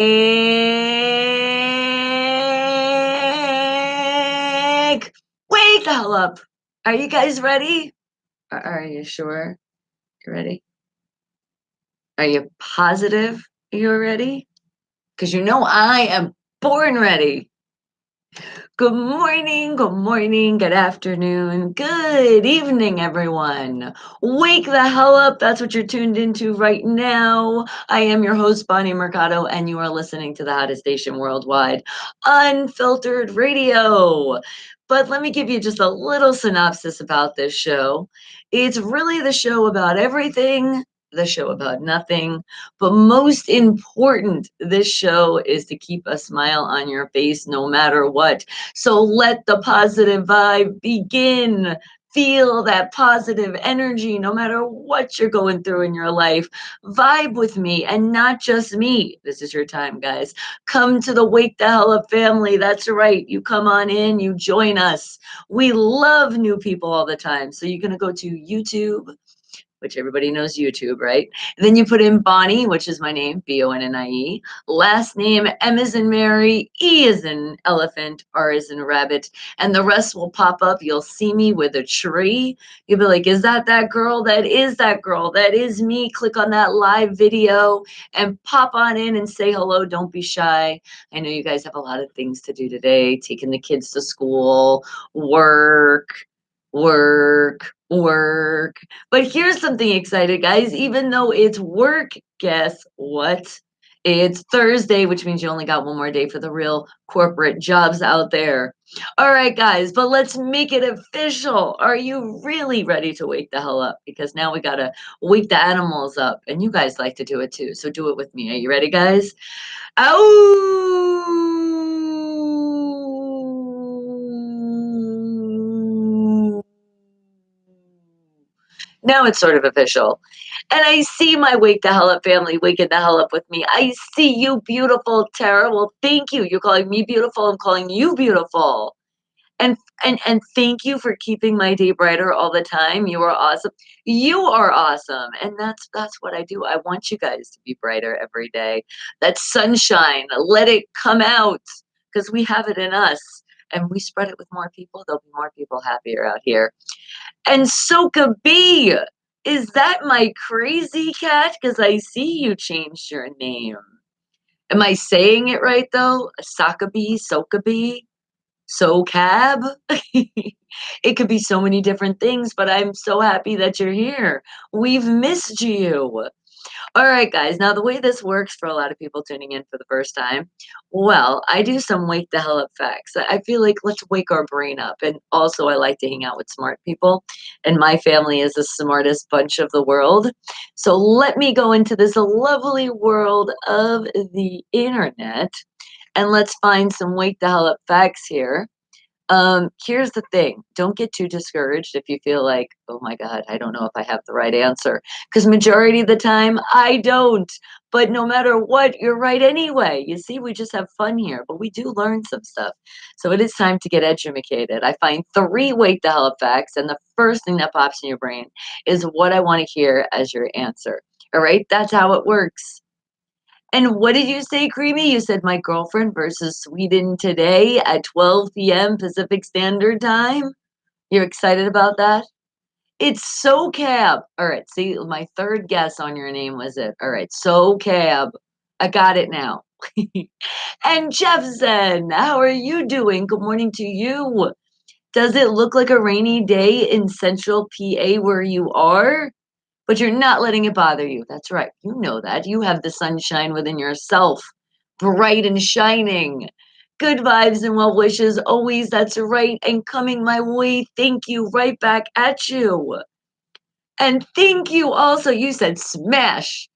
Wake the hell up. Are you guys ready? Are you sure you're ready? Are you positive you're ready? Because you know I am born ready. Good morning, good afternoon, good evening, everyone. Wake the hell up. That's what you're tuned into right now. I am your host, Bonnie Mercado, and you are listening to the hottest station worldwide, Unfiltered Radio. But let me give you just a little synopsis about this show. It's really the show about everything, the show about nothing. But most important, this show is to keep a smile on your face no matter what. So let the positive vibe begin. Feel that positive energy no matter what you're going through in your life. Vibe with me and not just me. This is your time, guys. Come to the Wake the Hell Up family. That's right. You come on in, you join us. We love new people all the time. So you're going to go to YouTube, which everybody knows YouTube, right? And then you put in Bonnie, which is my name, Bonnie. Last name, M as in Mary, E as in elephant, R as in rabbit, and the rest will pop up. You'll see me with a tree. You'll be like, is that girl? That is that girl. That is me. Click on that live video and pop on in and say hello. Don't be shy. I know you guys have a lot of things to do today, taking the kids to school, work. But here's something exciting, guys. Even though it's work, guess what? It's Thursday, which means you only got one more day for the real corporate jobs out there. All right, guys, but let's make it official. Are you really ready to wake the hell up? Because now we got to wake the animals up. And you guys like to do it too. So do it with me. Are you ready, guys? Ow! Now it's sort of official. And I see my Wake the Hell Up family waking the hell up with me. I see you, beautiful Tara. Well, thank you. You're calling me beautiful. I'm calling you beautiful. And thank you for keeping my day brighter all the time. You are awesome. You are awesome. And that's what I do. I want you guys to be brighter every day. That sunshine, let it come out because we have it in us. And we spread it with more people. There'll be more people happier out here. And Soka B, is that my crazy cat? Because I see you changed your name. Am I saying it right though? Sakabi, Sokabi, SoCab? It could be so many different things, but I'm so happy that you're here. We've missed you. All right, guys. Now, the way this works for a lot of people tuning in for the first time, well, I do some wake the hell up facts. I feel like let's wake our brain up. And also, I like to hang out with smart people. And my family is the smartest bunch of the world. So let me go into this lovely world of the internet and let's find some wake the hell up facts here. Here's the thing. Don't get too discouraged if you feel like, oh my God, I don't know if I have the right answer. Because majority of the time, I don't. But no matter what, you're right anyway. You see, we just have fun here, but we do learn some stuff. So it is time to get educated. I find three wake the hell up facts, and the first thing that pops in your brain is what I want to hear as your answer. All right, that's how it works. And what did you say, Creamy? You said my girlfriend versus Sweden today at 12 p.m. Pacific Standard Time. You're excited about that? It's SoCab. All right, see, my third guess on your name was it. All right, SoCab. I got it now. And Jefferson, how are you doing? Good morning to you. Does it look like a rainy day in central PA where you are? But you're not letting it bother you. That's right. You know that. You have the sunshine within yourself, bright and shining. Good vibes and well wishes always. That's right. And coming my way. Thank you right back at you. And thank you also. You said smash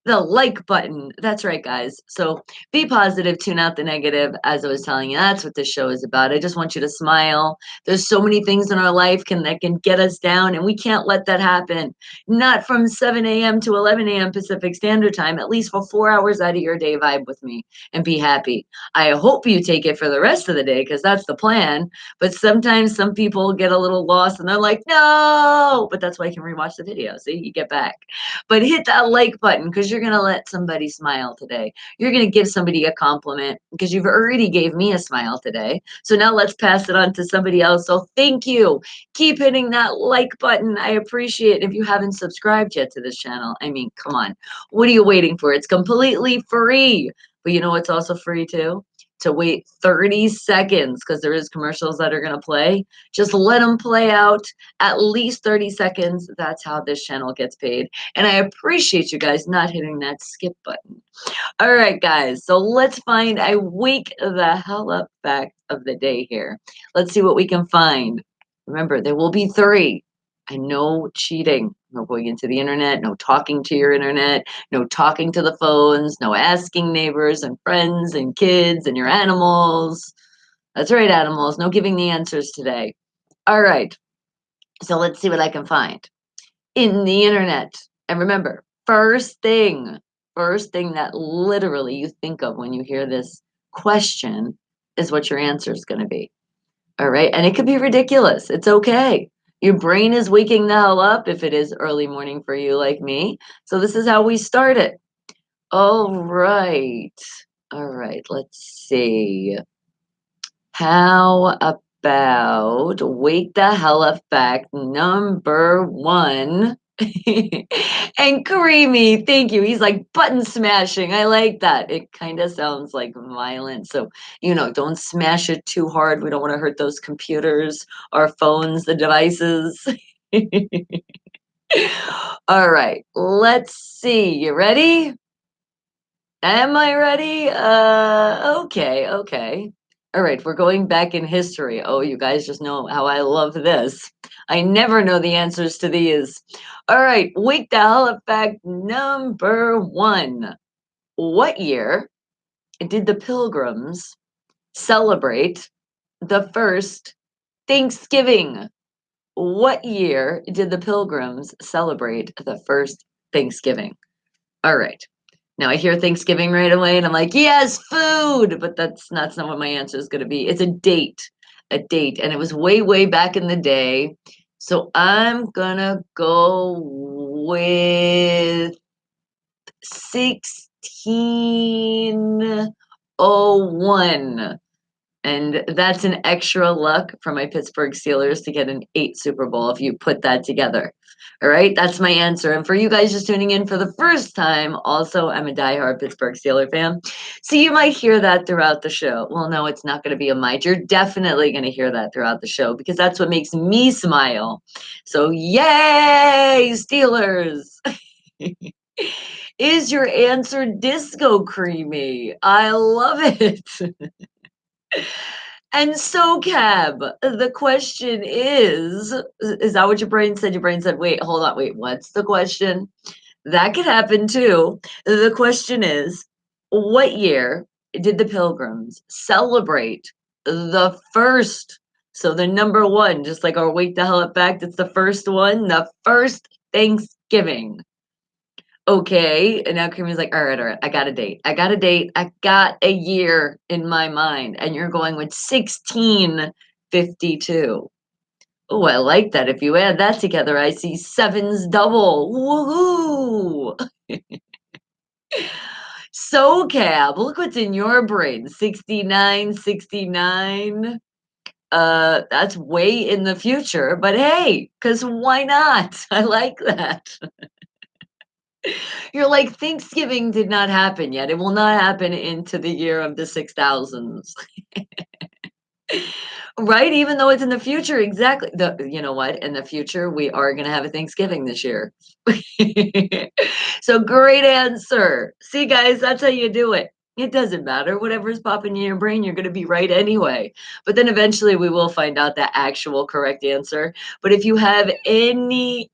the like button. That's right, guys. So be positive, tune out the negative. As I was telling you, that's what this show is about. I just want you to smile. There's so many things in our life that can get us down, and we can't let that happen. Not from 7 a.m. to 11 a.m. Pacific Standard Time, at least for 4 hours out of your day. Vibe with me and be happy. I hope you take it for the rest of the day because that's the plan. But sometimes some people get a little lost and they're like, no, but that's why you can rewatch the video. See, you get back. But hit that like button because you're going to let somebody smile today. You're going to give somebody a compliment because you've already gave me a smile today. So now let's pass it on to somebody else. So thank you. Keep hitting that like button. I appreciate it. If you haven't subscribed yet to this channel, I mean, come on. What are you waiting for? It's completely free. But you know what's also free too? To wait 30 seconds because there is commercials that are going to play. Just let them play out at least 30 seconds. That's how this channel gets paid. And I appreciate you guys not hitting that skip button. All right, guys. So let's find a wake the hell up fact of the day here. Let's see what we can find. Remember, there will be 3. And no cheating, no going into the internet, no talking to your internet, no talking to the phones, no asking neighbors and friends and kids and your animals. That's right, animals. No giving the answers today. All right. So let's see what I can find in the internet. And remember, first thing that literally you think of when you hear this question is what your answer is going to be. All right. And it could be ridiculous. It's okay. Your brain is waking the hell up if it is early morning for you like me. So this is how we start it. All right. All right. Let's see. How about wake the hell up fact number 1? And Creamy, thank you. He's like button smashing. I like that. It kind of sounds like violent. So, don't smash it too hard. We don't want to hurt those computers, our phones, the devices. All right, let's see. You ready? Am I ready? Okay. All right, we're going back in history. Oh, you guys just know how I love this. I never know the answers to these. All right, wake the hell up fact number 1. What year did the Pilgrims celebrate the first Thanksgiving? What year did the Pilgrims celebrate the first Thanksgiving? All right. Now I hear Thanksgiving right away and I'm like, yes, food, but that's not what my answer is going to be. It's a date. And it was way, way back in the day. So I'm going to go with 1601. And that's an extra luck for my Pittsburgh Steelers to get an 8 Super Bowl if you put that together. All right, that's my answer. And for you guys just tuning in for the first time, also, I'm a diehard Pittsburgh Steelers fan. So you might hear that throughout the show. Well, no, it's not going to be a might. You're definitely going to hear that throughout the show because that's what makes me smile. So yay, Steelers! Is your answer Disco Creamy? I love it. And so, Cab, the question is that what your brain said? Your brain said, wait, hold on, wait, what's the question? That could happen too. The question is, what year did the Pilgrims celebrate the first? So the number 1, just like our Wake the Hell Up fact, it's the first one, the first Thanksgiving. Okay, and now Creamy's like, all right, I got a date. I got a year in my mind, and you're going with 1652. Oh, I like that. If you add that together, I see 7's double. Woohoo! So, Cab, look what's in your brain. 69. That's way in the future, but hey, because why not? I like that. You're like, Thanksgiving did not happen yet. It will not happen into the year of the 6000s. Right? Even though it's in the future, exactly. You know what? In the future, we are going to have a Thanksgiving this year. So great answer. See, guys, that's how you do it. It doesn't matter. Whatever's popping in your brain, you're going to be right anyway. But then eventually we will find out the actual correct answer. But if you have any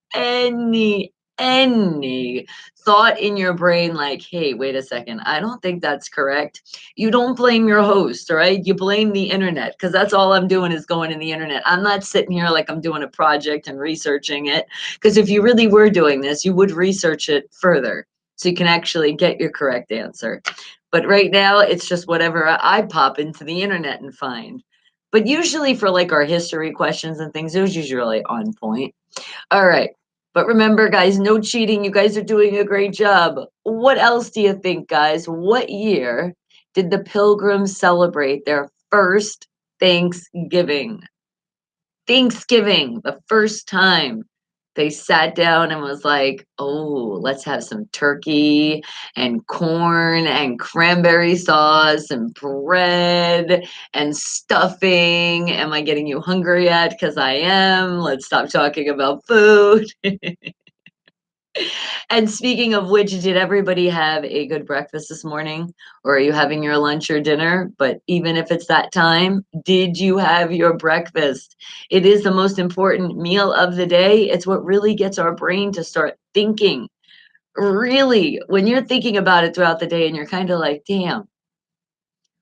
thought in your brain like, hey, wait a second, I don't think that's correct. You don't blame your host, right? You blame the internet because that's all I'm doing is going in the internet. I'm not sitting here like I'm doing a project and researching it because if you really were doing this, you would research it further so you can actually get your correct answer. But right now, it's just whatever I pop into the internet and find. But usually for like our history questions and things, it was usually on point. All right. But remember, guys, no cheating. You guys are doing a great job. What else do you think, guys? What year did the Pilgrims celebrate their first Thanksgiving? Thanksgiving, the first time they sat down and was like, "Oh, let's have some turkey and corn and cranberry sauce and bread and stuffing. Am I getting you hungry yet? Because I am. Let's stop talking about food." And speaking of which, did everybody have a good breakfast this morning? Or are you having your lunch or dinner? But even if it's that time, did you have your breakfast? It is the most important meal of the day. It's what really gets our brain to start thinking. Really, when you're thinking about it throughout the day and you're kind of like, damn,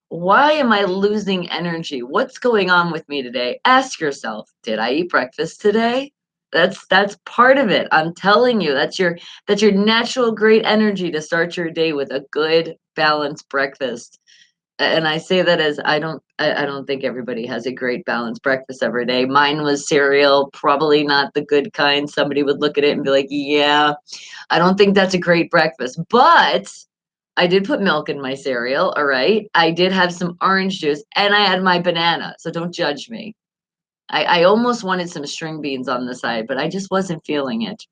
why am I losing energy? What's going on with me today? Ask yourself, did I eat breakfast today? That's part of it. I'm telling you, that's your natural great energy to start your day with a good balanced breakfast. And I say that as I don't think everybody has a great balanced breakfast every day. Mine was cereal, probably not the good kind. Somebody would look at it and be like, "Yeah, I don't think that's a great breakfast." But I did put milk in my cereal, all right? I did have some orange juice and I had my banana. So don't judge me. I almost wanted some string beans on the side, but I just wasn't feeling it.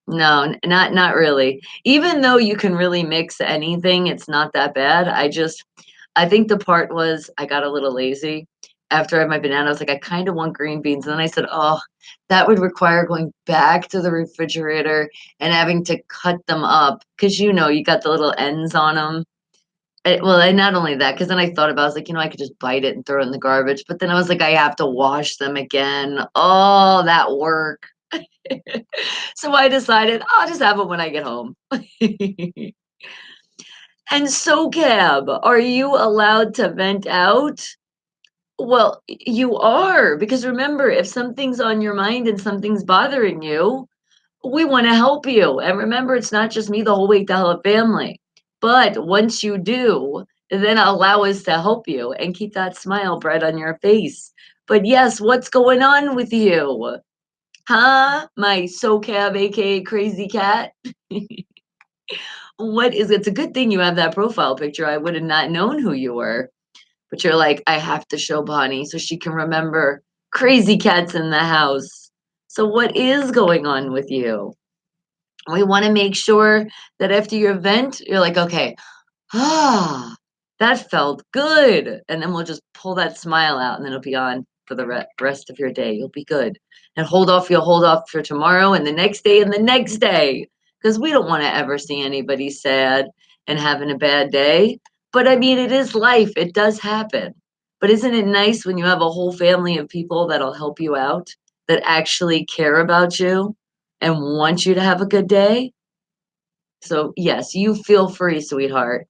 No, not really. Even though you can really mix anything, it's not that bad. I think the part was I got a little lazy. After I had my banana, I was like, I kind of want green beans. And then I said, oh, that would require going back to the refrigerator and having to cut them up because you got the little ends on them. Well, and not only that, because then I thought about, I was like, I could just bite it and throw it in the garbage. But then I was like, I have to wash them again. Oh, that work. So I decided I'll just have it when I get home. And so, Cab, are you allowed to vent out? Well, you are, because remember, if something's on your mind and something's bothering you, we want to help you. And remember, it's not just me, the whole Wake the Hell Up family. But once you do, then allow us to help you and keep that smile bright on your face. But yes, what's going on with you? Huh? My SoCab, aka Crazy Cat? What is it's a good thing you have that profile picture. I would have not known who you were. But you're like, I have to show Bonnie so she can remember Crazy Cat's in the house. So what is going on with you? We want to make sure that after your event, you're like, okay, ah, that felt good. And then we'll just pull that smile out and then it'll be on for the rest of your day. You'll be good. And you'll hold off for tomorrow and the next day and the next day. Because we don't want to ever see anybody sad and having a bad day. But I mean, it is life, it does happen. But isn't it nice when you have a whole family of people that'll help you out, that actually care about you and want you to have a good day? So, yes, you feel free, sweetheart.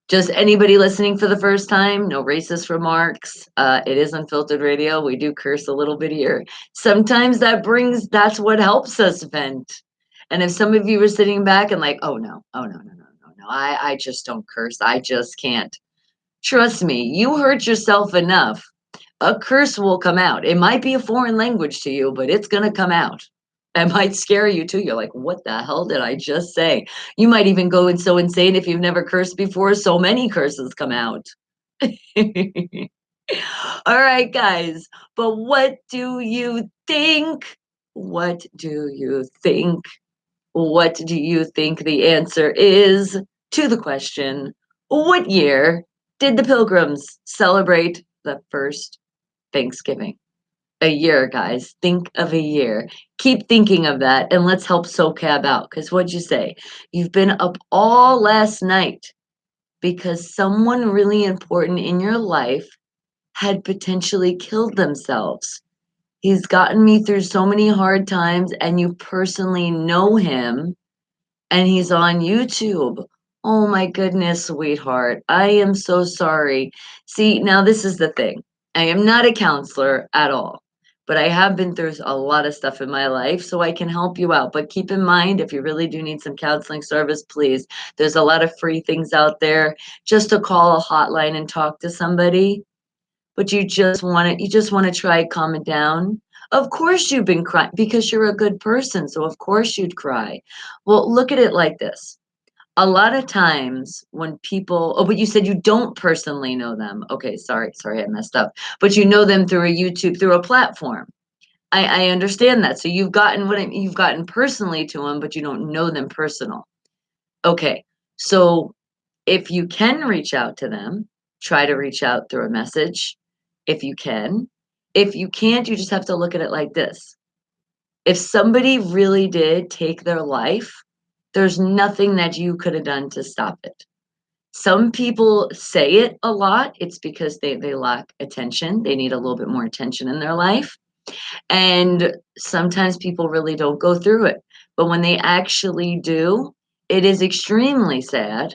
Just anybody listening for the first time, no racist remarks. It is unfiltered radio. We do curse a little bit here. Sometimes that's what helps us vent. And if some of you are sitting back and like, oh no, no, no, no, no, I just don't curse. I just can't. Trust me, you hurt yourself enough. A curse will come out. It might be a foreign language to you, but it's going to come out. It might scare you too. You're like, what the hell did I just say? You might even go and so insane if you've never cursed before. So many curses come out. All right, guys. But what do you think? What do you think? What do you think the answer is to the question? What year did the Pilgrims celebrate the first Thanksgiving? A year, guys. Think of a year. Keep thinking of that and let's help SoCab out. Because what'd you say? You've been up all last night because someone really important in your life had potentially killed themselves. He's gotten me through so many hard times, and you personally know him, and he's on YouTube. Oh my goodness, sweetheart. I am so sorry. See, now this is the thing. I am not a counselor at all, but I have been through a lot of stuff in my life, so I can help you out. But keep in mind, if you really do need some counseling service, please, there's a lot of free things out there. Just to call a hotline and talk to somebody, but you just want to try calm it down. Of course you've been crying because you're a good person, so of course you'd cry. Well, look at it like this. A lot of times when people oh, but you said you don't personally know them. Okay, sorry, I messed up. But you know them through a YouTube through a platform. I understand that. So you've gotten personally to them, but you don't know them personal. Okay. So if you can reach out to them, try to reach out through a message if you can. If you can't, you just have to look at it like this. If somebody really did take their life, there's nothing that you could have done to stop it. Some people say it a lot. It's because they lack attention. They need a little bit more attention in their life. And sometimes people really don't go through it. But when they actually do, it is extremely sad.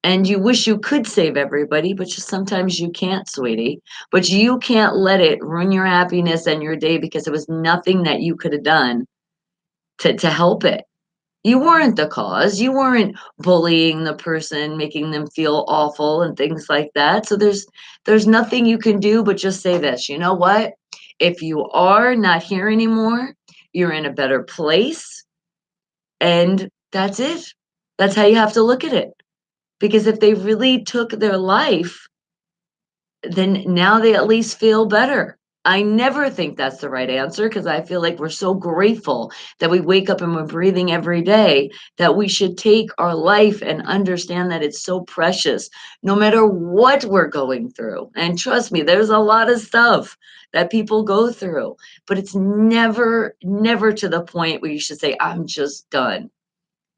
And you wish you could save everybody, but just sometimes you can't, sweetie. But you can't let it ruin your happiness and your day because it was nothing that you could have done to help it. You weren't the cause. You weren't bullying the person, making them feel awful and things like that. So there's nothing you can do but just say this. You know what? If you are not here anymore, you're in a better place, and that's it. That's how you have to look at it. Because if they really took their life, then now they at least feel better. I never think that's the right answer because I feel like we're so grateful that we wake up and we're breathing every day that we should take our life and understand that it's so precious no matter what we're going through. And trust me, there's a lot of stuff that people go through, but it's never to the point where you should say, I'm just done.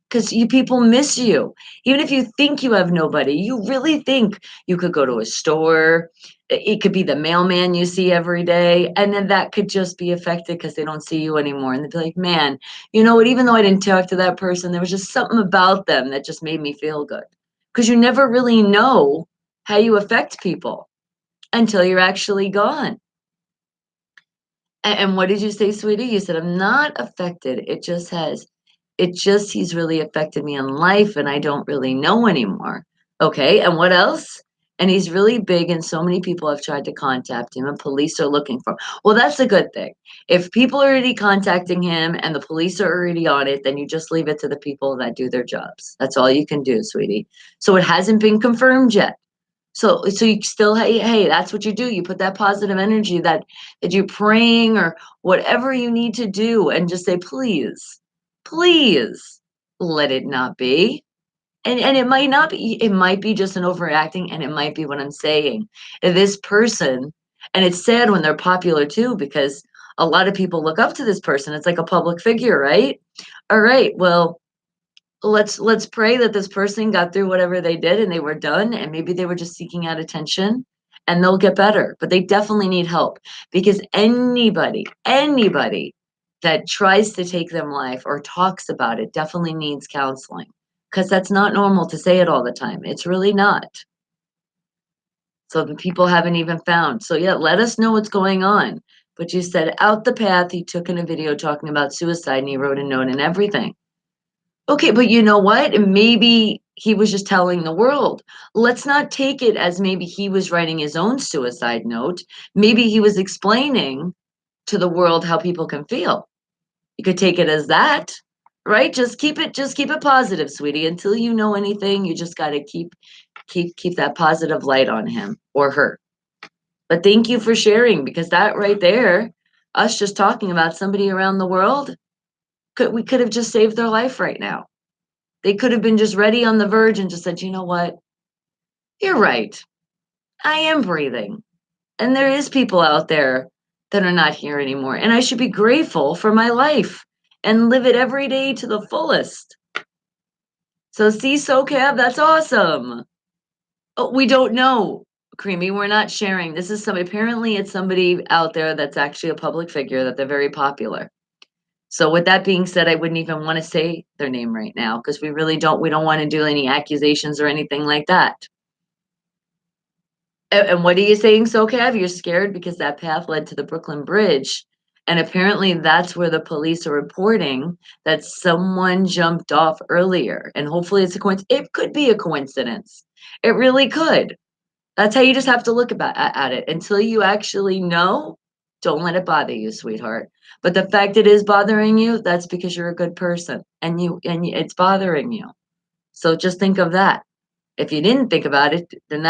Because you people miss you. Even if you think you have nobody, you really think you could go to a store. It could be the mailman you see every day, and then that could just be affected because they don't see you anymore. And they'd be like, man, you know what? Even though I didn't talk to that person, there was just something about them that just made me feel good. Because you never really know how you affect people until you're actually gone. And what did you say, sweetie? You said, I'm not affected. It just he's really affected me in life and I don't really know anymore. Okay, and what else? And he's really big and so many people have tried to contact him and police are looking for him. Well, that's a good thing. If people are already contacting him and the police are already on it, then you just leave it to the people that do their jobs. That's all you can do, sweetie. So it hasn't been confirmed yet. So you still hey, that's what you do. You put that positive energy that you're praying or whatever you need to do and just say, please, please let it not be. And it might not be, it might be just an overacting and it might be what I'm saying. This person, and it's sad when they're popular too, because a lot of people look up to this person. It's like a public figure, right? All right, well, let's pray that this person got through whatever they did and they were done and maybe they were just seeking out attention and they'll get better, but they definitely need help because anybody that tries to take them life or talks about it definitely needs counseling because that's not normal to say it all the time. It's really not. So the people haven't even found. So yeah, let us know what's going on. But you said out the path, he took in a video talking about suicide and he wrote a note and everything. Okay, but you know what? Maybe he was just telling the world. Let's not take it as maybe he was writing his own suicide note. Maybe he was explaining to the world how people can feel. You could take it as that, right? Just keep it positive, sweetie. Until you know anything, you just got to keep that positive light on him or her. But thank you for sharing because that right there, us just talking about somebody around the world, we could have just saved their life right now. They could have been just ready on the verge and just said, "You know what? You're right. I am breathing. And there is people out there that are not here anymore. And I should be grateful for my life and live it every day to the fullest." So see, SoCab, that's awesome. Oh, we don't know, Creamy. We're not sharing. This is apparently it's somebody out there that's actually a public figure that they're very popular. So with that being said, I wouldn't even want to say their name right now because we don't want to do any accusations or anything like that. And what are you saying, SoCav? You're scared because that path led to the Brooklyn Bridge. And apparently that's where the police are reporting that someone jumped off earlier. And hopefully it's a coincidence. It could be a coincidence. It really could. That's how you just have to look at it until you actually know. Don't let it bother you, sweetheart. But the fact it is bothering you, that's because you're a good person and it's bothering you. So just think of that. If you didn't think about it, then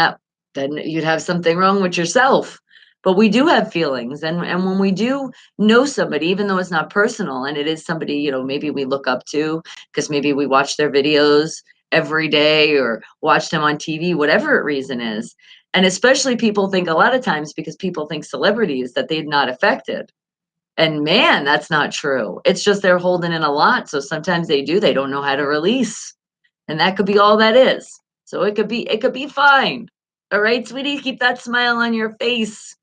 you'd have something wrong with yourself. But we do have feelings, and when we do know somebody, even though it's not personal, and it is somebody, maybe we look up to because maybe we watch their videos every day or watch them on TV, whatever reason is. And especially people think a lot of times because people think celebrities that they're not affected. And man, that's not true. It's just they're holding in a lot. So sometimes they don't know how to release. And that could be all that is. So it could be fine. All right, sweetie, keep that smile on your face.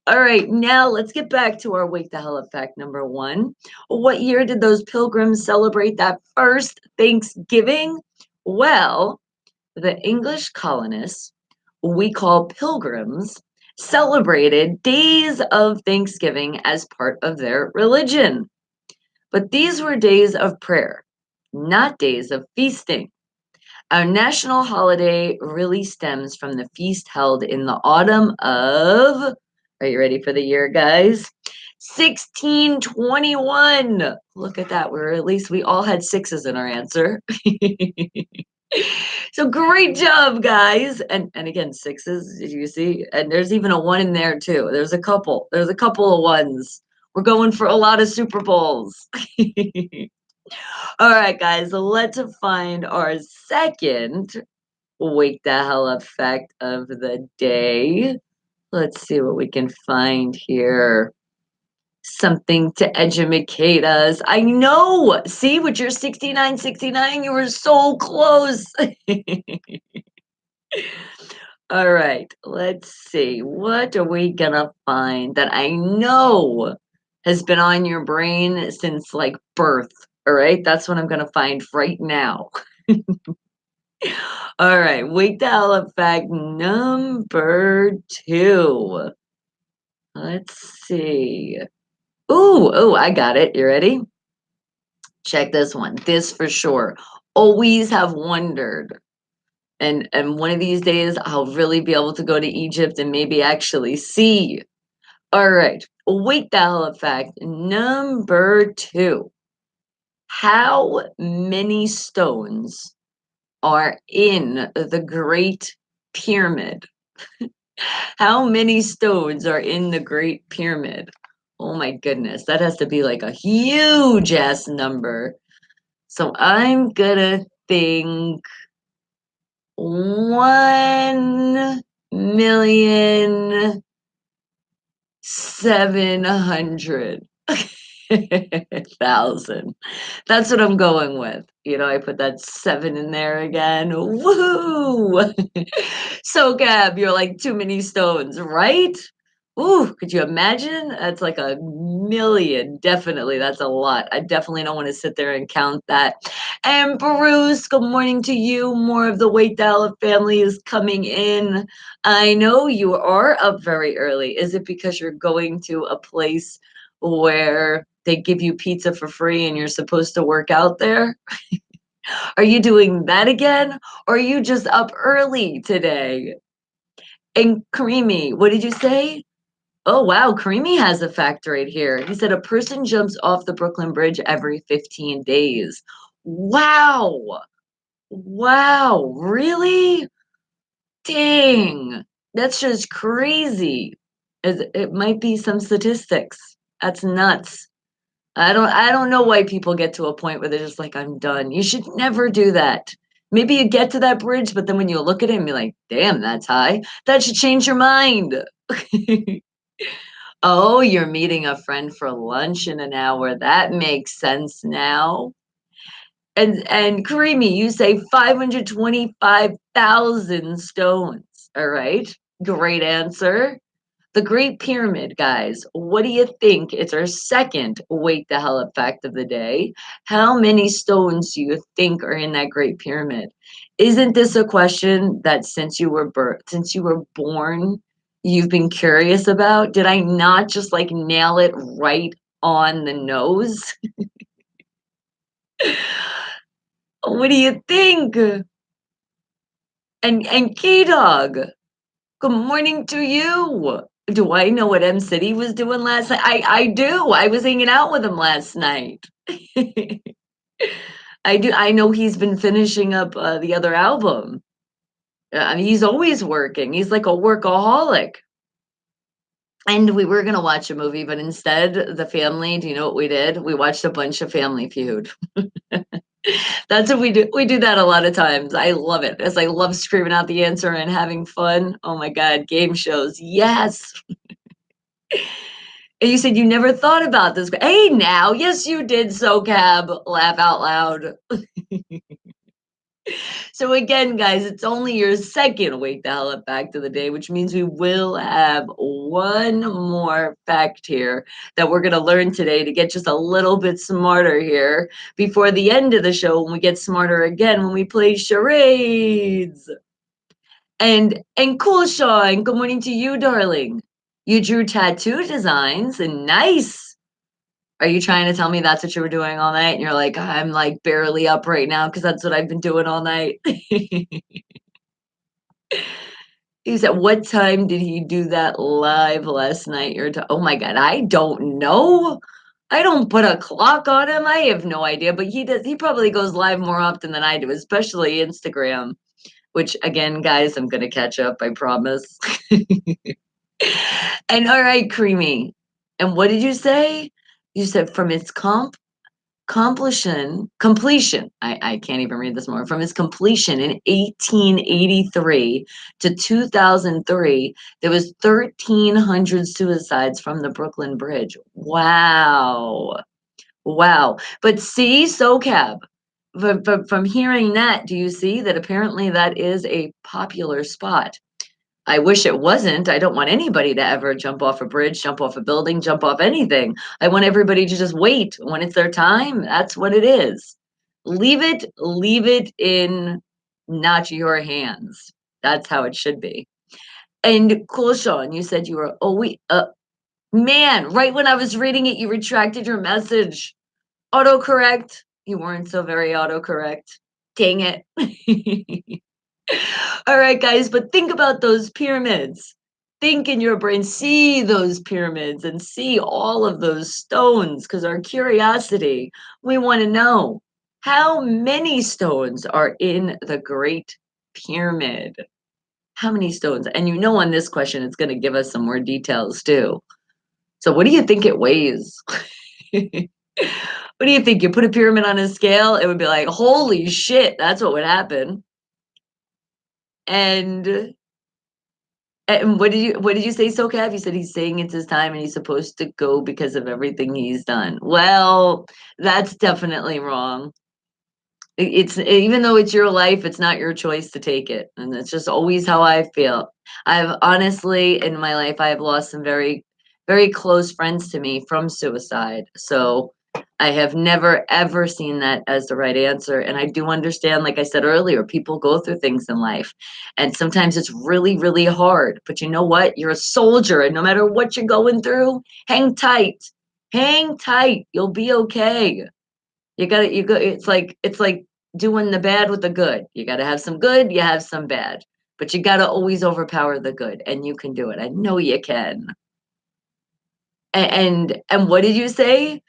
All right, now let's get back to our Wake the Hell Up fact number one. What year did those pilgrims celebrate that first Thanksgiving? Well, the English colonists, we call pilgrims, celebrated days of Thanksgiving as part of their religion. But these were days of prayer, not days of feasting. Our national holiday really stems from the feast held in the autumn of, are you ready for the year, guys? 1621. Look at that. At least we all had sixes in our answer. So great job, guys. And again, sixes, did you see? And there's even a one in there too. There's a couple. There's a couple of ones. We're going for a lot of Super Bowls. All right, guys, let's find our second Wake the Hell Up fact of the day. Let's see what we can find here. Something to educate us. I know. See, with your 6969, you were so close. All right, let's see. What are we gonna find that I know has been on your brain since like birth? All right, that's what I'm gonna find right now. All right, wake the hell up fact number two. Let's see. Ooh, I got it. You ready? Check this one. This for sure. Always have wondered. And one of these days I'll really be able to go to Egypt and maybe actually see. All right. Wake the hell up fact number two. How many stones are in the Great Pyramid? How many stones are in the Great Pyramid? Oh my goodness, that has to be like a huge ass number. So I'm gonna think 1,700,000. That's what I'm going with. I put that seven in there again. Woohoo! So, Gab, you're like too many stones, right? Ooh, could you imagine? That's like a million. Definitely, that's a lot. I definitely don't want to sit there and count that. And Bruce, good morning to you. More of the Wake Dallas family is coming in. I know you are up very early. Is it because you're going to a place where they give you pizza for free and you're supposed to work out there? Are you doing that again? Or are you just up early today? And Creamy, what did you say? Oh, wow. Creamy has a fact right here. He said a person jumps off the Brooklyn Bridge every 15 days. Wow. Wow. Really? Dang. That's just crazy. It might be some statistics. That's nuts. I don't know why people get to a point where they're just like, I'm done. You should never do that. Maybe you get to that bridge, but then when you look at it and be like, damn, that's high. That should change your mind. Oh, you're meeting a friend for lunch in an hour. That makes sense now. And Creamy, you say 525,000 stones. All right. Great answer. The Great Pyramid, guys. What do you think? It's our second Wake the Hell Up fact of the day. How many stones do you think are in that Great Pyramid? Isn't this a question that since you were born, you've been curious about? Did I not just like nail it right on the nose? What do you think? And K Dog, good morning to you. Do I know what M City was doing last night? I do. I was hanging out with him last night. I do. I know he's been finishing up the other album. I mean, he's always working. He's like a workaholic. And we were gonna watch a movie, but instead, the family, do you know what we did? We watched a bunch of Family Feud. That's what we do. We do that a lot of times. I love it. As I love screaming out the answer and having fun. Oh my God, game shows. Yes. And you said you never thought about this. Hey, now, yes, you did. So cab, laugh out loud. So again, guys, it's only your second Wake the Hell Up Fact of the day, which means we will have one more fact here that we're going to learn today to get just a little bit smarter here before the end of the show when we get smarter again when we play charades. And cool, Sean, good morning to you, darling. You drew tattoo designs and nice. Are you trying to tell me that's what you were doing all night? And you're like, I'm like barely up right now because that's what I've been doing all night. He said, what time did he do that live last night? Oh my God, I don't know. I don't put a clock on him. I have no idea, but he does. He probably goes live more often than I do, especially Instagram, which again, guys, I'm going to catch up. I promise. And all right, Creamy. And what did you say? You said from its completion, I can't even read this more, from its completion in 1883 to 2003, there was 1,300 suicides from the Brooklyn Bridge. Wow. Wow. But see, SoCab, from hearing that, do you see that apparently that is a popular spot? I wish it wasn't. I don't want anybody to ever jump off a bridge, jump off a building, jump off anything. I want everybody to just wait. When it's their time, that's what it is. Leave it in not your hands. That's how it should be. And cool, Sean, you said you were, oh, man, right when I was reading it, you retracted your message. Autocorrect. You weren't so very autocorrect. Dang it. All right, guys, but think about those pyramids. Think in your brain, see those pyramids and see all of those stones because our curiosity, we want to know how many stones are in the Great Pyramid? How many stones? And you know, on this question, it's going to give us some more details too. So, what do you think it weighs? What do you think? You put a pyramid on a scale, it would be like, holy shit, that's what would happen. And what did you say, SoCab? You said he's saying it's his time and he's supposed to go because of everything he's done. Well, that's definitely wrong. It's even though it's your life, it's not your choice to take it. And that's just always how I feel. I've honestly in my life I have lost some very, very close friends to me from suicide. So I have never ever seen that as the right answer. And I do understand, like I said earlier, people go through things in life. And sometimes it's really, really hard. But you know what? You're a soldier, and no matter what you're going through, hang tight. Hang tight. You'll be okay. You go, it's like doing the bad with the good. You gotta have some good, you have some bad. But you gotta always overpower the good, and you can do it. I know you can. And what did you say?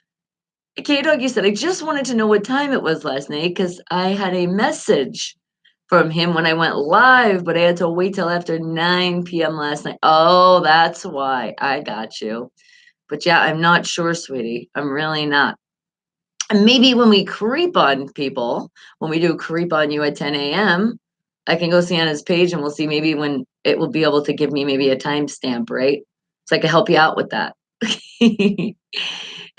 K-Dog, you said, I just wanted to know what time it was last night because I had a message from him when I went live, but I had to wait till after 9 p.m. last night. Oh, that's why. I got you. But yeah, I'm not sure, sweetie. I'm really not. And maybe when we creep on people, when we do creep on you at 10 a.m., I can go see on his page and we'll see maybe when it will be able to give me maybe a timestamp, right? So I can help you out with that.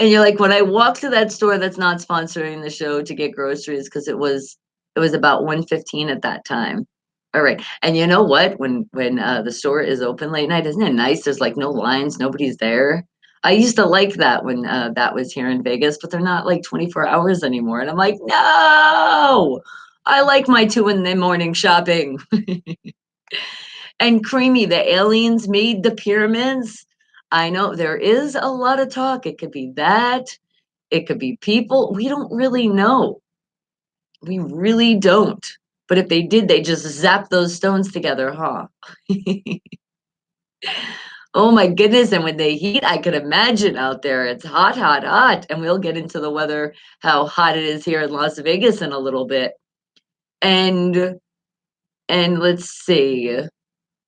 And you're like, when I walked to that store that's not sponsoring the show to get groceries, because it was about 1:15 at that time. All right. And you know what? When the store is open late night, isn't it nice? There's like no lines, nobody's there. I used to like that when that was here in Vegas, but they're not like 24 hours anymore. And I'm like, no, I like my 2 in the morning shopping. And Creamy, the aliens made the pyramids. I know there is a lot of talk. It could be that, it could be people. We don't really know. We really don't. But if they did, they just zap those stones together, huh? Oh my goodness, and when they heat, I could imagine out there, it's hot, hot, hot, and we'll get into the weather, how hot it is here in Las Vegas in a little bit. And let's see.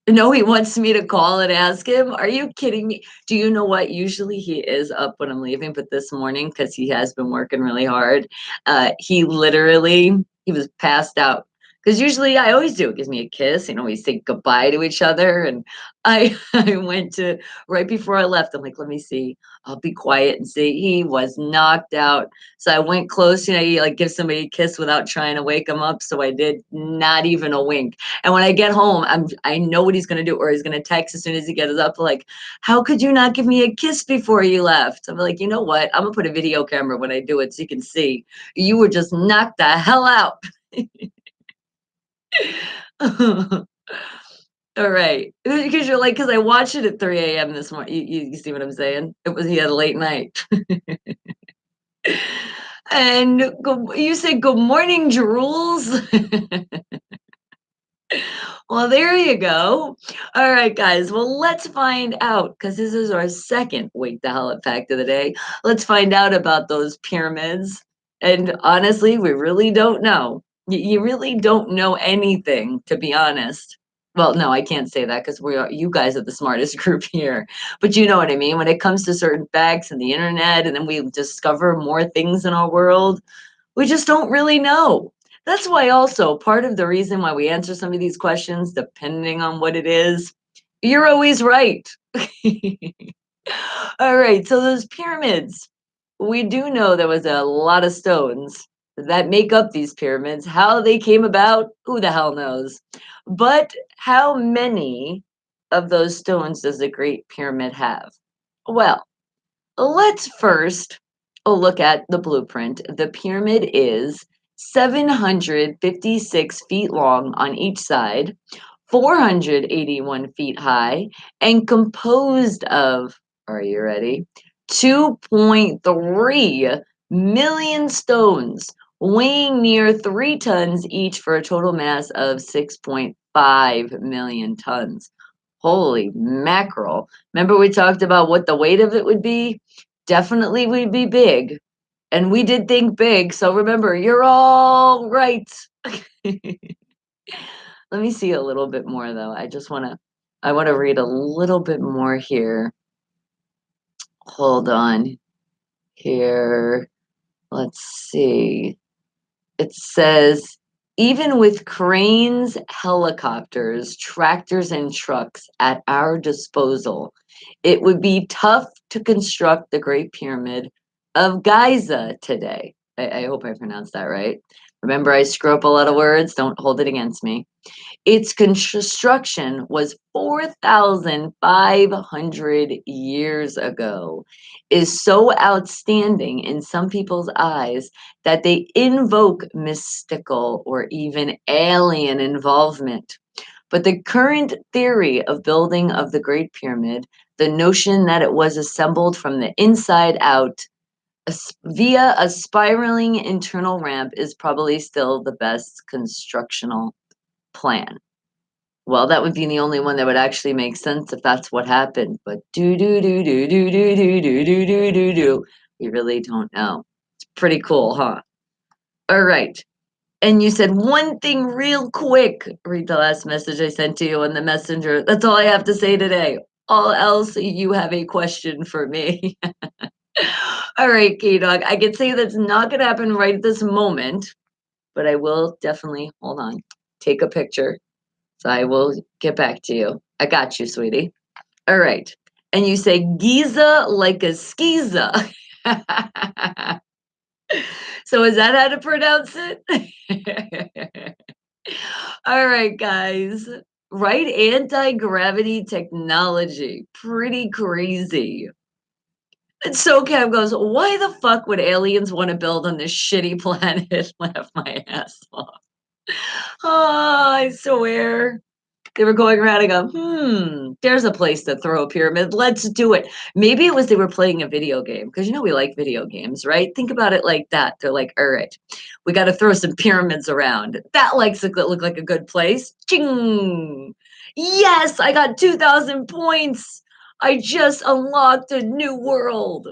No, he wants me to call and ask him. Are you kidding me? Do you know what? Usually he is up when I'm leaving, but this morning, because he has been working really hard, he was passed out. Because usually I always do. It gives me a kiss, we say goodbye to each other. And I I went to right before I left. I'm like, let me see. I'll be quiet and see. He was knocked out. So I went close, you like give somebody a kiss without trying to wake him up. So I did not even a wink. And when I get home, I know what he's gonna do, or he's gonna text as soon as he gets up, like, "How could you not give me a kiss before you left?" I'm like, you know what? I'm gonna put a video camera when I do it so you can see. You were just knocked the hell out. All right. Because you're like, because I watched it at 3 a.m. this morning. You see what I'm saying? He had a late night. And you said good morning, Jules. Well, there you go. All right, guys. Well, let's find out because this is our second Wake the Hell Up fact of the day. Let's find out about those pyramids. And honestly, we really don't know. You really don't know anything, to be honest. Well, no, I can't say that because you guys are the smartest group here. But you know what I mean? When it comes to certain facts and the internet, and then we discover more things in our world, we just don't really know. That's why also part of the reason why we answer some of these questions, depending on what it is, you're always right. All right, so those pyramids, we do know there was a lot of stones that make up these pyramids. How they came about, who the hell knows? But how many of those stones does the Great Pyramid have? Well, let's first look at the blueprint. The pyramid is 756 feet long on each side, 481 feet high, and composed of, are you ready? 2.3 million stones, weighing near 3 tons each for a total mass of 6.5 million tons. Holy mackerel. Remember we talked about what the weight of it would be? Definitely would be big. And we did think big. So remember, you're all right. Let me see a little bit more though. I want to read a little bit more here. Hold on here. Let's see. It says, even with cranes, helicopters, tractors, and trucks at our disposal, it would be tough to construct the Great Pyramid of Giza today. I hope I pronounced that right. Remember, I screw up a lot of words. Don't hold it against me. Its construction was 4,500 years ago, is so outstanding in some people's eyes that they invoke mystical or even alien involvement. But the current theory of building of the Great Pyramid, the notion that it was assembled from the inside out via a spiraling internal ramp, is probably still the best constructional plan. Well, that would be the only one that would actually make sense if that's what happened. But do do do do do do do do do do do do. We really don't know. It's pretty cool, huh? All right. And you said one thing real quick. Read the last message I sent to you on the messenger. That's all I have to say today. All else, you have a question for me. All right, K-Dog. I can say that's not going to happen right this moment, but I will definitely, hold on, take a picture. So I will get back to you. I got you, sweetie. All right. And you say Giza like a skiza. So is that how to pronounce it? All right, guys. Right? Anti-gravity technology. Pretty crazy. And so Cam goes, why the fuck would aliens want to build on this shitty planet? Laugh my ass off. Oh, I swear. They were going around and go, there's a place to throw a pyramid. Let's do it. Maybe it was they were playing a video game because we like video games, right? Think about it like that. They're like, all right, we got to throw some pyramids around. That likes to look like a good place. Ching. Yes, I got 2,000 points. I just unlocked a new world.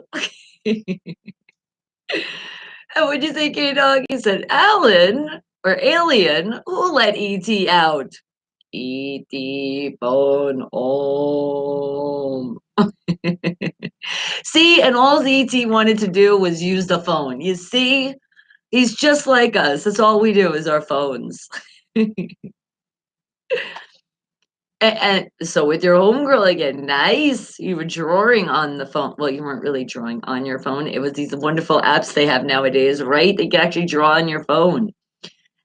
And what'd you say, K-Dog? He said, Alan or Alien, who let E.T. out? E.T. phone home. See, and all E.T. wanted to do was use the phone. You see, he's just like us. That's all we do is our phones. And so with your homegirl again, nice. You were drawing on the phone. Well, you weren't really drawing on your phone. It was these wonderful apps they have nowadays, right? They can actually draw on your phone,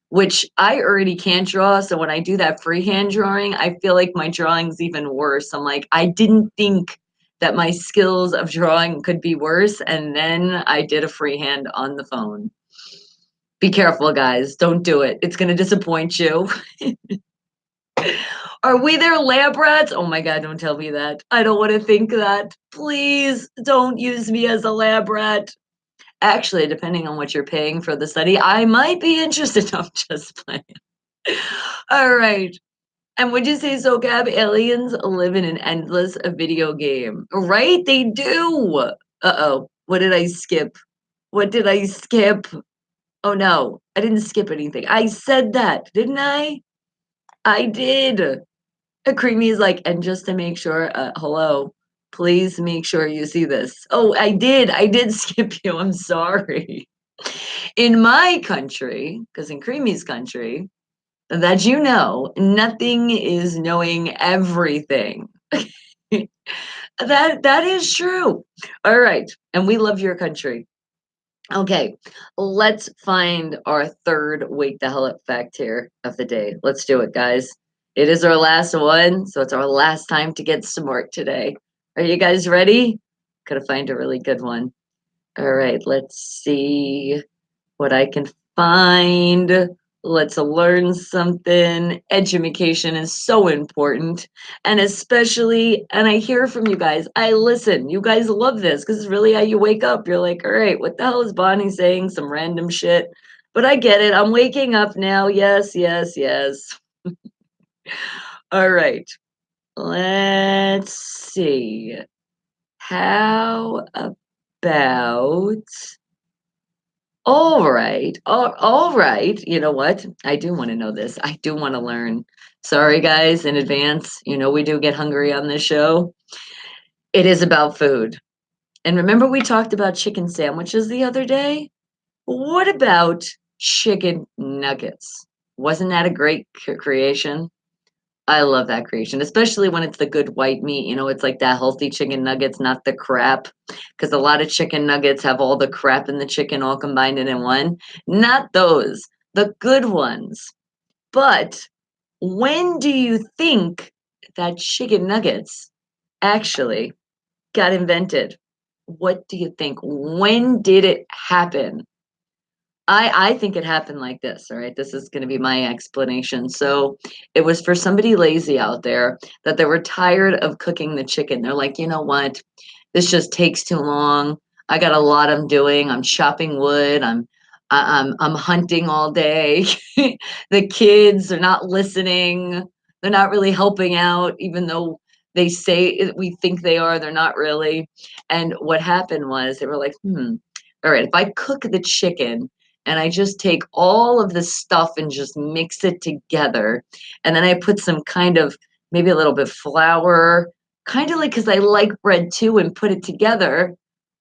which I already can't draw. So when I do that freehand drawing, I feel like my drawing's even worse. I'm like, I didn't think that my skills of drawing could be worse. And then I did a freehand on the phone. Be careful, guys. Don't do it. It's going to disappoint you. Are we their lab rats? Oh my God, don't tell me that. I don't want to think that. Please don't use me as a lab rat. Actually, depending on what you're paying for the study, I might be interested. I'm just playing. All right. And would you say so, Gab? Aliens live in an endless video game, right? They do. Uh-oh. What did I skip? What did I skip? Oh no, I didn't skip anything. I said that, didn't I? I did. Creamy is like, and just to make sure, hello, please make sure you see this. Oh, I did skip you. I'm sorry. In my country, because in Creamy's country, that you know, nothing is knowing everything. That is true. All right, and we love your country. Okay, let's find our third wake the hell up fact here of the day. Let's do it, guys. It is our last one, so it's our last time to get smart today. Are you guys ready? Gotta find a really good one. All right, let's see what I can find. Let's learn something. Education is so important. And especially, and I hear from you guys, I listen. You guys love this because it's really how you wake up. You're like, all right, what the hell is Bonnie saying? Some random shit. But I get it. I'm waking up now. Yes, yes, yes. All right. Let's see. How about all right. You know what? I do want to know this. I do want to learn. Sorry, guys, in advance. You know, we do get hungry on this show. It is about food. And remember, we talked about chicken sandwiches the other day? What about chicken nuggets? Wasn't that a great creation? I love that creation, especially when it's the good white meat. You know, it's like that healthy chicken nuggets, not the crap. Because a lot of chicken nuggets have all the crap in the chicken all combined in one. Not those, the good ones. But when do you think that chicken nuggets actually got invented? What do you think? When did it happen? I think it happened like this, all right? This is gonna be my explanation. So, it was for somebody lazy out there that they were tired of cooking the chicken. They're like, "You know what? This just takes too long. I got a lot I'm doing. I'm chopping wood. I'm hunting all day. The kids are not listening. They're not really helping out, even though they say we think they are. They're not really." And what happened was they were like, all right, if I cook the chicken and I just take all of the stuff and just mix it together, and then I put some kind of maybe a little bit flour, kind of like because I like bread too, and put it together.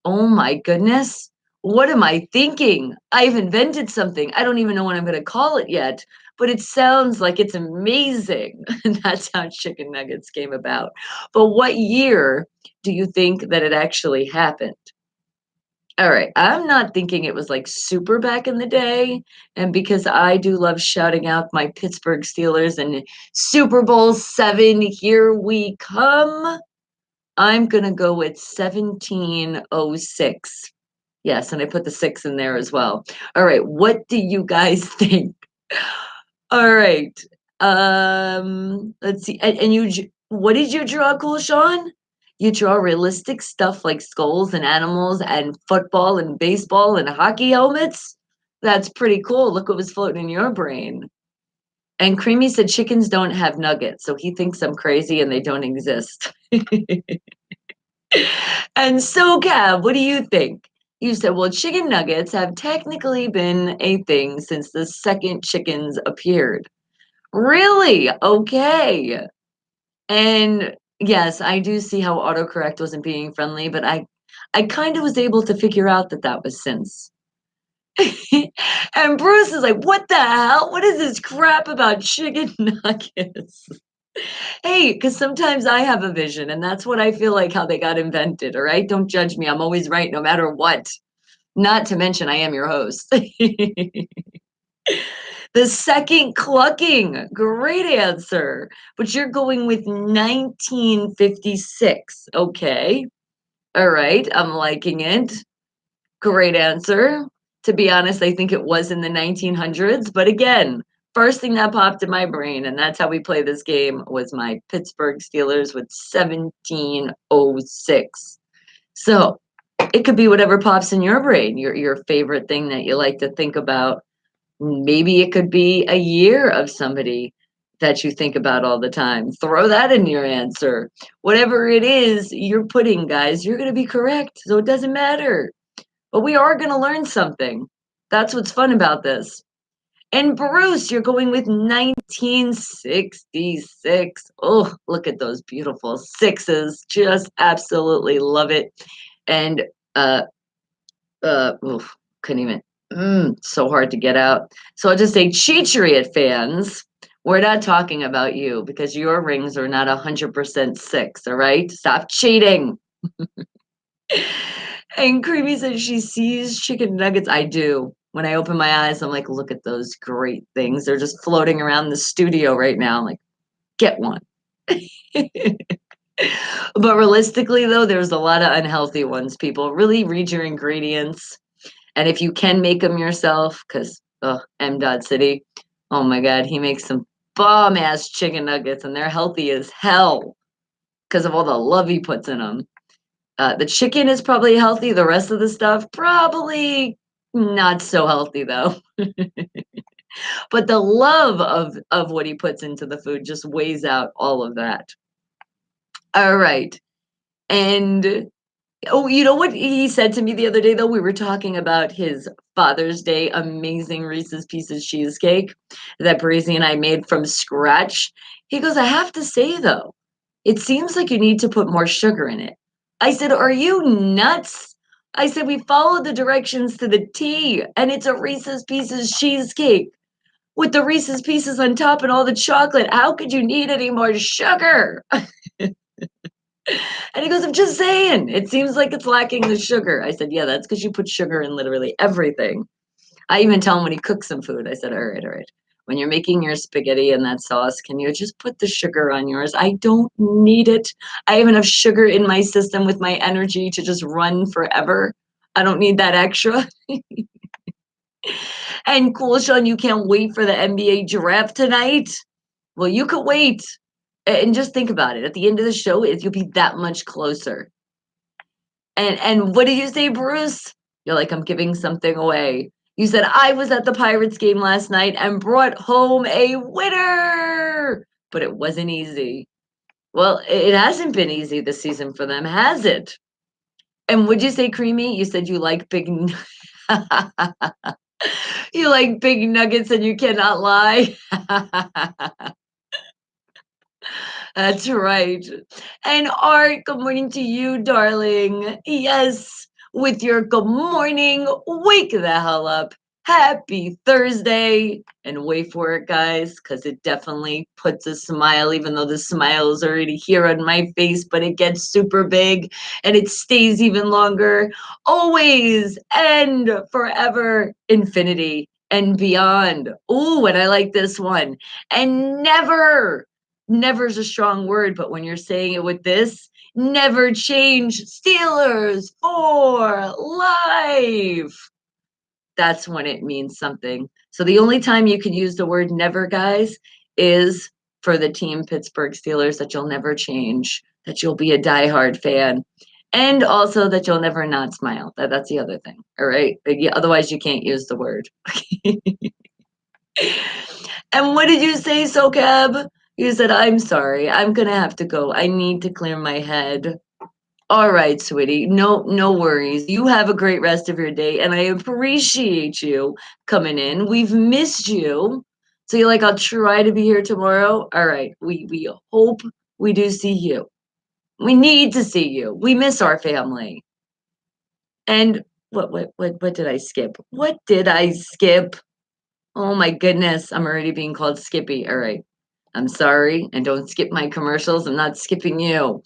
Oh my goodness. What am I thinking? I've invented something. I don't even know what I'm going to call it yet, but it sounds like it's amazing. And that's how chicken nuggets came about. But what year do you think that it actually happened? All right. I'm not thinking it was like super back in the day. And because I do love shouting out my Pittsburgh Steelers and Super Bowl seven, here we come. I'm going to go with 1706. Yes. And I put the six in there as well. All right. What do you guys think? All right. Let's see. And what did you draw, Cool Sean? You draw realistic stuff like skulls and animals and football and baseball and hockey helmets? That's pretty cool. Look what was floating in your brain. And Creamy said chickens don't have nuggets, so he thinks I'm crazy and they don't exist. And so, Cab, what do you think? You said, well, chicken nuggets have technically been a thing since the second chickens appeared. Really? Okay. And yes, I do see how autocorrect wasn't being friendly, but I kind of was able to figure out that that was since. And Bruce is like, "What the hell? What is this crap about chicken nuggets?" Hey, because sometimes I have a vision, and that's what I feel like how they got invented, all right? Don't judge me. I'm always right no matter what. Not to mention I am your host. The second clucking. Great answer. But you're going with 1956. Okay. All right. I'm liking it. Great answer. To be honest, I think it was in the 1900s. But again, first thing that popped in my brain, and that's how we play this game, was my Pittsburgh Steelers with 1706. So it could be whatever pops in your brain, your favorite thing that you like to think about. Maybe it could be a year of somebody that you think about all the time. Throw that in your answer. Whatever it is you're putting, guys, you're going to be correct. So it doesn't matter. But we are going to learn something. That's what's fun about this. And Bruce, you're going with 1966. Oh, look at those beautiful sixes. Just absolutely love it. And uh oof, couldn't even so hard to get out. So I'll just say Cheechariot fans, we're not talking about you because your rings are not 100% six, all right? Stop cheating. And Creamy says she sees chicken nuggets. I do. When I open my eyes, I'm like, look at those great things. They're just floating around the studio right now. I'm like, get one. But realistically, though, there's a lot of unhealthy ones. People really read your ingredients. And if you can make them yourself, because M. Dot City, oh my God, he makes some bomb ass chicken nuggets and they're healthy as hell because of all the love he puts in them. The chicken is probably healthy. The rest of the stuff, probably not so healthy though. But the love of what he puts into the food just weighs out all of that. All right. And oh, you know what he said to me the other day, though? We were talking about his Father's Day amazing Reese's Pieces cheesecake that Breezy and I made from scratch. He goes, I have to say, though, it seems like you need to put more sugar in it. I said, are you nuts? I said, we followed the directions to the T, and it's a Reese's Pieces cheesecake with the Reese's Pieces on top and all the chocolate. How could you need any more sugar? And he goes, I'm just saying, it seems like it's lacking the sugar. I said, yeah, that's because you put sugar in literally everything. I even tell him when he cooks some food, I said, all right, all right. When you're making your spaghetti and that sauce, can you just put the sugar on yours? I don't need it. I have enough sugar in my system with my energy to just run forever. I don't need that extra. And cool, Sean, you can't wait for the NBA draft tonight. Well, you could wait. And just think about it. At the end of the show, you'll be that much closer. And what did you say, Bruce? You're like, I'm giving something away. You said I was at the Pirates game last night and brought home a winner, but it wasn't easy. Well, it hasn't been easy this season for them, has it? And would you say, Creamy? You said you like big, you like big nuggets, and you cannot lie. That's right. And Art, good morning to you, darling. Yes, with your good morning, wake the hell up. Happy Thursday. And wait for it, guys, because it definitely puts a smile, even though the smile is already here on my face, but it gets super big and it stays even longer. Always and forever, infinity and beyond. Ooh, and I like this one. And never. Never is a strong word, but when you're saying it with this, never change Steelers for life. That's when it means something. So the only time you can use the word never, guys, is for the team Pittsburgh Steelers, that you'll never change, that you'll be a diehard fan, and also that you'll never not smile. That's the other thing. All right. Otherwise, you can't use the word. And what did you say, SoCab? You said, I'm sorry. I'm gonna have to go. I need to clear my head. All right, sweetie. No worries. You have a great rest of your day, and I appreciate you coming in. We've missed you. So you're like, I'll try to be here tomorrow. All right. We hope we do see you. We need to see you. We miss our family. And what did I skip? What did I skip? Oh my goodness, I'm already being called Skippy. All right. I'm sorry, and don't skip my commercials. I'm not skipping you.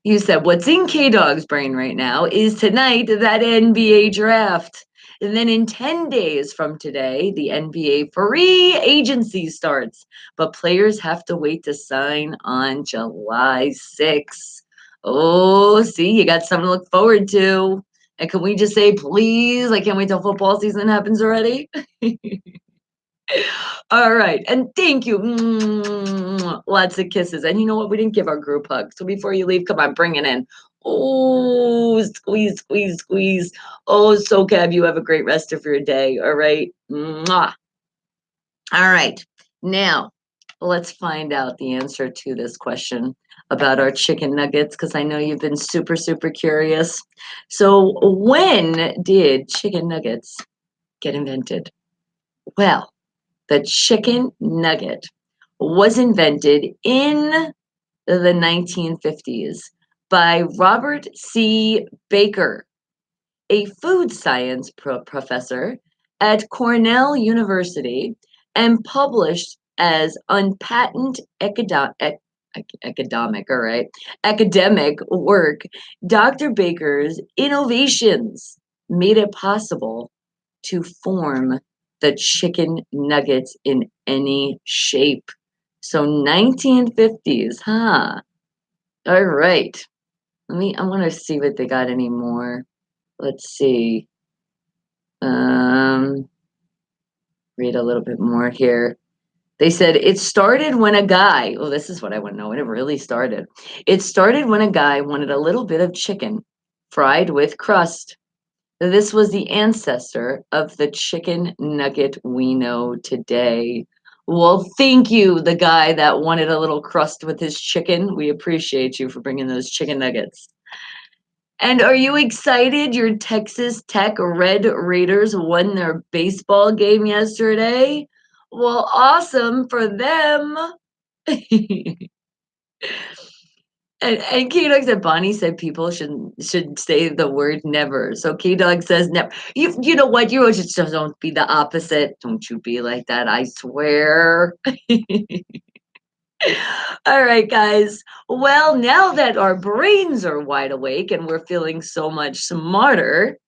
You said what's in K Dog's brain right now is tonight that NBA draft. And then in 10 days from today, the NBA free agency starts. But players have to wait to sign on July 6th. Oh, see, you got something to look forward to. And can we just say, please? I can't wait till football season happens already. All right. And thank you. Lots of kisses. And you know what? We didn't give our group hug. So before you leave, come on, bring it in. Oh, squeeze, squeeze, squeeze. Oh, SoCab, you have a great rest of your day. All right. Mwah. All right. Now, let's find out the answer to this question about our chicken nuggets because I know you've been super, super curious. So, when did chicken nuggets get invented? Well, the chicken nugget was invented in the 1950s by Robert C. Baker, a food science professor at Cornell University, and published as unpatented academic, all right, academic work. Dr. Baker's innovations made it possible to form the chicken nuggets in any shape. So 1950s, huh? All right. I want to see what they got anymore. Let's see. Um, read a little bit more here. They said it started when a guy, well, this is what I want to know when it really started. It started when a guy wanted a little bit of chicken fried with crust. This was the ancestor of the chicken nugget we know today. Well, thank you, the guy that wanted a little crust with his chicken. We appreciate you for bringing those chicken nuggets. And are you excited? Your Texas Tech Red Raiders won their baseball game yesterday. Well, awesome for them. And K Dog said Bonnie said people should say the word never. So K Dog says never. You know what? You just don't be the opposite. Don't you be like that? I swear. All right, guys. Well, now that our brains are wide awake and we're feeling so much smarter,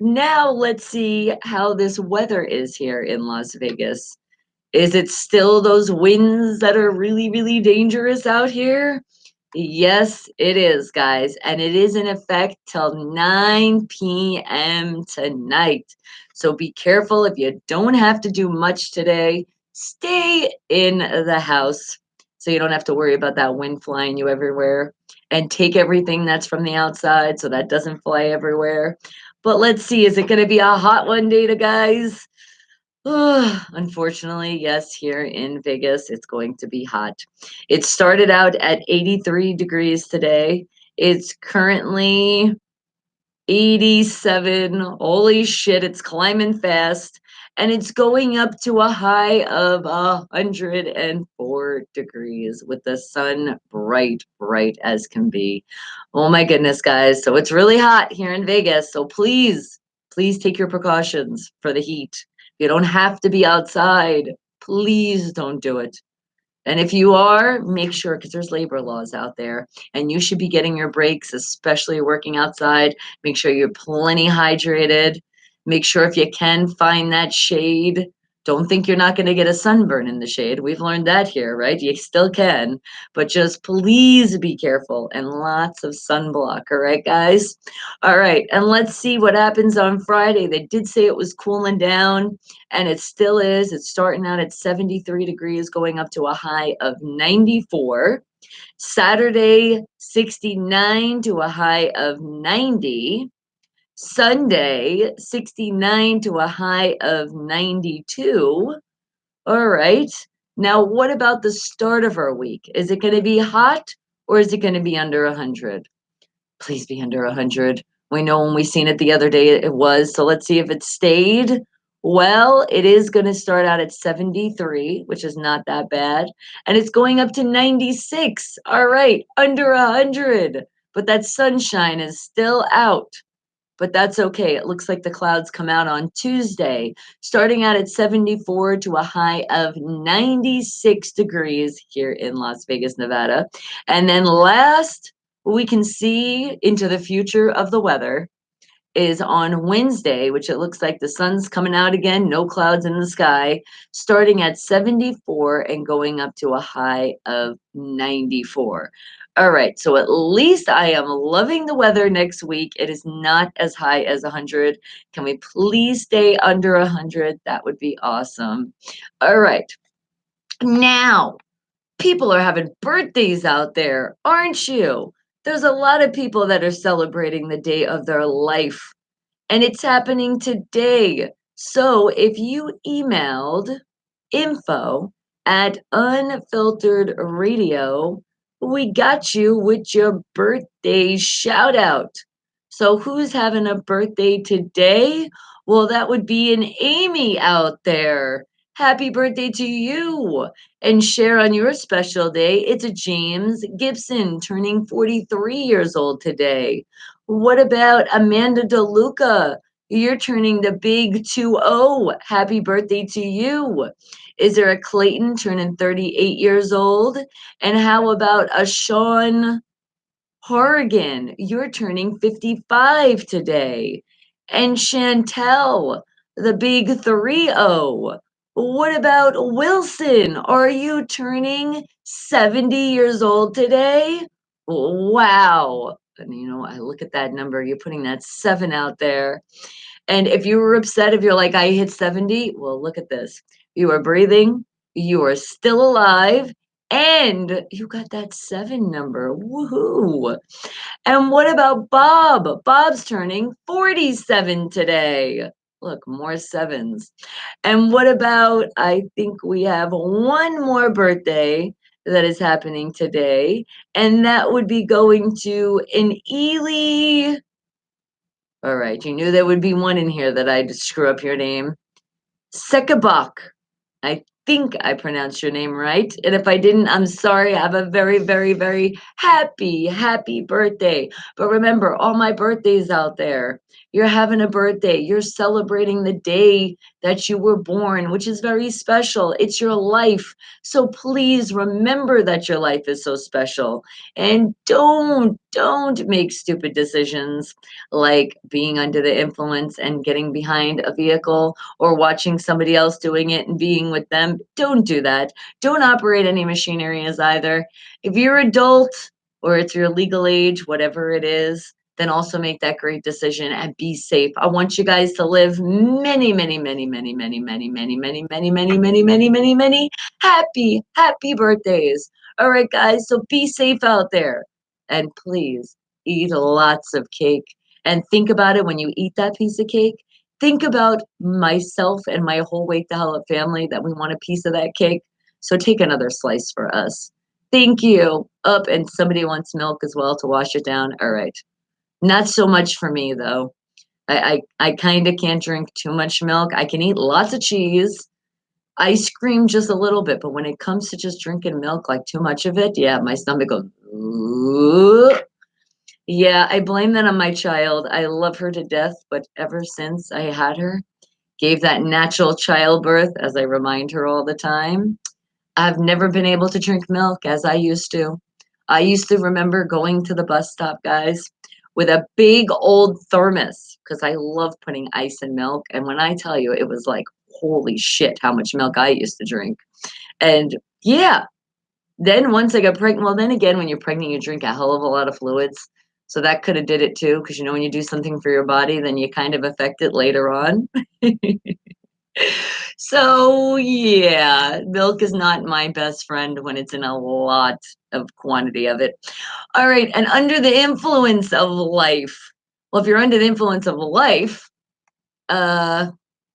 now let's see how this weather is here in Las Vegas. Is it still those winds that are really, really dangerous out here? Yes, it is, guys. And it is in effect till 9 p.m. tonight. So be careful if you don't have to do much today. Stay in the house so you don't have to worry about that wind flying you everywhere. And take everything that's from the outside so that doesn't fly everywhere. But let's see, is it going to be a hot one day, guys? Unfortunately, yes, here in Vegas, it's going to be hot. It started out at 83 degrees today. It's currently 87. Holy shit, it's climbing fast. And it's going up to a high of 104 degrees with the sun bright, bright as can be. Oh my goodness, guys. So it's really hot here in Vegas. So please, please take your precautions for the heat. You don't have to be outside. Please don't do it. And if you are, make sure, because there's labor laws out there, and you should be getting your breaks, especially working outside. Make sure you're plenty hydrated. Make sure if you can find that shade. Don't think you're not going to get a sunburn in the shade. We've learned that here, right? You still can, but just please be careful and lots of sunblock. All right, guys? All right, and let's see what happens on Friday. They did say it was cooling down, and it still is. It's starting out at 73 degrees, going up to a high of 94. Saturday, 69 to a high of 90. Sunday, 69 to a high of 92. All right. Now, what about the start of our week? Is it going to be hot or is it going to be under 100? Please be under 100. We know when we seen it the other day it was. So let's see if it stayed. Well, it is going to start out at 73, which is not that bad. And it's going up to 96. All right, under 100. But that sunshine is still out. But that's okay. It looks like the clouds come out on Tuesday, starting out at 74 to a high of 96 degrees here in Las Vegas, Nevada. And then last we can see into the future of the weather is on Wednesday, which it looks like the sun's coming out again, no clouds in the sky, starting at 74 and going up to a high of 94. All right, so at least I am loving the weather next week. It is not as high as 100. Can we please stay under 100? That would be awesome. All right, now people are having birthdays out there, aren't you? There's a lot of people that are celebrating the day of their life and it's happening today. So if you emailed info at Unfiltered Radio, we got you with your birthday shout out. So who's having a birthday today? Well, that would be an Amy out there. Happy birthday to you. And share on your special day, it's a James Gibson turning 43 years old today. What about Amanda DeLuca? You're turning the big 2-0. Happy birthday to you. Is there a Clayton turning 38 years old? And how about a Sean Horrigan? You're turning 55 today. And Chantel, the big 3-0. What about Wilson? Are you turning 70 years old today? Wow. And you know, I look at that number, you're putting that 7 out there. And if you were upset, if you're like, I hit 70, well, look at this. You are breathing, you are still alive, and you got that 7 number. Woohoo. And what about Bob? Bob's turning 47 today. Look, more sevens. And what about, I think we have one more birthday that is happening today, and that would be going to an Ely. All right, you knew there would be one in here that I'd screw up your name. Sekabok. I think I pronounced your name right. And if I didn't, I'm sorry. Have a very, very, very happy birthday. But remember, all my birthdays out there, you're having a birthday. You're celebrating the day that you were born, which is very special. It's your life. So please remember that your life is so special. And don't make stupid decisions like being under the influence and getting behind a vehicle or watching somebody else doing it and being with them. Don't do that. Don't operate any machineries either. If you're adult or it's your legal age, whatever it is, then also make that great decision and be safe. I want you guys to live many happy birthdays. All right, guys. So be safe out there and please eat lots of cake and think about it when you eat that piece of cake. Think about myself and my whole Wake the Hell Up family that we want a piece of that cake. So take another slice for us. Thank you. Up, and somebody wants milk as well to wash it down. All right. Not so much for me though. I kind of can't drink too much milk. I can eat lots of cheese, ice cream just a little bit, but when it comes to just drinking milk, like too much of it, yeah, my stomach goes. Ooh. Yeah, I blame that on my child. I love her to death, but ever since I had her, gave that natural childbirth, as I remind her all the time, I've never been able to drink milk as I used to. I used to remember going to the bus stop, guys, with a big old thermos because I love putting ice in milk. And when I tell you, it was like, holy shit, how much milk I used to drink. And yeah, then once I got pregnant, well, then again, when you're pregnant, you drink a hell of a lot of fluids. So that could have did it too, because you know when you do something for your body, then you kind of affect it later on. So yeah, milk is not my best friend when it's in a lot of quantity of it. All right, and under the influence of life. Well, if you're under the influence of life, uh,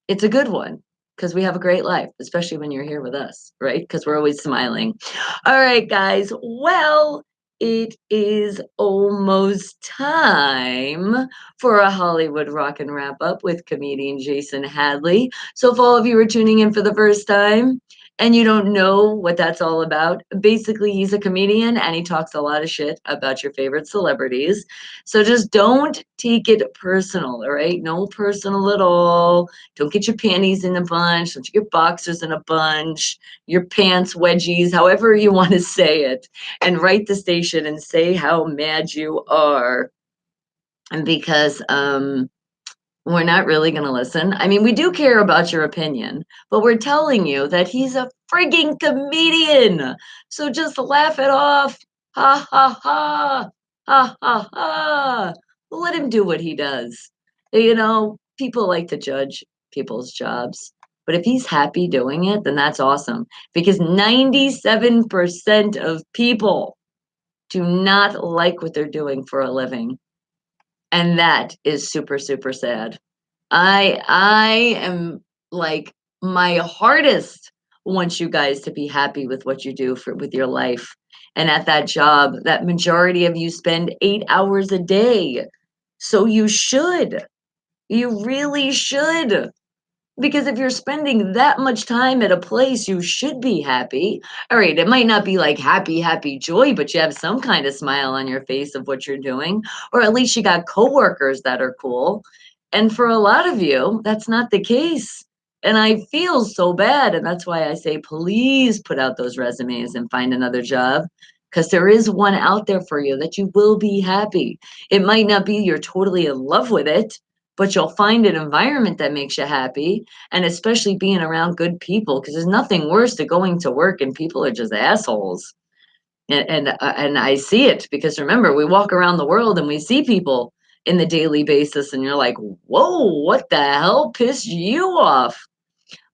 it's a good one. because we have a great life, especially when you're here with us, right? Because we're always smiling. All right, guys. Well, it is almost time for a Hollywood Rock and Wrap Up with comedian Jason Hadley. So, if all of you are tuning in for the first time, and you don't know what that's all about, basically, he's a comedian and he talks a lot of shit about your favorite celebrities. So just don't take it personal, all right? No personal at all. Don't get your panties in a bunch. Don't get your boxers in a bunch, your pants wedgies, however you want to say it. And write the station and say how mad you are. And because we're not really going to listen. I mean, we do care about your opinion, but we're telling you that he's a frigging comedian. So just laugh it off. Ha ha ha. Ha ha ha. Let him do what he does. You know, people like to judge people's jobs. But if he's happy doing it, then that's awesome. Because 97% of people do not like what they're doing for a living. And that is super, super sad. I am like my hardest wants you guys to be happy with what you do for with your life. And at that job, that majority of you spend 8 hours a day. So you should. You really should. Because if you're spending that much time at a place, you should be happy. All right, it might not be like happy, happy joy, but you have some kind of smile on your face of what you're doing, or at least you got coworkers that are cool. And for a lot of you, that's not the case. And I feel so bad. And that's why I say, please put out those resumes and find another job because there is one out there for you that you will be happy. It might not be you're totally in love with it, but you'll find an environment that makes you happy and especially being around good people because there's nothing worse than going to work and people are just assholes. And I see it because remember we walk around the world and we see people in the daily basis and you're like, whoa, what the hell pissed you off?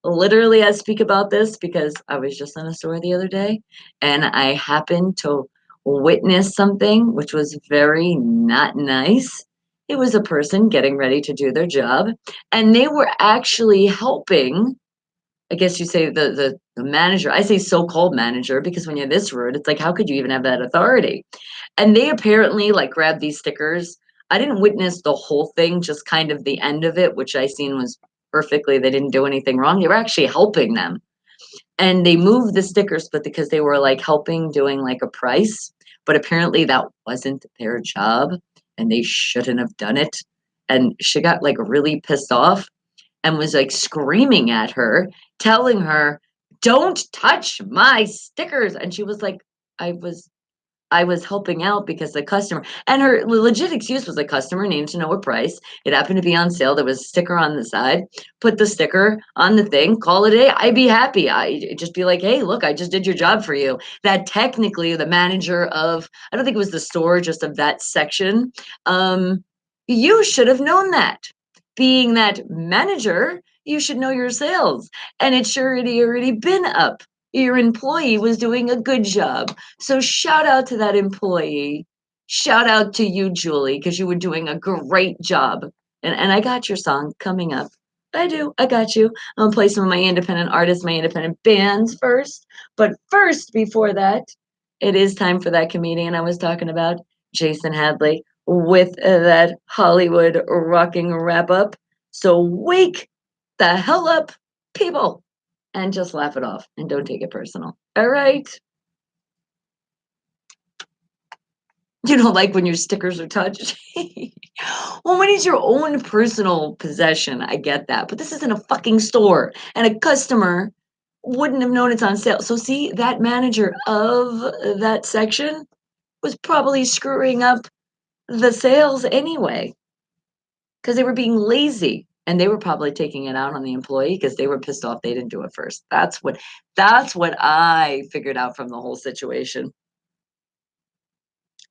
Literally, I speak about this because I was just in a store the other day and I happened to witness something which was very not nice. It was a person getting ready to do their job and they were actually helping. I guess you say the manager. I say so-called manager because when you're this rude, it's like, how could you even have that authority? And they apparently like grabbed these stickers. I didn't witness the whole thing, just kind of the end of it, which I seen was perfectly. They didn't do anything wrong. They were actually helping them. And they moved the stickers, but because they were like helping doing like a price, but apparently that wasn't their job and they shouldn't have done it. And she got like really pissed off and was like screaming at her, telling her, "Don't touch my stickers." And she was like, I was I was helping out because the customer and her legit excuse was the customer needed to know a price. It happened to be on sale. There was a sticker on the side. Put the sticker on the thing, call it a day. I'd be happy. I just be like, hey, look, I just did your job for you. That technically the manager of, I don't think it was the store, just of that section. You should have known that. Being that manager, you should know your sales. And it sure already been up. Your employee was doing a good job. So shout out to that employee. Shout out to you, Julie, because you were doing a great job. And I got your song coming up. I do. I got you. I'm gonna play some of my independent artists, my independent bands first. But first, before that, it is time for that comedian I was talking about, Jason Hadley, with that Hollywood rocking wrap up. So wake the hell up, people, and just laugh it off and don't take it personal. All right. You don't like when your stickers are touched? Well, when it's your own personal possession, I get that. But this isn't a fucking store, and a customer wouldn't have known it's on sale. So, see, that manager of that section was probably screwing up the sales anyway because they were being lazy and they were probably taking it out on the employee because they were pissed off they didn't do it first. That's what I figured out from the whole situation.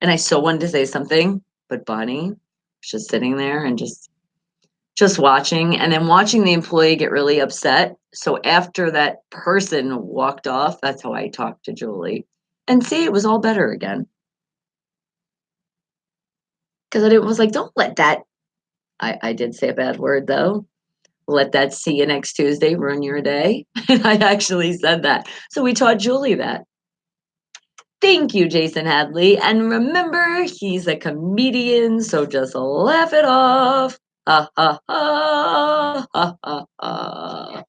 And I so wanted to say something, but Bonnie was just sitting there and just watching and then watching the employee get really upset. So after that person walked off, that's how I talked to Julie. And see, it was all better again. Because I was like, don't let that I did say a bad word though. Let that "see you next Tuesday" ruin your day. And I actually said that. So we taught Julie that. Thank you, Jason Hadley. And remember, he's a comedian, so just laugh it off. Ha ha ha ha ha ha.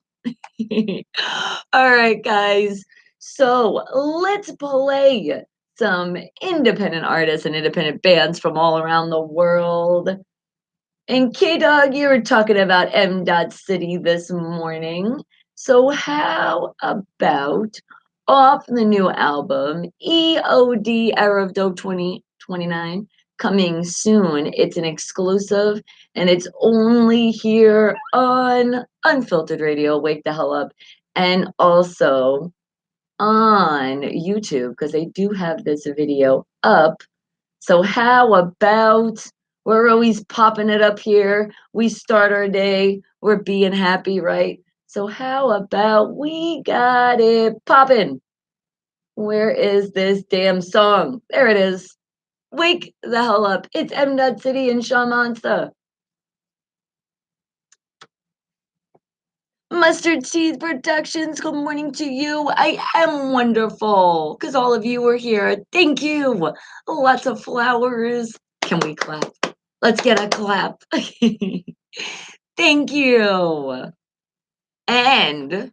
All right, guys. So let's play some independent artists and independent bands from all around the world. And K Dog, you were talking about M. Dot City this morning. So how about off the new album, EOD Era of Dope 2029, coming soon. It's an exclusive and it's only here on Unfiltered Radio, Wake the Hell Up, and also on YouTube, because they do have this video up. So how about we're always popping it up here. We start our day. We're being happy, right? So how about we got it popping? Where is this damn song? There it is. Wake the hell up. It's M. Dot City and Sean Monster. Mustard Seed Productions, good morning to you. I am wonderful because all of you are here. Thank you. Lots of flowers. Can we clap? Let's get a clap. Thank you. And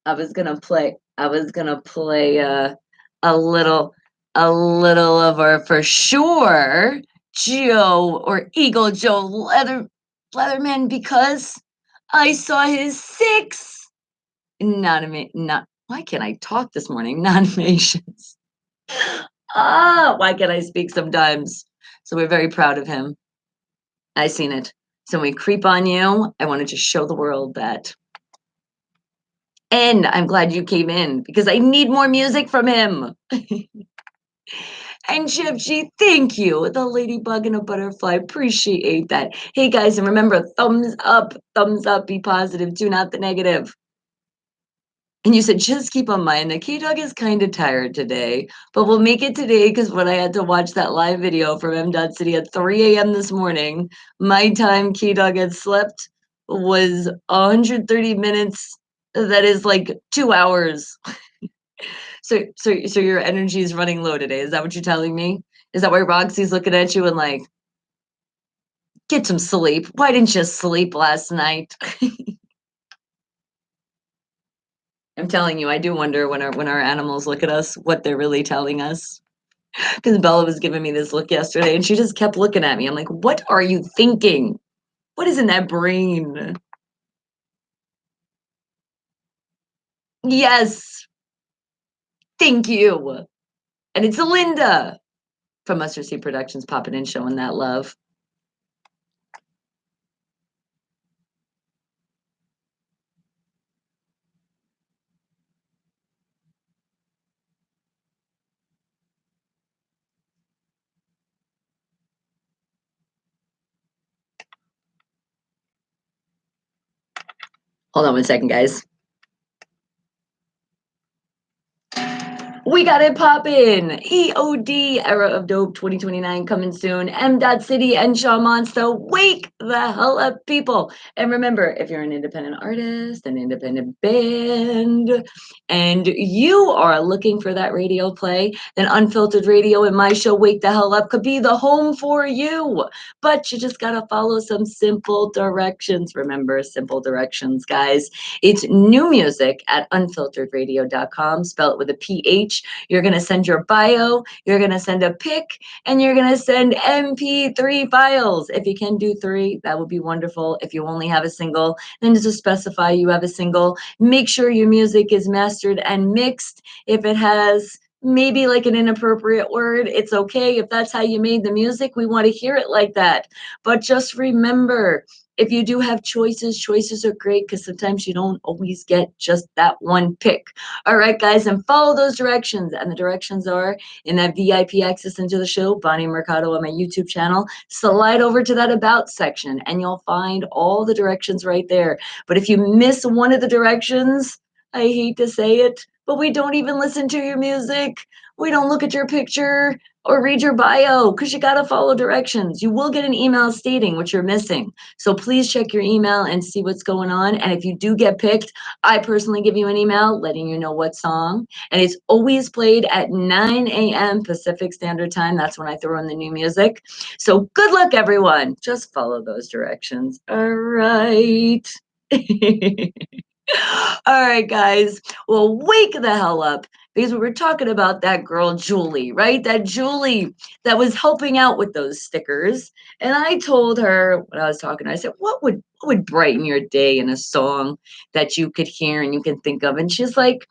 I was gonna play a little a little of our for sure Joe or Eagle Joe Leatherman because I saw his 6 not why can't I talk this morning? Nominations. Why can't I speak sometimes? So we're very proud of him. I seen it. So when we creep on you, I wanted to show the world that. And I'm glad you came in because I need more music from him. And Chip G, thank you. The ladybug and a butterfly. Appreciate that. Hey guys, and remember, thumbs up, be positive, tune out the negative. And you said, just keep on mind that K-Dog is kind of tired today, but we'll make it today because when I had to watch that live video from M. Dot City at 3 a.m. this morning, my time K-Dog had slept was 130 minutes. That is like 2 hours. So your energy is running low today. Is that what you're telling me? Is that why Roxy's looking at you and like, get some sleep? Why didn't you sleep last night? I'm telling you, I do wonder when our animals look at us, what they're really telling us. Because Bella was giving me this look yesterday and she just kept looking at me. I'm like, what are you thinking? What is in that brain? Yes. Thank you. And it's Linda from Mustard Seed Productions popping in, showing that love. Hold on 1 second, guys. We got it poppin'. EOD Era of Dope 2029 coming soon. M. Dot City and Shaw Monster. Wake the hell up, people. And remember, if you're an independent artist, an independent band, and you are looking for that radio play, then Unfiltered Radio and my show, Wake the Hell Up, could be the home for you. But you just gotta follow some simple directions. Remember, simple directions, guys. It's new music at unfilteredradio.com. Spell it with a PH. You're going to send your bio, you're going to send a pic, and you're going to send MP3 files. If you can do 3, that would be wonderful. If you only have a single, then just specify you have a single. Make sure your music is mastered and mixed. If it has maybe like an inappropriate word, it's okay. If that's how you made the music, we want to hear it like that. But just remember, if you do have choices are great because sometimes you don't always get just that one pick. All right, guys, and follow those directions. And the directions are in that VIP access into the show, Bonnie Mercado on my YouTube channel. Slide over to that About section and you'll find all the directions right there. But if you miss one of the directions, I hate to say it, but we don't even listen to your music. We don't look at your picture. or read your bio because you got to follow directions. You will get an email stating what you're missing. So please check your email and see what's going on. And if you do get picked, I personally give you an email letting you know what song. And it's always played at 9 a.m. Pacific Standard Time. That's when I throw in the new music. So good luck, everyone. Just follow those directions. All right. All right, guys. Well, wake the hell up because we were talking about that girl, Julie, right? That Julie that was helping out with those stickers. And I told her when I was talking, I said, what would brighten your day in a song that you could hear and you can think of? And she's like,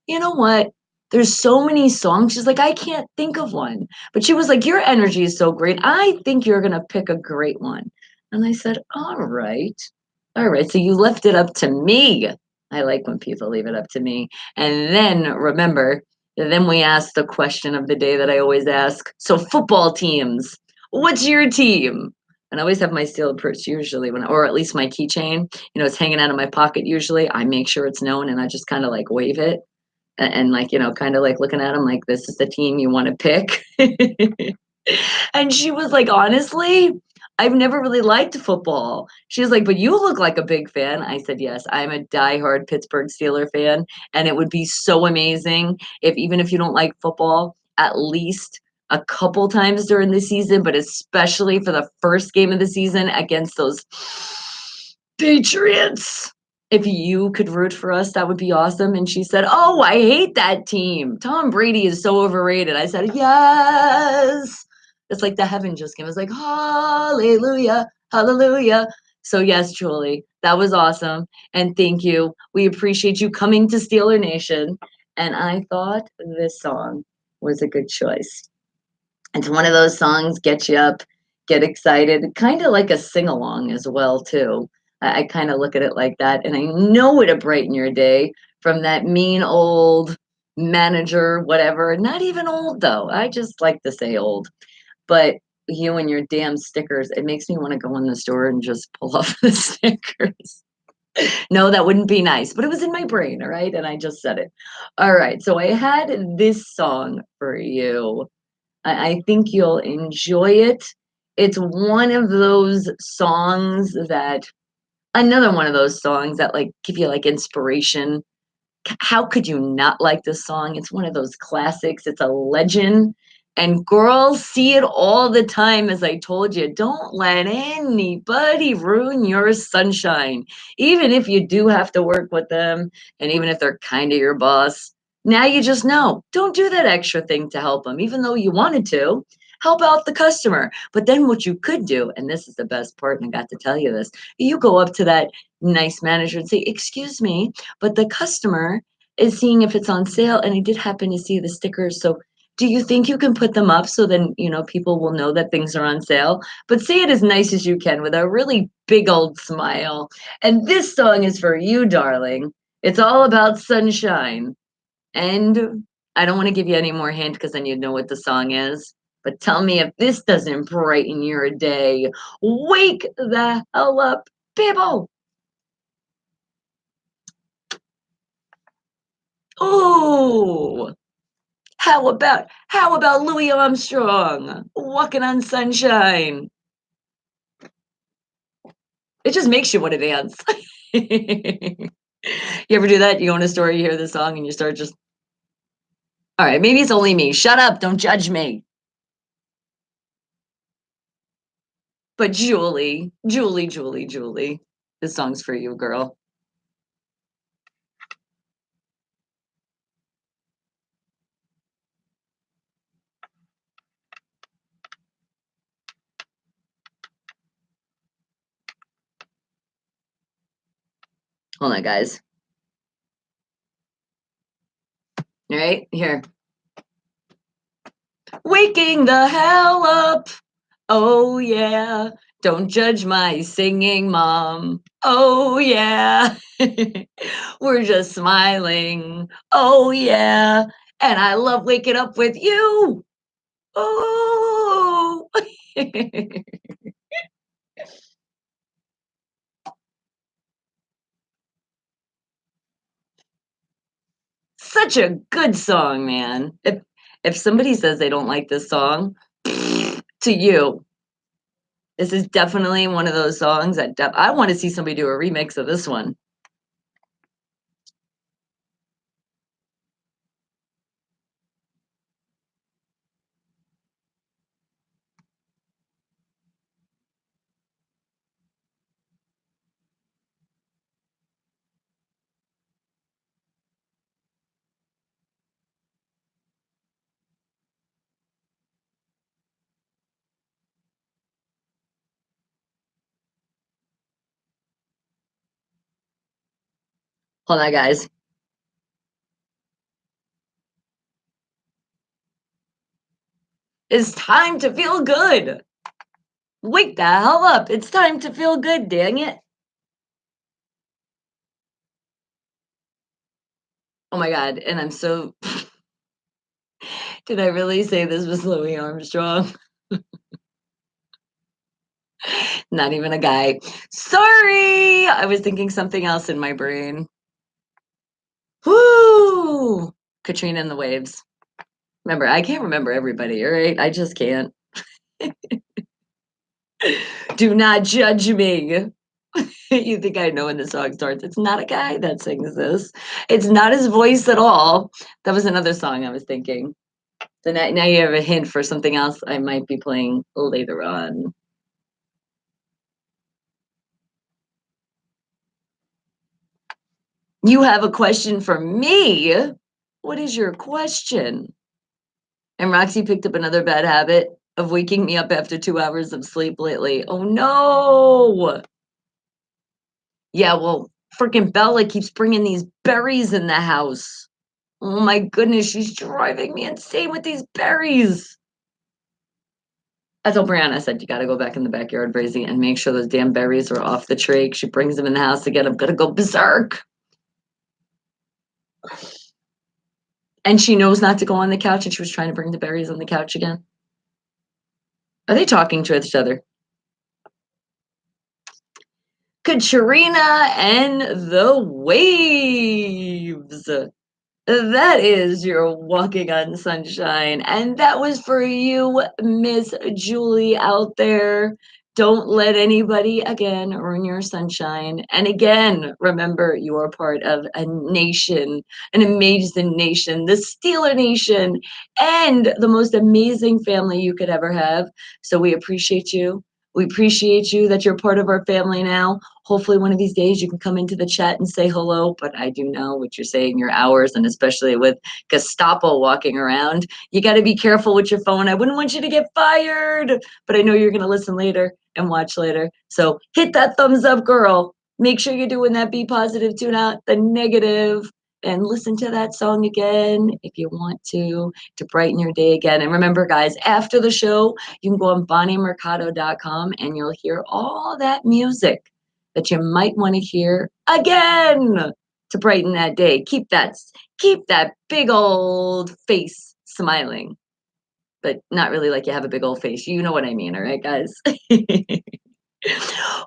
you know what? There's so many songs. She's like, I can't think of one. But she was like, your energy is so great. I think you're going to pick a great one. And I said, all right. All right. So you left it up to me. I like when people leave it up to me. And then remember, then we ask the question of the day that I always ask. So football teams, what's your team? And I always have my steel purse usually when, or at least my keychain, it's hanging out of my pocket usually. I make sure it's known and I just kind of like wave it and like, kind of like looking at them like this is the team you want to pick. And she was like, honestly, I've never really liked football. She was like, but you look like a big fan. I said, yes, I'm a diehard Pittsburgh Steeler fan. And it would be so amazing if, even if you don't like football, at least a couple times during the season, but especially for the first game of the season against those Patriots. If you could root for us, that would be awesome. And she said, oh, I hate that team. Tom Brady is so overrated. I said, yes. It's like the heaven just came. It's like, hallelujah, hallelujah. So, yes, Julie, that was awesome. And thank you. We appreciate you coming to Steeler Nation. And I thought this song was a good choice. It's one of those songs, get you up, get excited, kind of like a sing along as well, too. I kind of look at it like that. And I know it'll brighten your day from that mean old manager, whatever. Not even old, though. I just like to say old. But you and your damn stickers, it makes me want to go in the store and just pull off the stickers. No, that wouldn't be nice, but it was in my brain, all right? And I just said it. All right, so I had this song for you. I think you'll enjoy it. It's one of those songs that, another one of those songs that like give you like inspiration. How could you not like this song? It's one of those classics. It's a legend. And girls see it all the time, as I told you. Don't let anybody ruin your sunshine. Even if you do have to work with them, and even if they're kind of your boss, now you just know. Don't do that extra thing to help them, even though you wanted to. Help out the customer. But then what you could do, and this is the best part, and I got to tell you this, you go up to that nice manager and say, excuse me, but the customer is seeing if it's on sale and I did happen to see the stickers. So do you think you can put them up so then, people will know that things are on sale? But say it as nice as you can with a really big old smile. And this song is for you, darling. It's all about sunshine. And I don't want to give you any more hint because then you'd know what the song is. But tell me if this doesn't brighten your day. Wake the hell up, people. Oh, how about Louis Armstrong walking on sunshine? It just makes you want to dance. You ever do that? You go in a store, you hear the song, and you start just. All right, maybe it's only me. Shut up! Don't judge me. But Julie, Julie, Julie, Julie, this song's for you, girl. Hold on, guys. All right, here. Waking the hell up. Oh, yeah. Don't judge my singing, Mom. Oh, yeah. We're just smiling. Oh, yeah. And I love waking up with you. Oh. Such a good song, man. If somebody says they don't like this song, to you, this is definitely one of those songs that I want to see somebody do a remix of this one. Hold on, guys. It's time to feel good. Wake the hell up. It's time to feel good, dang it. Oh my God. And I'm so. Did I really say this was Louis Armstrong? Not even a guy. Sorry. I was thinking something else in my brain. Whoo! Katrina and the Waves. Remember, I can't remember everybody, all right? I just can't. Do not judge me. You think I know when the song starts. It's not a guy that sings this. It's not his voice at all. That was another song I was thinking. So now you have a hint for something else I might be playing later on. You have a question for me? What is your question? And Roxy picked up another bad habit of waking me up after 2 hours of sleep lately. Oh no. Yeah, well, freaking Bella keeps bringing these berries in the house. Oh my goodness, she's driving me insane with these berries. I told Brianna, I said, you got to go back in the backyard, Brazy, and make sure those damn berries are off the tray. She brings them in the house again. I'm going to go berserk. And she knows not to go on the couch, and she was trying to bring the berries on the couch again. Are they talking to each other? Katrina and the Waves. That is your Walking on Sunshine. And that was for you, Miss Julie out there. Don't let anybody again ruin your sunshine. And again, remember you are part of a nation, an amazing nation, the Steeler Nation, and the most amazing family you could ever have. So we appreciate you. We appreciate you that you're part of our family now. Hopefully, one of these days you can come into the chat and say hello. But I do know what you're saying, your hours, and especially with Gestapo walking around, you got to be careful with your phone. I wouldn't want you to get fired, but I know you're going to listen later and watch later. So hit that thumbs up, girl. Make sure you're doing that. Be positive, tune out the negative, and listen to that song again if you want to brighten your day again. And remember, guys, after the show, you can go on bonniemercado.com and you'll hear all that music that you might want to hear again to brighten that day. Keep that big old face smiling, but not really like you have a big old face. You know what I mean, all right, guys?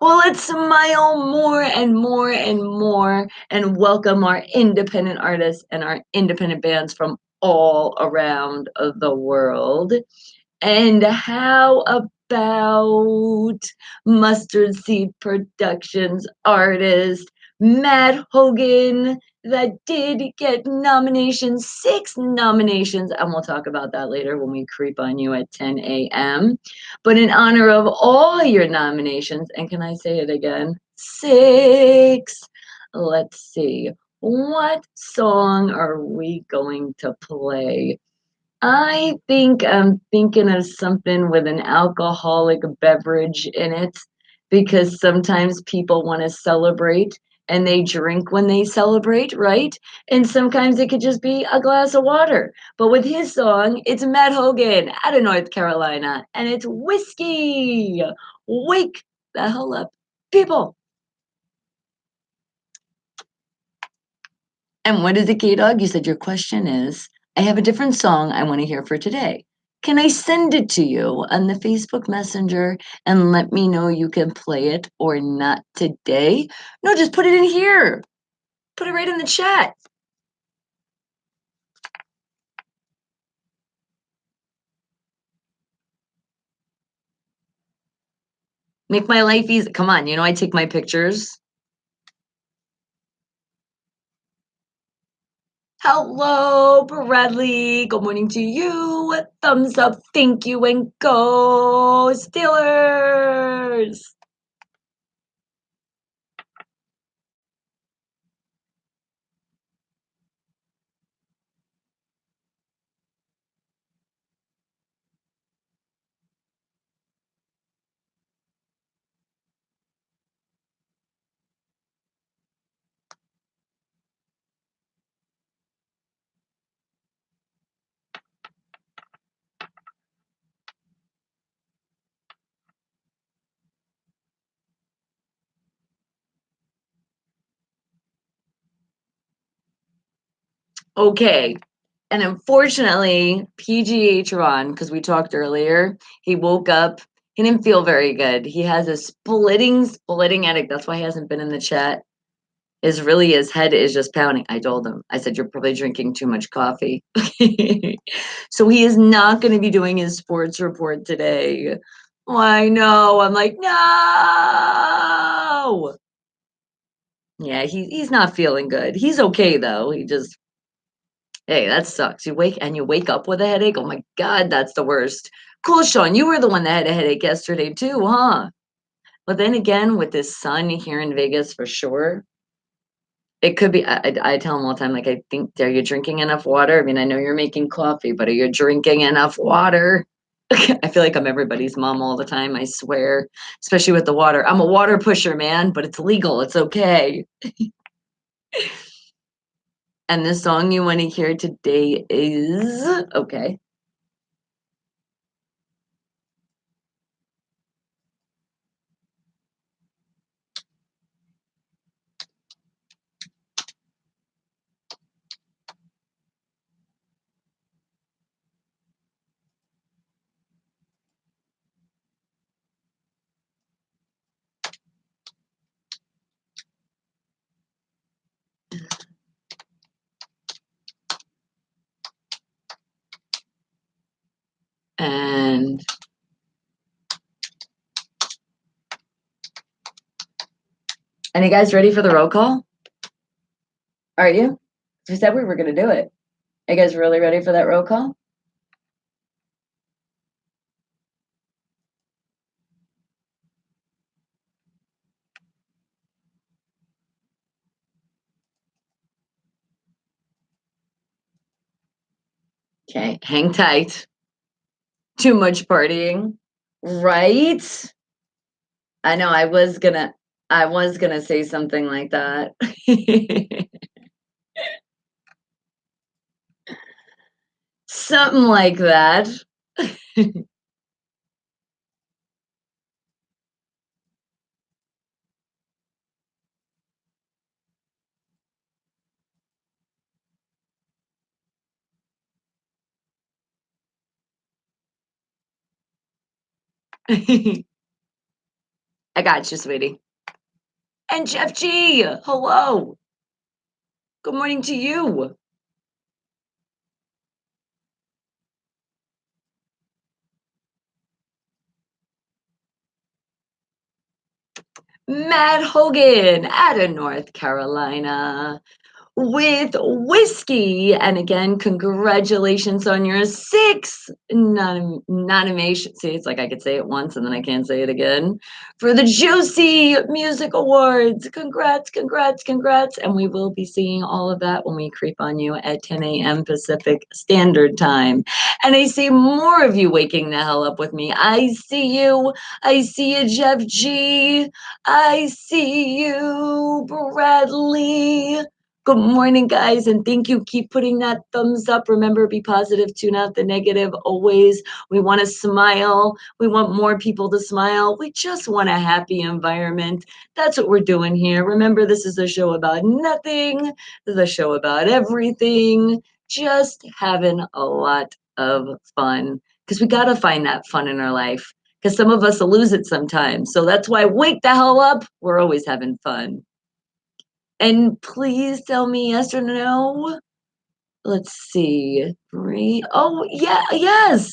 Well, let's smile more and more and more and welcome our independent artists and our independent bands from all around the world. And how about Mustard Seed Productions artist Matt Hogan that did get nominations, 6 nominations, and we'll talk about that later when we creep on you at 10 a.m. But in honor of all your nominations, and can I say it again? 6. Let's see. What song are we going to play? I think I'm thinking of something with an alcoholic beverage in it because sometimes people want to celebrate and they drink when they celebrate, right? And sometimes it could just be a glass of water. But with his song, it's Matt Hogan out of North Carolina and it's Whiskey. Wake the hell up, people. And what is it, K-Dog? You said your question is, I have a different song I want to hear for today. Can I send it to you on the Facebook Messenger and let me know you can play it or not today? No, just put it in here. Put it right in the chat. Make my life easy. Come on, I take my pictures. Hello, Bradley. Good morning to you. Thumbs up, thank you, and go Steelers. Okay. And unfortunately, PGH Ron, because we talked earlier, he woke up. He didn't feel very good. He has a splitting headache. That's why he hasn't been in the chat. His head is just pounding. I told him, I said, you're probably drinking too much coffee. So he is not going to be doing his sports report today. Oh, I know. I'm like, no. Yeah, he's not feeling good. He's okay though. Hey, that sucks. You wake up with a headache. Oh my God, that's the worst. Cool, Sean. You were the one that had a headache yesterday too, huh? But then again, with this sun here in Vegas for sure, it could be. I tell him all the time, like, I think, are you drinking enough water? I mean, I know you're making coffee, but are you drinking enough water? I feel like I'm everybody's mom all the time, I swear, especially with the water. I'm a water pusher, man, but it's legal. It's okay. And the song you want to hear today is okay. And you guys ready for the roll call? Are you? We said we were going to do it. Are you guys really ready for that roll call? Okay, hang tight. Too much partying, right? I know I was gonna say something like that. Something like that. I got you, sweetie. And Jeff G, hello. Good morning to you. Matt Hogan out of North Carolina with whiskey. And again, congratulations on your sixth nomination. See, it's like I could say it once and then I can't say it again. For the Josie Music Awards. Congrats, congrats, congrats. And we will be seeing all of that when we creep on you at 10 a.m. Pacific Standard Time. And I see more of you waking the hell up with me. I see you. I see you, Jeff G. I see you, Bradley. Good morning, guys, and thank you. Keep putting that thumbs up. Remember, be positive, tune out the negative always. We want to smile. We want more people to smile. We just want a happy environment. That's what we're doing here. Remember, this is a show about nothing. This is a show about everything. Just having a lot of fun because we got to find that fun in our life because some of us will lose it sometimes. So that's why wake the hell up. We're always having fun. And please tell me yes or no. Let's see. Oh, yeah, yes.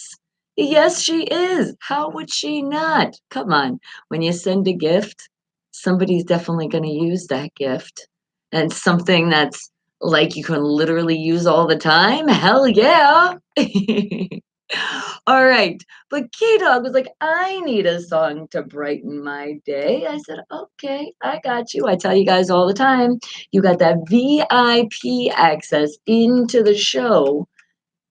Yes, she is. How would she not? Come on. When you send a gift, somebody's definitely gonna use that gift. And something that's like you can literally use all the time? Hell yeah. All right. But K-Dog was like, "I need a song to brighten my day." I said, "Okay, I got you." I tell you guys all the time, you got that VIP access into the show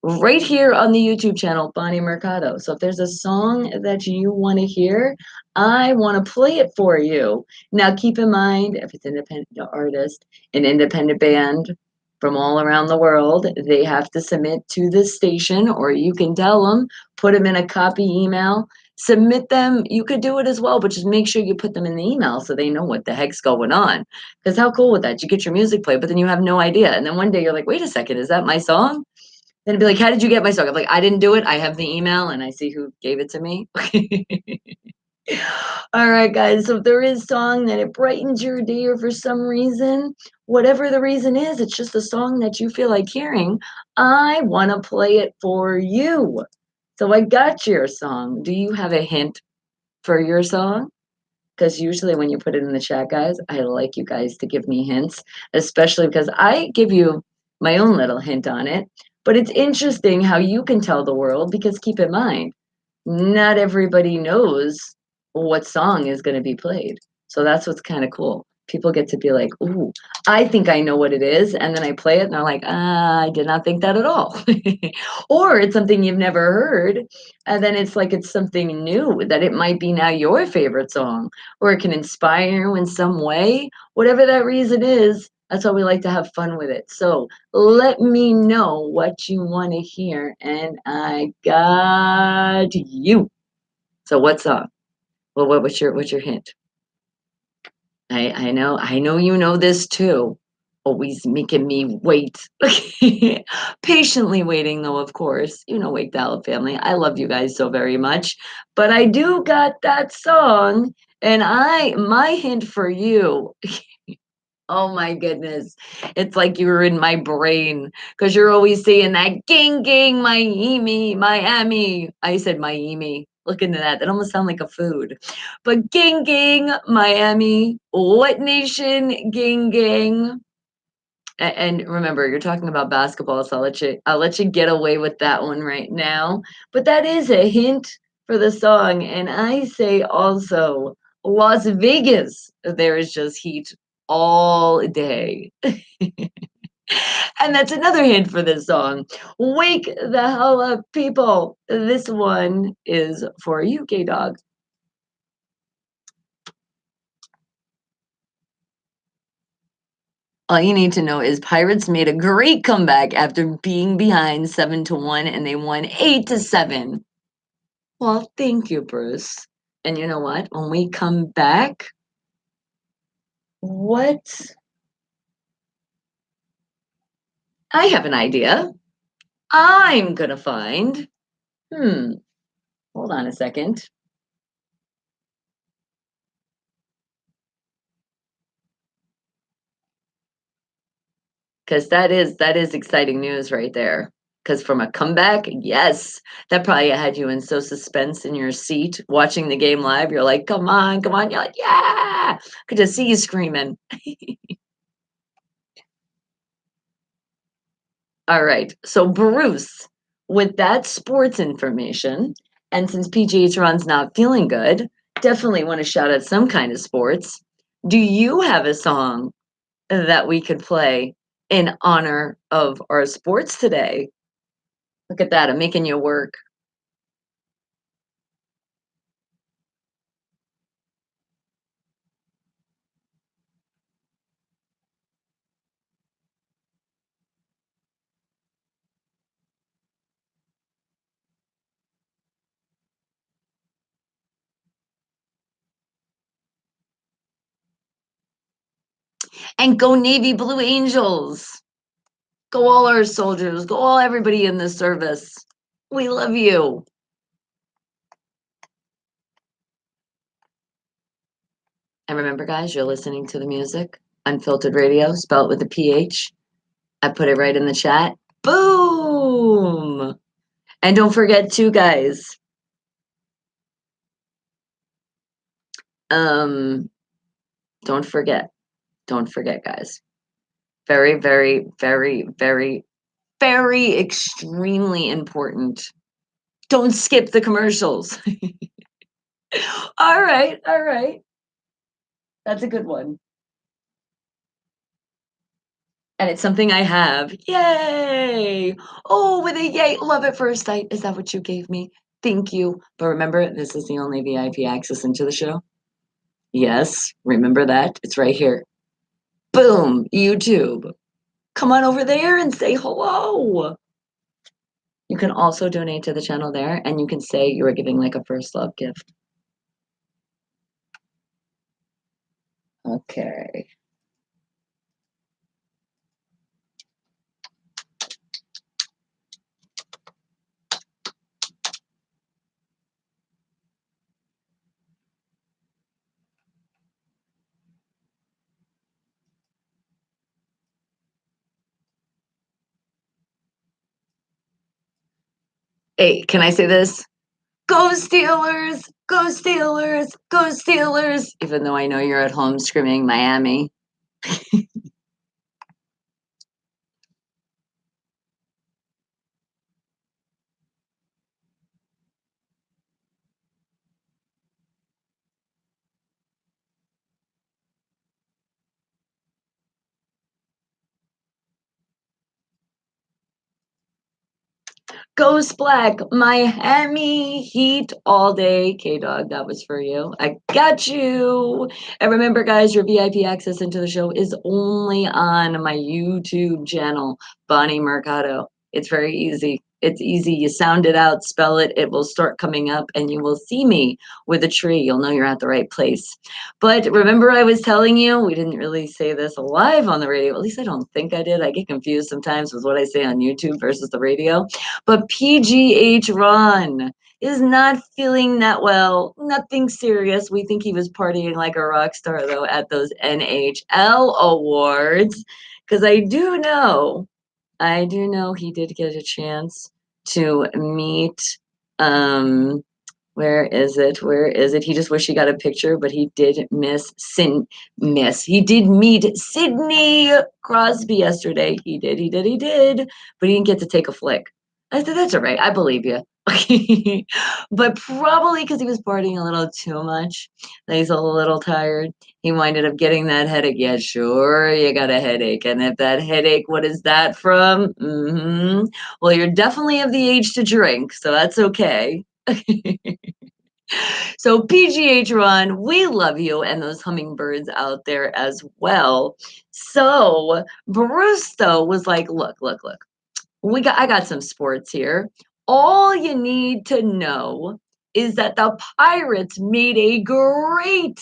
right here on the YouTube channel, Bonnie Mercado. So if there's a song that you want to hear, I want to play it for you. Now, keep in mind, if it's an independent artist, an independent band from all around the world, they have to submit to this station, or you can tell them, put them in a copy email. Submit them. You could do it as well, but just make sure you put them in the email so they know what the heck's going on. Because how cool with that? You get your music played, but then you have no idea. And then one day you're like, wait a second, is that my song? Then it'd be like, "How did you get my song?" I'm like, "I didn't do it. I have the email and I see who gave it to me." All right, guys. So if there is song that it brightens your day or for some reason, whatever the reason is, it's just a song that you feel like hearing, I want to play it for you. So I got your song. Do you have a hint for your song? Because usually when you put it in the chat, guys, I like you guys to give me hints, especially because I give you my own little hint on it. But it's interesting how you can tell the world because keep in mind, not everybody knows what song is going to be played. So that's what's kind of cool. People get to be like, ooh, I think I know what it is. And then I play it and they're like, I did not think that at all. Or it's something you've never heard. And then it's like it's something new that it might be now your favorite song, or it can inspire you in some way. Whatever that reason is, that's why we like to have fun with it. So let me know what you want to hear, and I got you. So what's up? Well, what's your hint? I know you know this too. Always making me wait. Patiently waiting though, of course. You know, Wake the Hell Up family. I love you guys so very much. But I do got that song, and my hint for you. Oh my goodness. It's like you were in my brain because you're always saying that ging ging Miami. I said Miami. Look into that. That almost sounds like a food. But ging ging Miami. What nation ging ging? And remember, you're talking about basketball, so I'll let you get away with that one right now. But that is a hint for the song. And I say also Las Vegas, there is just heat all day. And that's another hint for this song. Wake the hell up, people. This one is for you, K Dog. All you need to know is Pirates made a great comeback after being behind 7-1 and they won 8-7. Well, thank you, Bruce. And you know what? When we come back, what? I have an idea. I'm gonna find. Hmm. Hold on a second. Because that is exciting news right there. Because from a comeback, yes, that probably had you in so suspense in your seat watching the game live. You're like, come on, come on. You're like, yeah. Could just see you screaming. All right. So Bruce, with that sports information, and since PGH Ron's not feeling good, definitely want to shout out some kind of sports. Do you have a song that we could play in honor of our sports today? Look at that. I'm making you work. And go Navy Blue Angels. Go all our soldiers. Go all everybody in the service. We love you. And remember, guys, you're listening to the music. Unfiltered radio, spelled with a PH. I put it right in the chat. Boom! And don't forget too, guys. Don't forget. Don't forget, guys. Very, very, very, very, very extremely important. Don't skip the commercials. All right, all right. That's a good one. And it's something I have. Yay! Oh, with a yay, love at first sight. Is that what you gave me? Thank you. But remember, this is the only VIP access into the show. Yes, remember that. It's right here. Boom, YouTube. Come on over there and say hello. You can also donate to the channel there, and you can say you are giving like a first love gift. Okay. Hey, can I say this? Go Steelers! Go Steelers! Go Steelers! Even though I know you're at home screaming Miami. Ghost Black, Miami Heat all day. K Dog, that was for you. I got you. And remember, guys, your VIP access into the show is only on my YouTube channel, Bonnie Mercado. It's very easy. It's easy. You sound it out, spell it, it will start coming up, and you will see me with a tree. You'll know you're at the right place. But remember, I was telling you, we didn't really say this live on the radio. At least I don't think I did. I get confused sometimes with what I say on YouTube versus the radio. But PGH Ron is not feeling that well. Nothing serious. We think he was partying like a rock star, though, at those NHL awards. Because I do know he did get a chance to meet where is it? Where is it? He just wished he got a picture, but he did he did meet Sidney Crosby yesterday. He did, but he didn't get to take a flick. I said, that's all right. I believe you. But probably because he was partying a little too much, that he's a little tired. He winded up getting that headache. Yeah, sure, you got a headache. And if that headache, what is that from? Well, you're definitely of the age to drink, so that's okay. So PGH Ron, we love you and those hummingbirds out there as well. So Bruce though was like, look. I got some sports here. All you need to know is that the Pirates made a great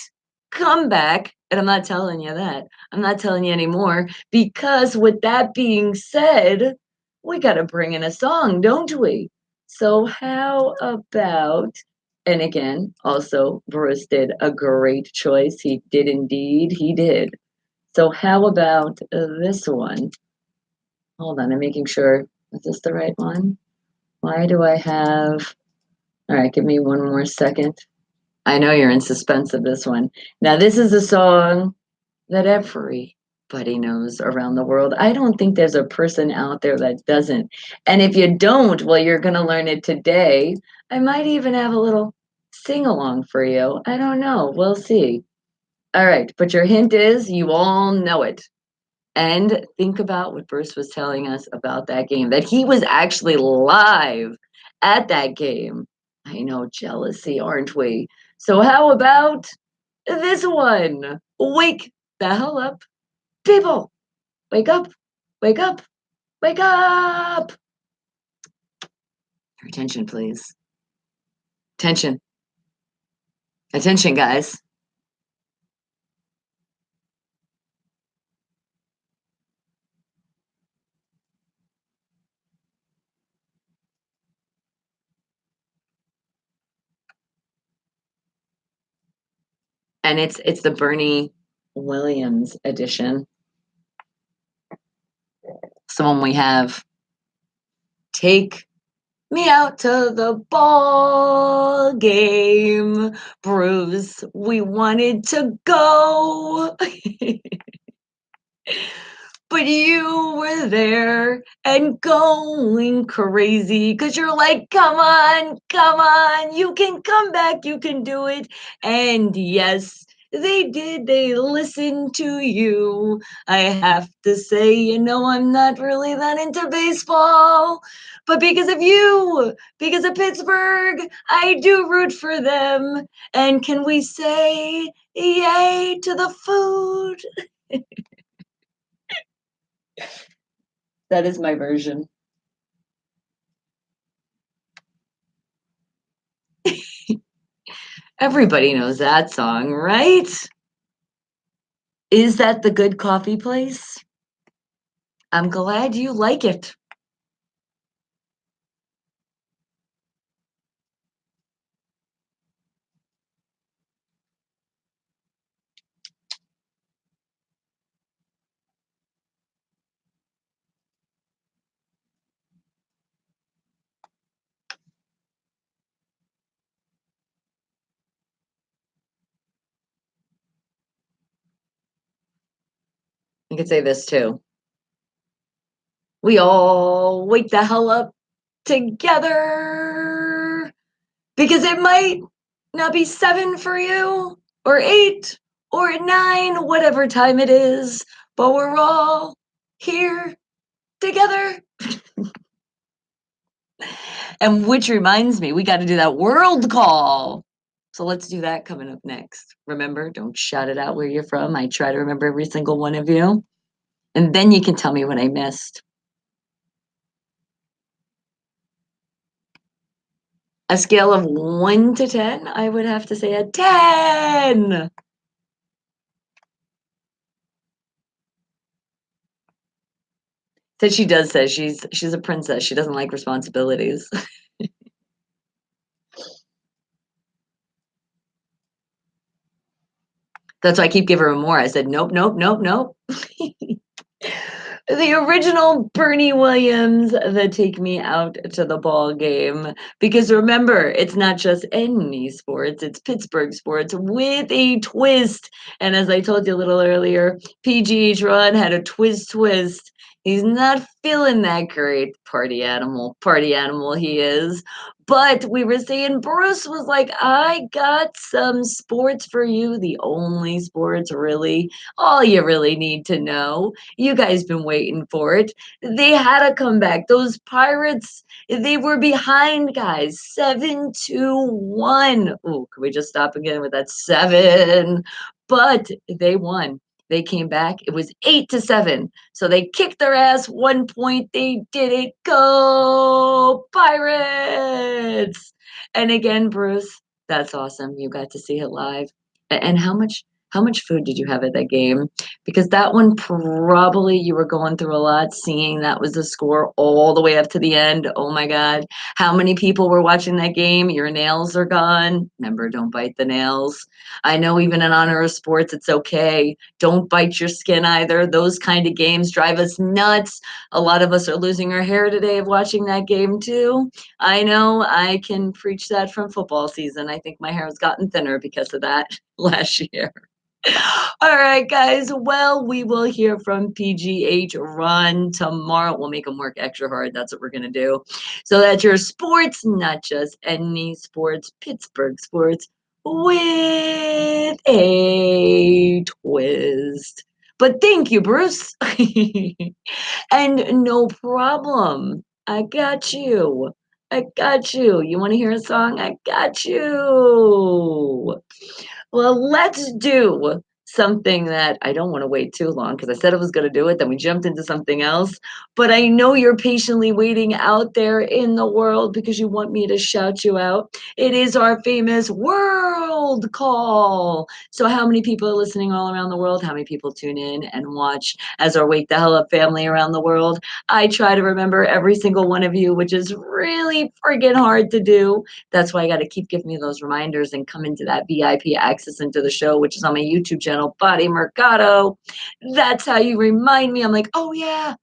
comeback. And I'm not telling you that. I'm not telling you anymore because with that being said, we got to bring in a song, don't we? So how about and again, also Bruce did a great choice. He did indeed. He did. So how about this one? Hold on, I'm making sure. Is this the right one? Why do I have... All right, give me one more second. I know you're in suspense of this one. Now, this is a song that everybody knows around the world. I don't think there's a person out there that doesn't. And if you don't, well, you're going to learn it today. I might even have a little sing along for you. I don't know. We'll see. All right, but your hint is you all know it. And think about what Bruce was telling us about that game, that he was actually live at that game. I know, jealousy, aren't we? So how about this one? Wake the hell up, people. Wake up, wake up, wake up. Your attention, please. Attention. Attention, guys. And it's the Bernie Williams edition. So when we have take me out to the ball game. Bruce, we wanted to go. But you were there and going crazy because you're like, come on, you can come back, you can do it. And yes, they did. They listened to you. I have to say, I'm not really that into baseball, but because of you, because of Pittsburgh, I do root for them. And can we say yay to the food? That is my version. Everybody knows that song, right? Is that the good coffee place? I'm glad you like it. You could say this too. We all wake the hell up together because it might not be 7 for you or 8 or 9, whatever time it is, but we're all here together. And which reminds me, we got to do that world call. So let's do that coming up next. Remember, don't shout it out where you're from. I try to remember every single one of you. And then you can tell me what I missed. A scale of 1 to 10, I would have to say a 10. That she does say she's a princess. She doesn't like responsibilities. That's why I keep giving her more. I said, nope, nope, nope, nope. The original Bernie Williams that take me out to the ball game. Because remember, it's not just any sports, it's Pittsburgh sports with a twist. And as I told you a little earlier, PGH Ron had a twist. He's not feeling that great. Party animal he is. But we were saying Bruce was like, I got some sports for you, the only sports really, all you really need to know. You guys been waiting for it. They had a comeback. Those Pirates, they were behind, guys, 7-1. Oh, can we just stop again with that 7? But they won. They came back. It was 8-7. So they kicked their ass 1 point. They did it. Go Pirates! And again, Bruce, that's awesome. You got to see it live. And how much food did you have at that game? Because that one probably you were going through a lot, seeing that was the score all the way up to the end. Oh my God. How many people were watching that game? Your nails are gone. Remember, don't bite the nails. I know even in honor of sports, it's okay. Don't bite your skin either. Those kind of games drive us nuts. A lot of us are losing our hair today of watching that game too. I know I can preach that from football season. I think my hair has gotten thinner because of that last year. All right, guys. Well, we will hear from PGH Ron tomorrow. We'll make them work extra hard. That's what we're going to do. So that's your sports, not just any sports, Pittsburgh sports with a twist. But thank you, Bruce. And no problem. I got you. I got you. You want to hear a song? I got you. Well, let's do something that I don't want to wait too long because I said I was going to do it. Then we jumped into something else. But I know you're patiently waiting out there in the world because you want me to shout you out. It is our famous world call. So, how many people are listening all around the world? How many people tune in and watch as our Wake the Hell Up family around the world? I try to remember every single one of you, which is really friggin' hard to do. That's why I got to keep giving you those reminders and come into that VIP access into the show, which is on my YouTube channel, Body Mercado. That's how you remind me. I'm like, oh yeah,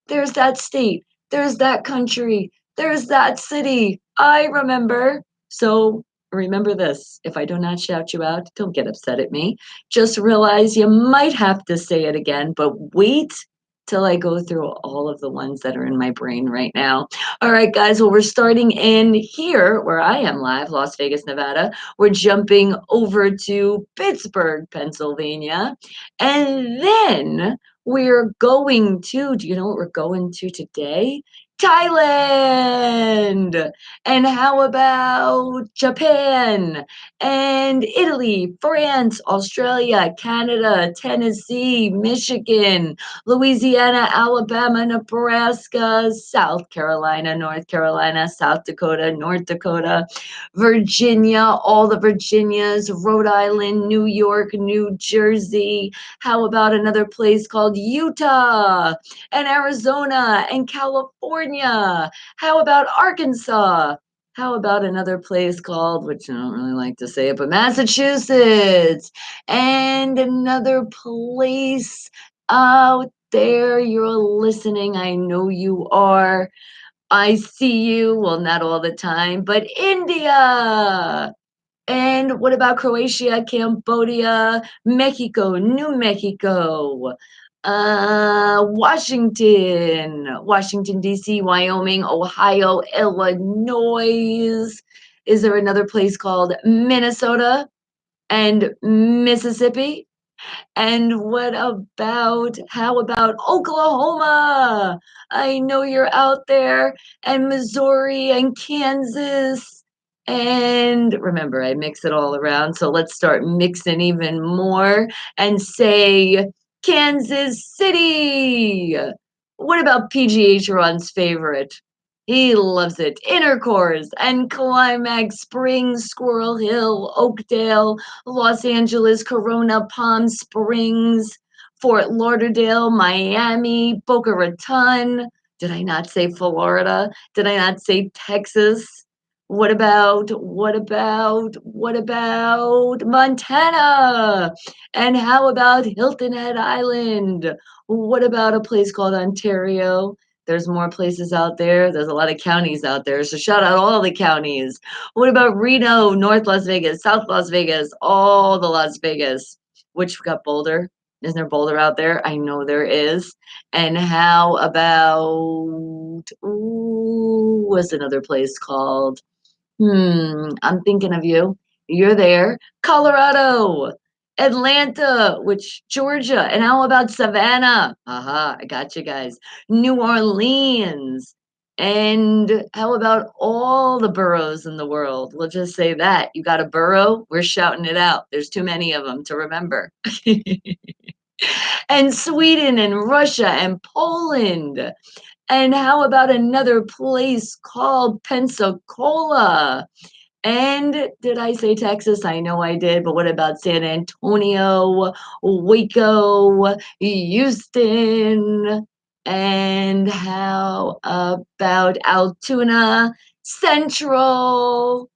there's that state, there's that country, There's that city. I remember. So remember this. If I do not shout you out, don't get upset at me. Just realize you might have to say it again, but wait till I go through all of the ones that are in my brain right now. All right, guys. Well, we're starting in here where I am live, Las Vegas, Nevada. We're jumping over to Pittsburgh, Pennsylvania. And then we're going to, do you know what we're going to today? Thailand. And how about Japan and Italy, France, Australia, Canada, Tennessee, Michigan, Louisiana, Alabama, Nebraska, South Carolina, North Carolina, South Dakota, North Dakota, Virginia, all the Virginias, Rhode Island, New York, New Jersey. How about another place called Utah and Arizona and California? How about Arkansas? How about another place called, which I don't really like to say it, but Massachusetts? And another place out there. You're listening. I know you are. I see you. Well, not all the time, but India. And what about Croatia, Cambodia, Mexico, New Mexico, Washington, D.C., Wyoming, Ohio, Illinois? Is there another place called Minnesota and Mississippi? And how about Oklahoma? I know you're out there, and Missouri and Kansas. And remember, I mix it all around. So let's start mixing even more and say Kansas City. What about PGH Ron's favorite? He loves it. Intercourse and Climax Springs, Squirrel Hill, Oakdale, Los Angeles, Corona, Palm Springs, Fort Lauderdale, Miami, Boca Raton. Did I not say Florida? Did I not say Texas? What about Montana? And how about Hilton Head Island? What about a place called Ontario? There's more places out there. There's a lot of counties out there. So shout out all the counties. What about Reno, North Las Vegas, South Las Vegas, all the Las Vegas? Which we got Boulder? Isn't there Boulder out there? I know there is. And how about what's another place called? I'm thinking of you. You're there. Colorado, Atlanta, which Georgia, and how about Savannah? Aha, I got you guys. New Orleans. And how about all the boroughs in the world? We'll just say that. You got a borough? We're shouting it out. There's too many of them to remember. And Sweden and Russia and Poland. And how about another place called Pensacola? And did I say Texas? I know I did, but what about San Antonio, Waco, Houston? And how about Altoona, Central?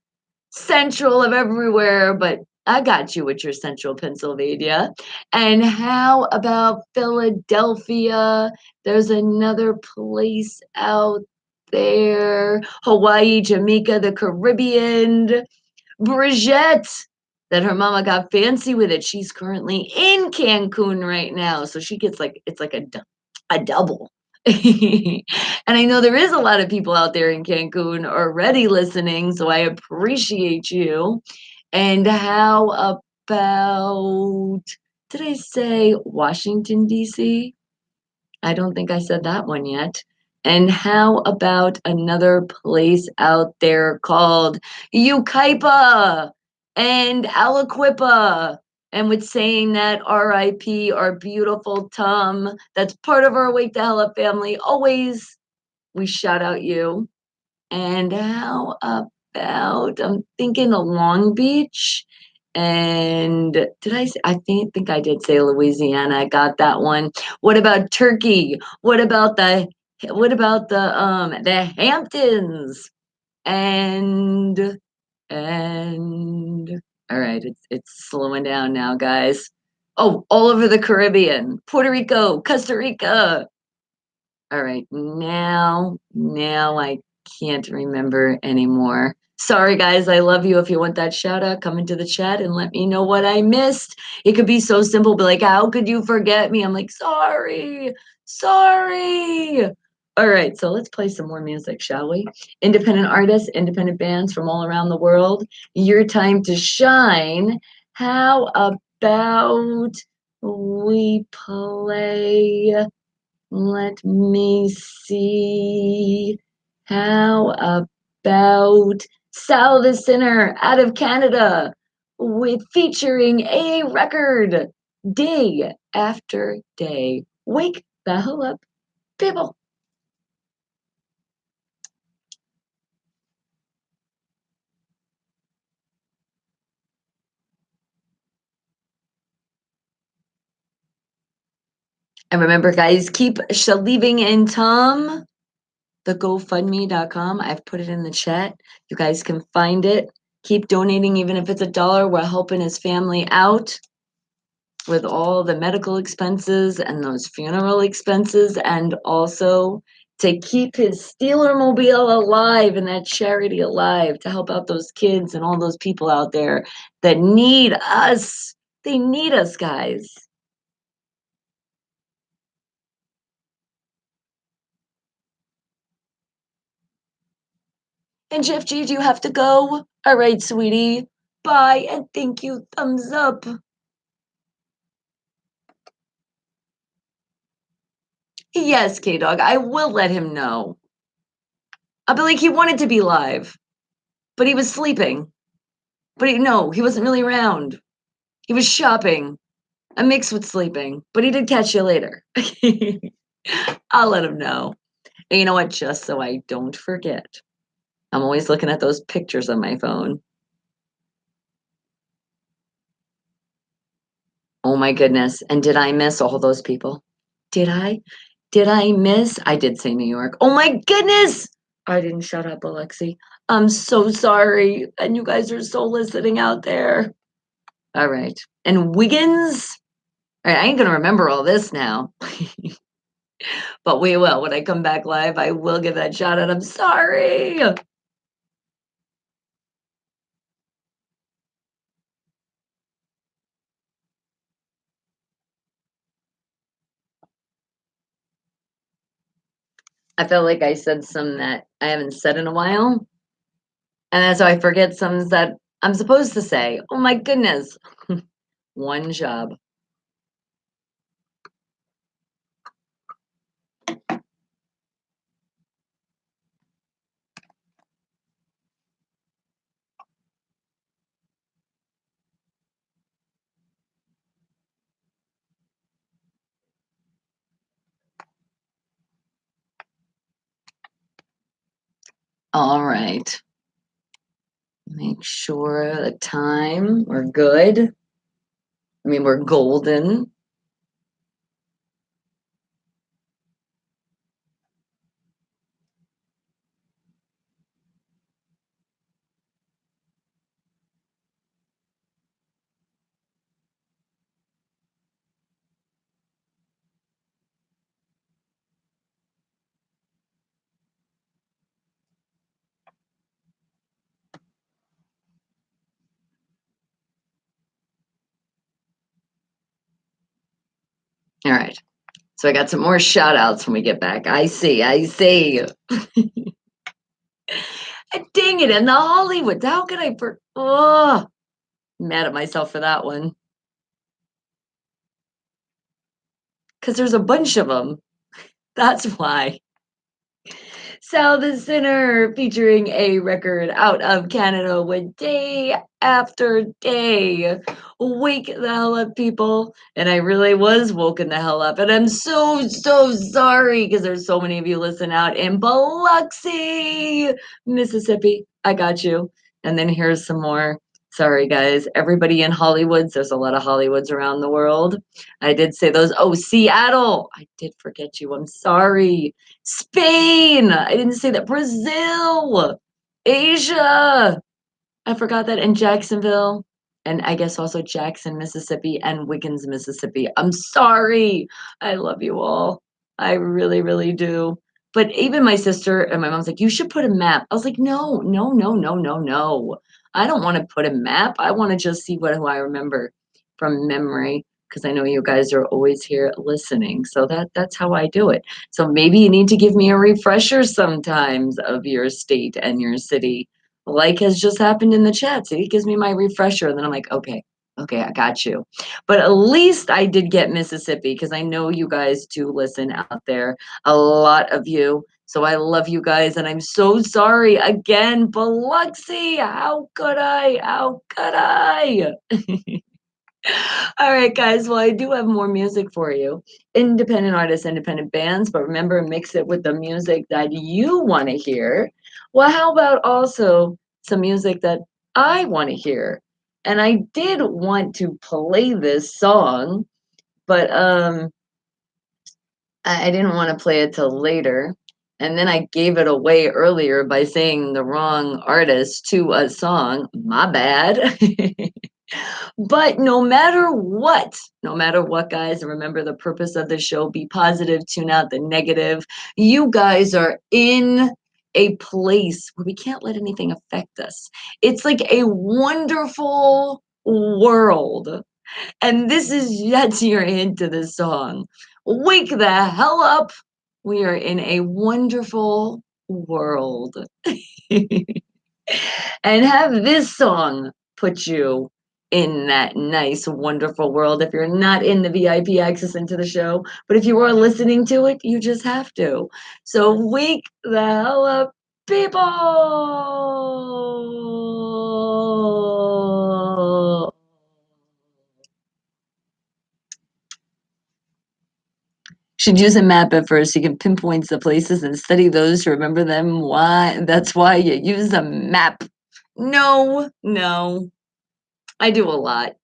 Central of everywhere, but I got you with your central Pennsylvania. And how about Philadelphia? There's another place out there. Hawaii, Jamaica, the Caribbean. Brigitte, that her mama got fancy with it. She's currently in Cancun right now. So she gets like, it's like a double. And I know there is a lot of people out there in Cancun already listening, so I appreciate you. And how about, did I say Washington, D.C.? I don't think I said that one yet. And how about another place out there called Yucaipa and Aliquippa? And with saying that, RIP, our beautiful Tom, that's part of our Wake the Hell Up family. Always we shout out you. And how about, I'm thinking of Long Beach. And did I say, think I did say Louisiana. I got that one. What about Turkey? What about the Hamptons? And and all right, it's slowing down now, guys. Oh, all over the Caribbean, Puerto Rico, Costa Rica. All right, now I can't remember anymore. Sorry, guys. I love you. If you want that shout out, come into the chat and let me know what I missed. It could be so simple, but like, how could you forget me? I'm like, sorry, sorry. All right, so let's play some more music, shall we? Independent artists, independent bands from all around the world. Your time to shine. How about we play? Let me see. How about Sal the Sinner out of Canada with featuring a record day after day. Wake the hell up, people. And remember, guys, keep Shaliving and Tom, the GoFundMe.com. I've put it in the chat. You guys can find it. Keep donating, even if it's $1. We're helping his family out with all the medical expenses and those funeral expenses, and also to keep his Steelermobile alive and that charity alive to help out those kids and all those people out there that need us. They need us, guys. And Jeff G, do you have to go? All right, sweetie. Bye, and thank you. Thumbs up. Yes, K Dog, I will let him know. I'll be like, he wanted to be live, but he was sleeping. But no, he wasn't really around. He was shopping, a mix with sleeping, but he did catch you later. I'll let him know. And you know what? Just so I don't forget, I'm always looking at those pictures on my phone. Oh my goodness. And did I miss all those people? Did I? Did I miss? I did say New York. Oh my goodness. I didn't shut up, Alexi. I'm so sorry. And you guys are so listening out there. All right. And Wiggins? All right, I ain't going to remember all this now. But we will. When I come back live, I will give that shout out. I'm sorry. I felt like I said some that I haven't said in a while. And so I forget some that I'm supposed to say. Oh my goodness. One job. All right. Make sure the time, we're good. I mean, we're golden. All right. So I got some more shout outs when we get back. I see. Dang it. And the Hollywood. How could I? Oh, mad at myself for that one. Because there's a bunch of them. That's why. Sal the Sinner featuring a record out of Canada with day after day. Wake the hell up, people. And I really was woken the hell up. And I'm so sorry because there's so many of you listen out in Biloxi, Mississippi. I got you. And then here's some more. Sorry, guys. Everybody in Hollywoods. There's a lot of Hollywoods around the world. I did say those. Oh, Seattle. I did forget you. I'm sorry. Spain. I didn't say that. Brazil. Asia. I forgot that. And Jacksonville. And I guess also Jackson, Mississippi, and Wiggins, Mississippi. I'm sorry. I love you all. I really, really do. But even my sister and my mom's like, "You should put a map." I was like, "No, no, no, no, no, no. I don't wanna put a map. I wanna just see what who I remember from memory, because I know you guys are always here listening, so that's how I do it. So maybe you need to give me a refresher sometimes of your state and your city, like has just happened in the chat. See, it gives me my refresher, and then I'm like, "Okay, okay, I got you." But at least I did get Mississippi, because I know you guys do listen out there, a lot of you. So I love you guys, and I'm so sorry again, Biloxi. How could I? How could I? All right, guys. Well, I do have more music for you. Independent artists, independent bands, but remember, mix it with the music that you want to hear. Well, how about also some music that I want to hear? And I did want to play this song, but I didn't want to play it till later. And then I gave it away earlier by saying the wrong artist to a song. My bad. But no matter what, guys, and remember the purpose of the show, be positive, tune out the negative. You guys are in a place where we can't let anything affect us. It's like a wonderful world. And this is that's your hint to this song. Wake the hell up. We are in a wonderful world. And have this song put you in that nice, wonderful world. If you're not in the VIP access into the show, but if you are listening to it, you just have to. So wake the hell up, people. Should use a map at first. You can pinpoint the places and study those to remember them. Why? That's why you use a map. No, no. I do a lot.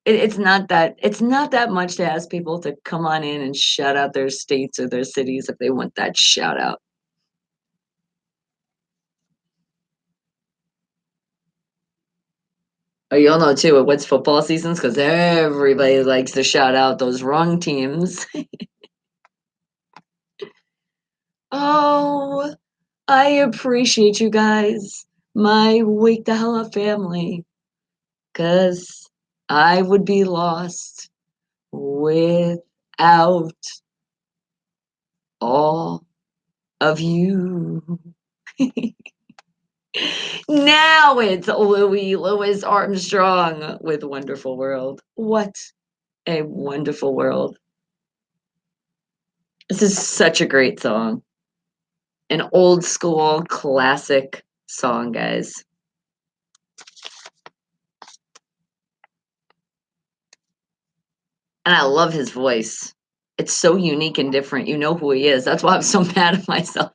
It's not that much to ask people to come on in and shout out their states or their cities if they want that shout out. Oh, you'll know too what's football seasons because everybody likes to shout out those wrong teams. Oh, I appreciate you guys, my Wake the Hell Up family, because I would be lost without all of you. Now it's Louis Louis Armstrong with Wonderful World. What a wonderful world. This is such a great song. An old school classic song, guys. And I love his voice. It's so unique and different. You know who he is. That's why I'm so mad at myself.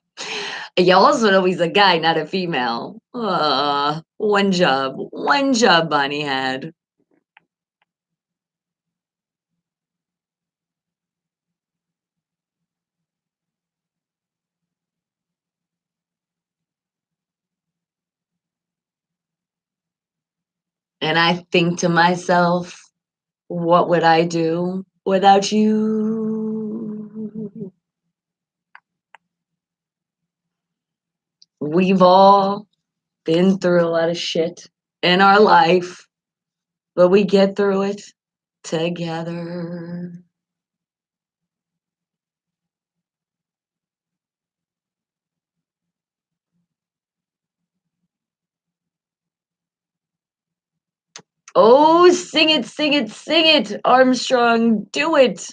You also know he's a guy, not a female. One job Bonnie had. And I think to myself, what would I do without you? We've all been through a lot of shit in our life, but we get through it together. Oh, sing it, sing it, Armstrong, do it.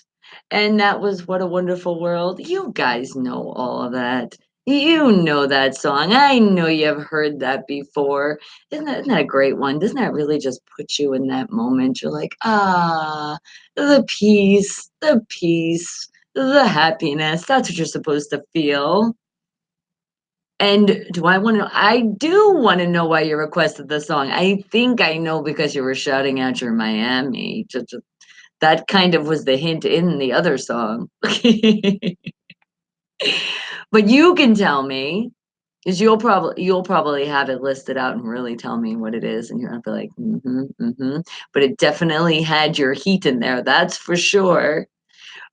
And that was What a Wonderful World. You guys know all of that. You know that song. I know you've heard that before. Isn't that a great one? Doesn't that really just put you in that moment? You're like, the peace, the happiness. That's what you're supposed to feel. And do I want to? I do want to know why you requested the song. I think I know because you were shouting out your Miami. That kind of was the hint in the other song. But you can tell me, because you'll probably have it listed out and really tell me what it is, and you're gonna be like, mm-hmm, mm-hmm. But it definitely had your heat in there, that's for sure.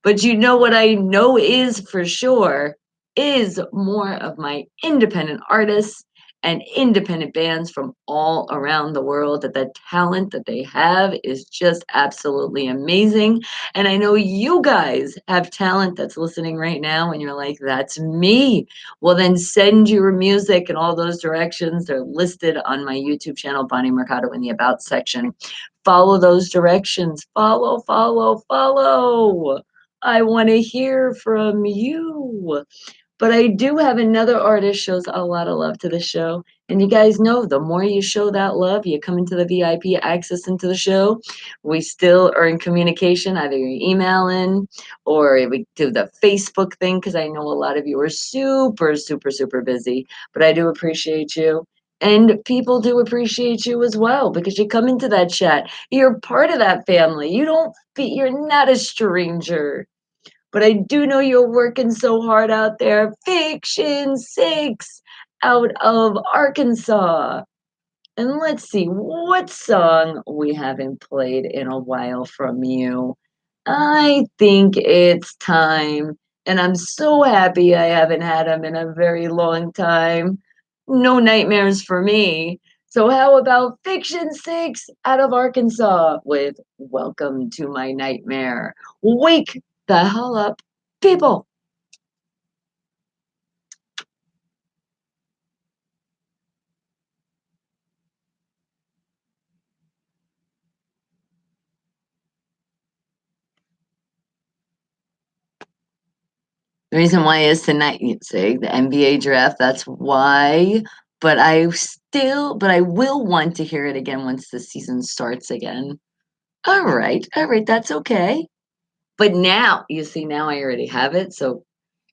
But you know what I know is for sure? is more of my independent artists and independent bands from all around the world that the talent that they have is just absolutely amazing. And I know you guys have talent that's listening right now and you're like, that's me. Well, then send your music in all those directions. They're listed on my YouTube channel, Bonnie Mercado, in the About section. Follow those directions. Follow, follow, follow. I want to hear from you. But I do have another artist shows a lot of love to the show. And you guys know the more you show that love, you come into the VIP access into the show. We still are in communication, either you email in or we do the Facebook thing because I know a lot of you are super, super, super busy. But I do appreciate you. And people do appreciate you as well because you come into that chat. You're part of that family. You're not a stranger. But I do know you're working so hard out there. Fiction 6 out of Arkansas. And let's see what song we haven't played in a while from you. I think it's time. And I'm so happy I haven't had them in a very long time. No nightmares for me. So, how about Fiction 6 out of Arkansas with Welcome to My Nightmare? Wake the hell up, people. The reason why is tonight, you say the NBA draft. That's why. But I will want to hear it again once the season starts again. All right, that's okay. But now, you see, now I already have it. So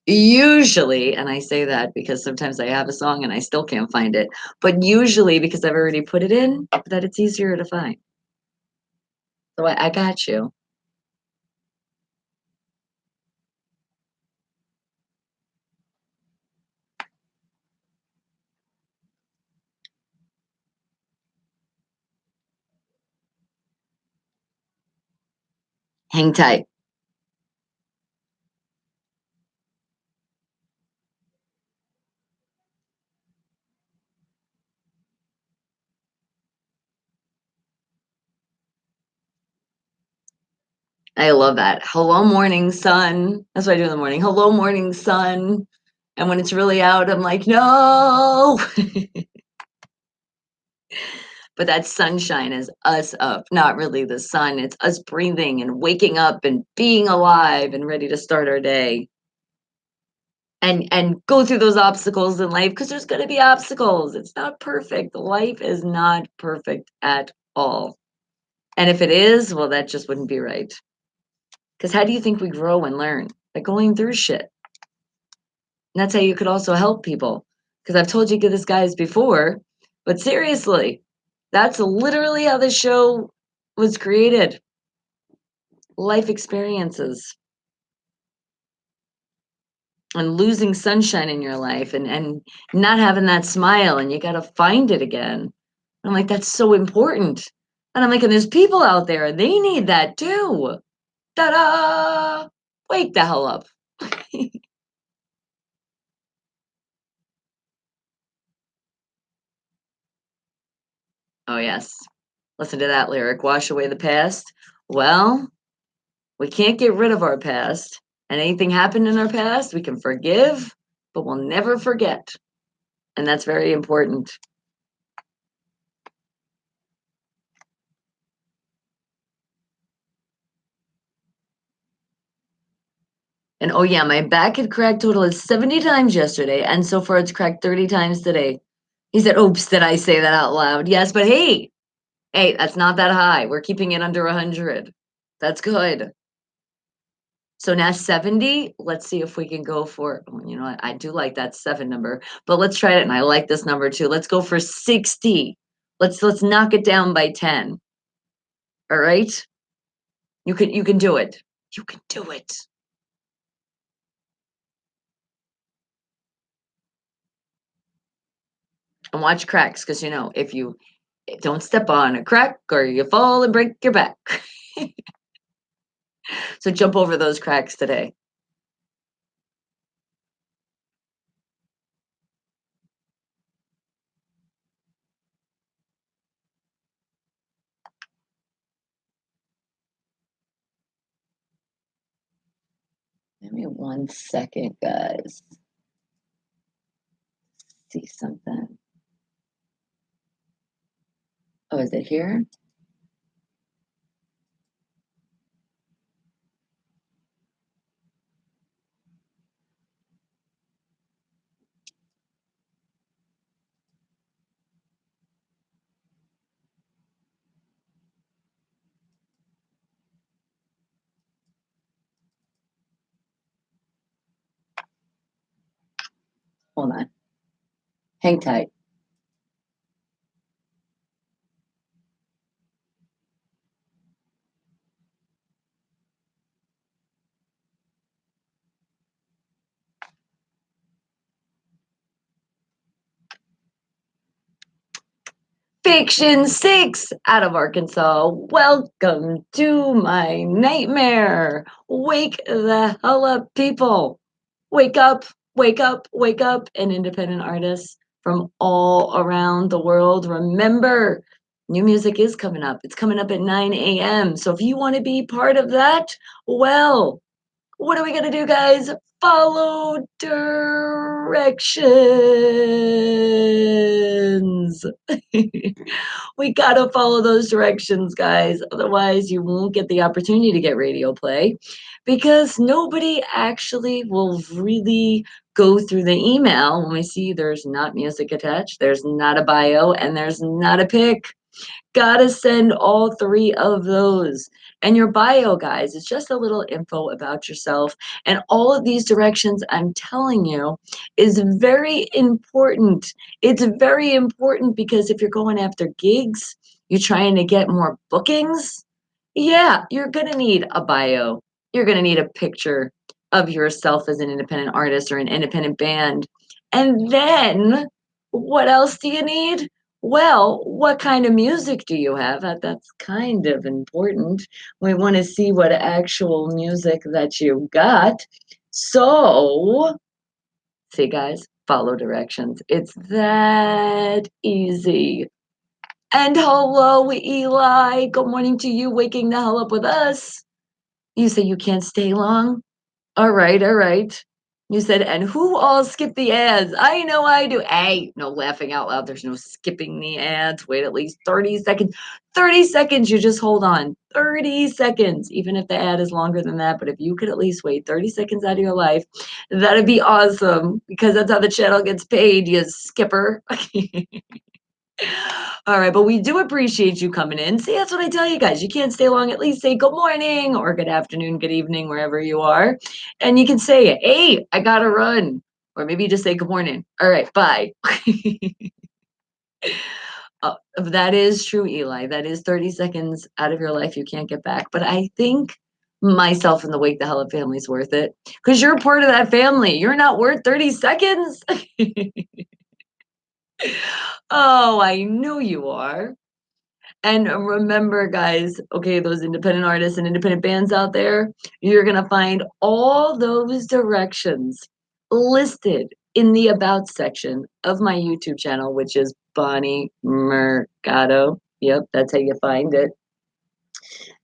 usually, and I say that because sometimes I have a song and I still can't find it, but usually because I've already put it in, that it's easier to find. So I got you. Hang tight. I love that. Hello, morning sun. That's what I do in the morning. Hello, morning sun. And when it's really out, I'm like, no. But that sunshine is us up, not really the sun. It's us breathing and waking up and being alive and ready to start our day and go through those obstacles in life because there's going to be obstacles. It's not perfect. Life is not perfect at all. And if it is, well, that just wouldn't be right. Because how do you think we grow and learn? By going through shit. And that's how you could also help people. Because I've told you this guys before, but seriously, that's literally how the show was created. Life experiences and losing sunshine in your life and not having that smile and you got to find it again. I'm like, that's so important. And I'm like, and there's people out there, they need that too. Ta-da! Wake the hell up. Oh, yes. Listen to that lyric. Wash away the past. Well, we can't get rid of our past. And anything happened in our past, we can forgive, but we'll never forget. And that's very important. And oh, yeah, my back had cracked total is 70 times yesterday. And so far, it's cracked 30 times today. He said, oops, did I say that out loud? Yes, but hey, that's not that high. We're keeping it under 100. That's good. So now 70, let's see if we can go for, oh, you know what? I do like that 7 number, but let's try it. And I like this number too. Let's go for 60. Let's knock it down by 10. All right? You can do it. You can do it. And watch cracks because you know, if you don't step on a crack or you fall and break your back. So jump over those cracks today. Give me 1 second, guys. See something. Oh, is it here? Hold on. Hang tight. Fiction 6 out of Arkansas. Welcome to my nightmare. Wake the hell up, people. Wake up, wake up, wake up. And independent artists from all around the world. Remember, new music is coming up. It's coming up at 9 a.m. So if you want to be part of that, well, what are we going to do, guys? Follow directions. We got to follow those directions, guys. Otherwise, you won't get the opportunity to get radio play because nobody actually will really go through the email when we see there's not music attached, there's not a bio, and there's not a pic. Gotta send all three of those. And your bio, guys, is just a little info about yourself. And all of these directions I'm telling you is very important. It's very important because if you're going after gigs, you're trying to get more bookings, yeah, you're gonna need a bio. You're gonna need a picture of yourself as an independent artist or an independent band. And then what else do you need? Well, what kind of music do you have? That's kind of important. We want to see what actual music that you got. So, see, guys, follow directions. It's that easy. And hello, Eli. Good morning to you, waking the hell up with us. You say you can't stay long? All right, all right. You said, and who all skip the ads? I know I do. Hey, no laughing out loud. There's no skipping the ads. Wait at least 30 seconds. 30 seconds, you just hold on. 30 seconds, even if the ad is longer than that. But if you could at least wait 30 seconds out of your life, that'd be awesome because that's how the channel gets paid, you skipper. All right, but we do appreciate you coming in. See, that's what I tell you guys. You can't stay long. At least say good morning or good afternoon, good evening, wherever you are. And you can say, hey, I got to run. Or maybe just say good morning. All right, bye. That is true, Eli. That is 30 seconds out of your life you can't get back. But I think myself and the Wake the Hell Up family is worth it because you're part of that family. You're not worth 30 seconds. Oh, I know you are. And remember, guys, okay, those independent artists and independent bands out there, you're going to find all those directions listed in the About section of my YouTube channel, which is Bonnie Mercado. Yep, that's how you find it.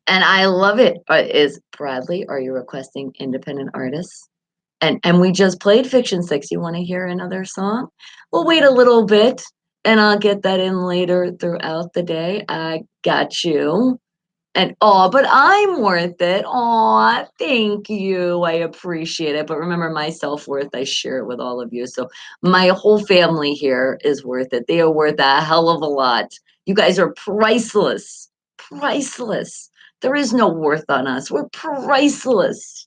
And I love it. Is Bradley, are you requesting independent artists? And we just played Fiction 6. You want to hear another song? We'll wait a little bit and I'll get that in later throughout the day. I got you. And oh, but I'm worth it. Oh, thank you. I appreciate it. But remember, my self-worth, I share it with all of you. So my whole family here is worth it. They are worth a hell of a lot. You guys are priceless. Priceless. There is no worth on us. We're priceless.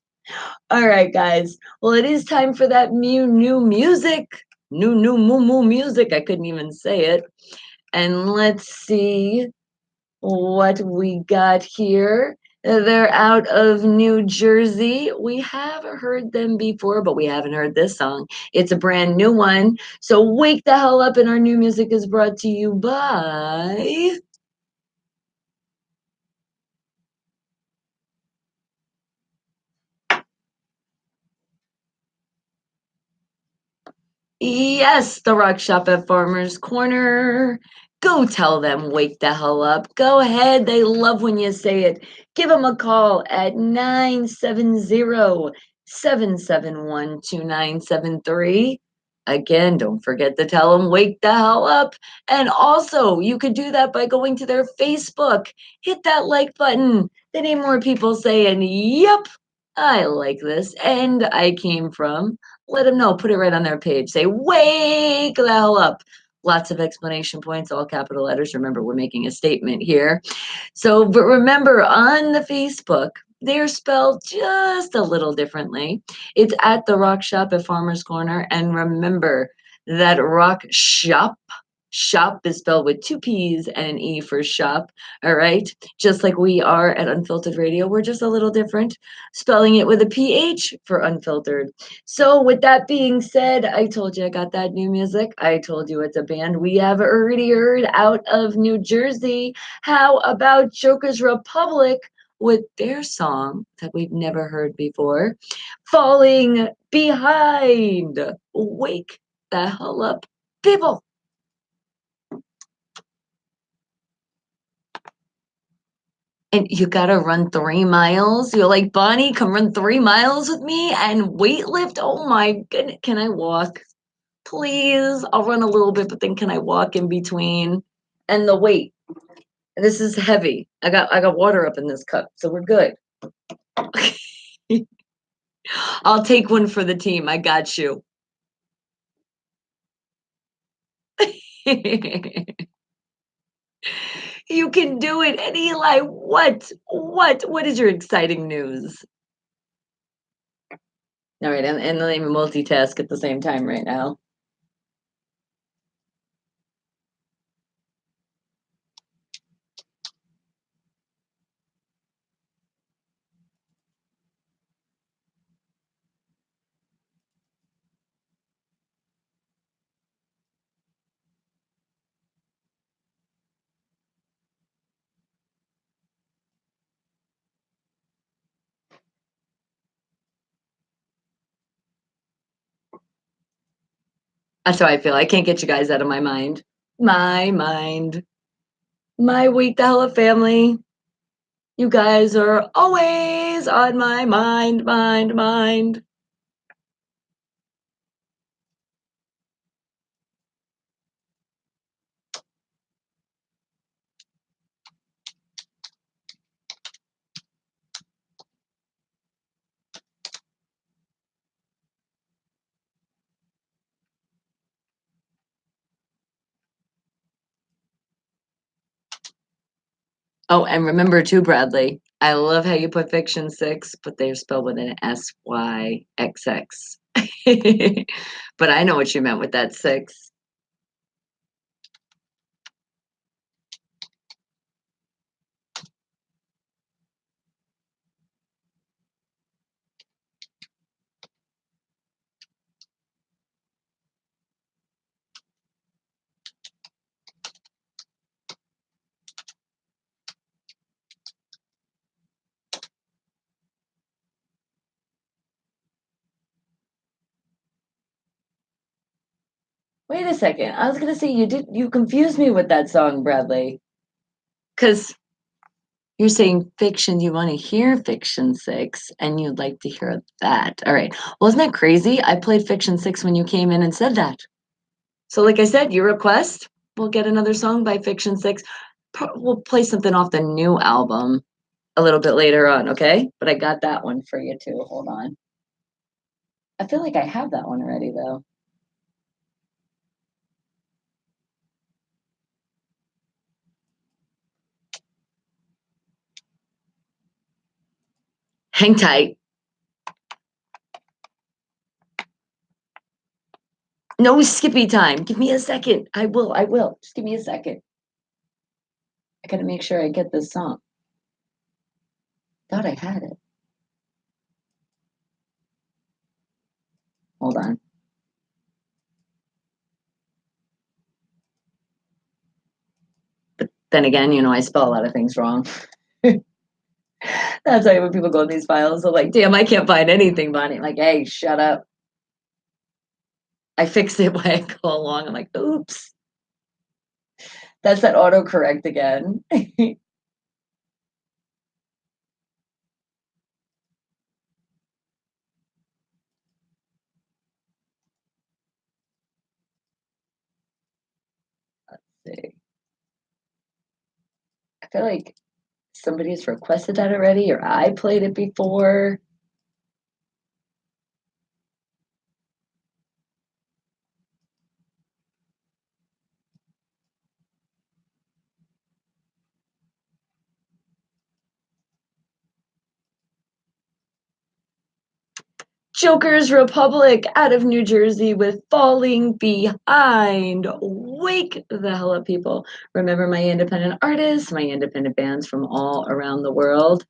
All right, guys. Well, it is time for that new music. New moo music. I couldn't even say it. And let's see what we got here. They're out of New Jersey. We have heard them before, but we haven't heard this song. It's a brand new one. So wake the hell up, and our new music is brought to you by yes, the Rock Shop at Farmer's Corner. Go tell them, wake the hell up. Go ahead. They love when you say it. Give them a call at 970 771-2973. Again, don't forget to tell them wake the hell up. And also, you could do that by going to their Facebook. Hit that like button. They need more people saying, yep, I like this. And I came from. Let them know. Put it right on their page. Say, wake the hell up. Lots of explanation points, all capital letters. Remember, we're making a statement here. So, but remember on the Facebook, they're spelled just a little differently. It's at the Rock Shop at Farmer's Corner. And remember that Rock Shop is spelled with two P's and an E for shop. All right. Just like we are at Unfiltered Radio, we're just a little different, spelling it with a PH for unfiltered. So, with that being said, I told you I got that new music. I told you it's a band we have already heard out of New Jersey. How about Joker's Republic with their song that we've never heard before, Falling Behind? Wake the hell up, people. And you gotta run 3 miles. You're like, Bonnie, come run 3 miles with me and weightlift. Oh my goodness. Can I walk? Please. I'll run a little bit, but then can I walk in between? And the weight. This is heavy. I got water up in this cup, so we're good. I'll take one for the team. I got you. You can do it. And Eli, what is your exciting news? All right, and let me multitask at the same time right now. That's how I feel. I can't get you guys out of my mind. My mind. My Wake the Hell Up family. You guys are always on my mind. Oh, and remember too, Bradley, I love how you put Fiction 6, but they're spelled with an SYXX. But I know what you meant with that 6. Wait a second. I was gonna say you confused me with that song, Bradley. Because you're saying fiction, you want to hear Fiction 6, and you'd like to hear that. All right. Well, isn't that crazy? I played Fiction 6 when you came in and said that. So, like I said, your request, we'll get another song by Fiction 6. We'll play something off the new album a little bit later on, okay? But I got that one for you too. Hold on. I feel like I have that one already, though. Hang tight. No skippy time. Give me a second. I will. Just give me a second. I gotta make sure I get this song. Thought I had it. Hold on. But then again, I spell a lot of things wrong. That's why when people go in these files, they're like, damn, I can't find anything, Bonnie. I'm like, hey, shut up. I fix it when I go along. I'm like, oops. That's that autocorrect again. feel like somebody's requested that already, or I played it before. Joker's Republic out of New Jersey with Falling Behind. Wake the hell up, people. Remember my independent artists, my independent bands from all around the world.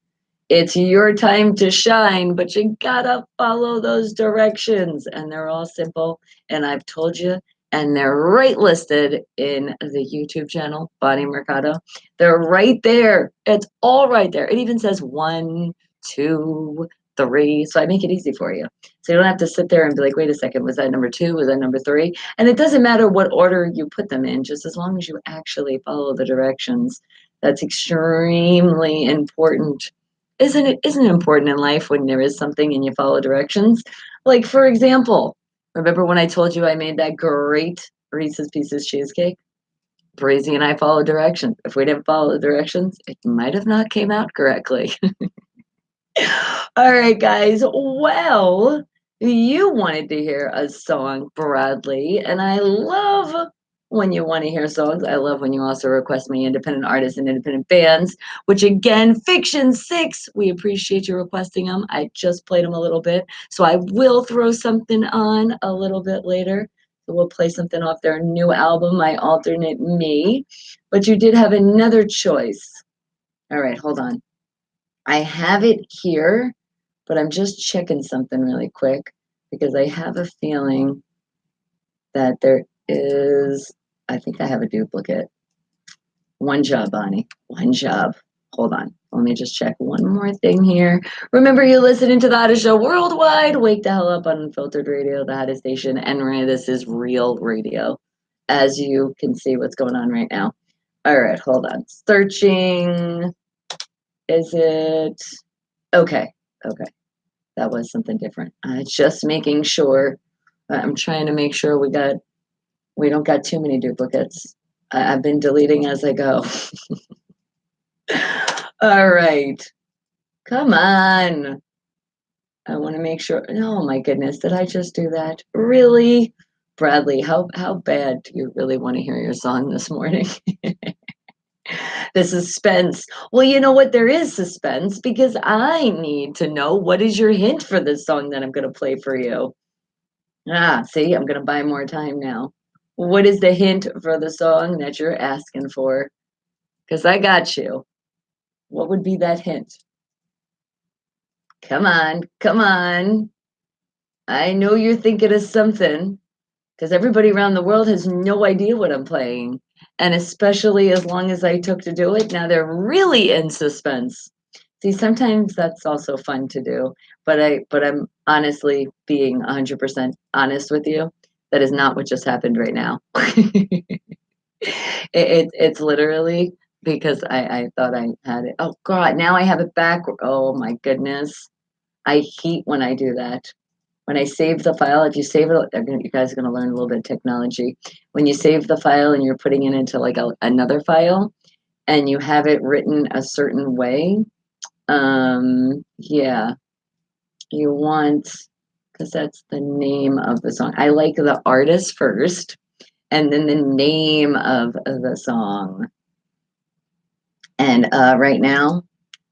It's your time to shine, but you gotta follow those directions. And they're all simple. And I've told you, and they're right listed in the YouTube channel, Bonnie Mercado. They're right there. It's all right there. It even says 1, 2, 3. So I make it easy for you. So you don't have to sit there and be like, wait a second, was that number 2? Was that number 3? And it doesn't matter what order you put them in, just as long as you actually follow the directions. That's extremely important. Isn't it important in life when there is something and you follow directions? Like, for example, remember when I told you I made that great Reese's Pieces cheesecake? Brazy and I followed directions. If we didn't follow the directions, it might have not came out correctly. All right, guys. Well, you wanted to hear a song, Bradley, and I love when you want to hear songs. I love when you also request me independent artists and independent bands, which again, Fiction 6, we appreciate you requesting them. I just played them a little bit, so I will throw something on a little bit later. So we'll play something off their new album, My Alternate Me. But you did have another choice. All right, hold on. I have it here, but I'm just checking something really quick because I have a feeling that there is, I think I have a duplicate. One job, Bonnie. One job. Hold on. Let me just check one more thing here. Remember, you're listening to The Hottest Show Worldwide. Wake the hell up on Unfiltered Radio, the hottest station. And this is real radio, as you can see what's going on right now. All right, hold on. Searching. Is it? Okay. Okay. That was something different. Just making sure. I'm trying to make sure we don't got too many duplicates. I've been deleting as I go. All right. Come on. I want to make sure. Oh my goodness, did I just do that? Really? Bradley, how bad do you really want to hear your song this morning? The suspense. Well, you know what? There is suspense because I need to know what is your hint for this song that I'm going to play for you. See, I'm going to buy more time now. What is the hint for the song that you're asking for? Because I got you. What would be that hint? Come on, come on. I know you're thinking of something because everybody around the world has no idea what I'm playing. And especially as long as I took to do it, now they're really in suspense. See, sometimes that's also fun to do, but I'm honestly being 100% honest with you. That is not what just happened right now. It's literally because I thought I had it. Oh God, now I have it back. Oh my goodness. I hate when I do that. When I save the file, if you save it, you guys are going to learn a little bit of technology. When you save the file and you're putting it into like another file and you have it written a certain way, yeah, you want, because that's the name of the song. I like the artist first and then the name of the song. And right now,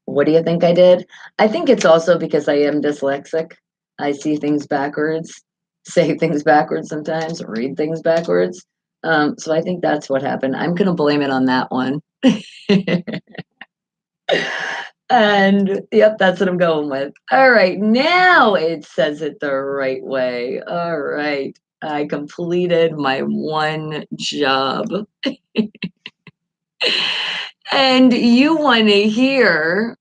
what do you think I did? I think it's also because I am dyslexic. I see things backwards, say things backwards sometimes, read things backwards. So I think that's what happened. I'm going to blame it on that one. And yep, that's what I'm going with. All right, now it says it the right way. All right, I completed my one job. And you want to hear,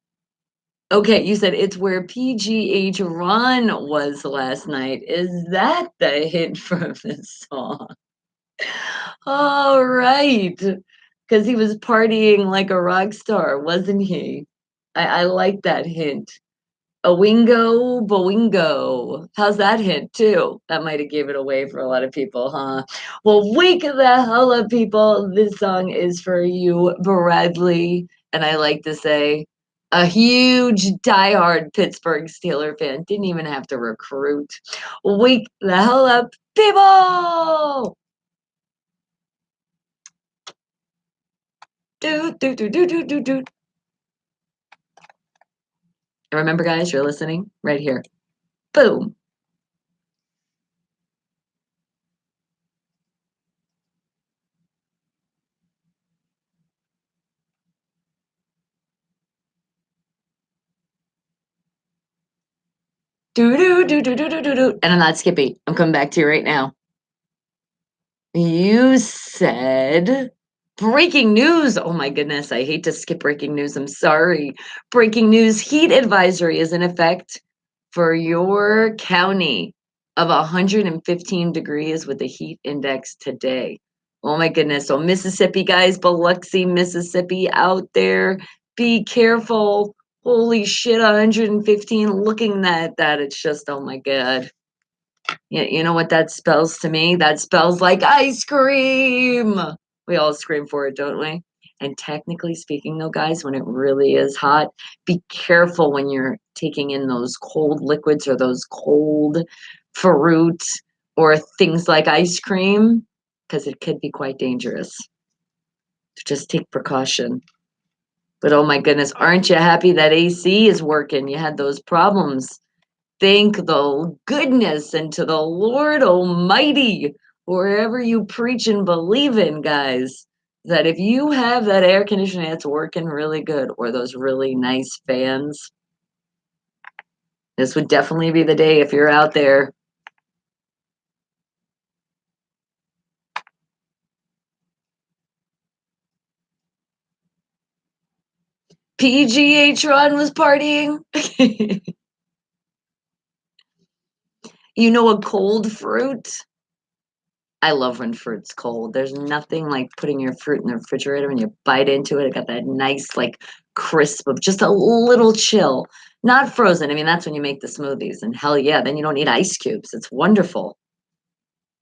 okay, you said it's where PGH Ron was last night. Is that the hint from this song? All right. Because he was partying like a rock star, wasn't he? I like that hint. A wingo, boingo. How's that hint too? That might have gave it away for a lot of people, huh? Well, wake the hell up, people. This song is for you, Bradley. And I like to say, a huge diehard Pittsburgh Steeler fan. Didn't even have to recruit. Wake the hell up, people! Do. And remember, guys, you're listening right here. Boom. Do. And I'm not Skippy. I'm coming back to you right now. You said breaking news. Oh my goodness. I hate to skip breaking news. I'm sorry. Breaking news heat advisory is in effect for your county of 115 degrees with the heat index today. Oh my goodness. So, Mississippi, guys, Biloxi, Mississippi out there, be careful. Holy shit, 115. Looking at that, it's just, oh my God. You know what that spells to me? That spells like ice cream. We all scream for it, don't we? And technically speaking, though, guys, when it really is hot, be careful when you're taking in those cold liquids or those cold fruit or things like ice cream, because it could be quite dangerous. Just take precaution. But oh my goodness, aren't you happy that AC is working? You had those problems. Thank the goodness and to the Lord Almighty, wherever you preach and believe in, guys, that if you have that air conditioning that's working really good or those really nice fans, this would definitely be the day if you're out there. PGA Tron was partying. You know, a cold fruit. I love when fruit's cold. There's nothing like putting your fruit in the refrigerator and you bite into it. It got that nice, like, crisp of just a little chill. Not frozen. I mean, that's when you make the smoothies. And hell yeah, then you don't need ice cubes. It's wonderful.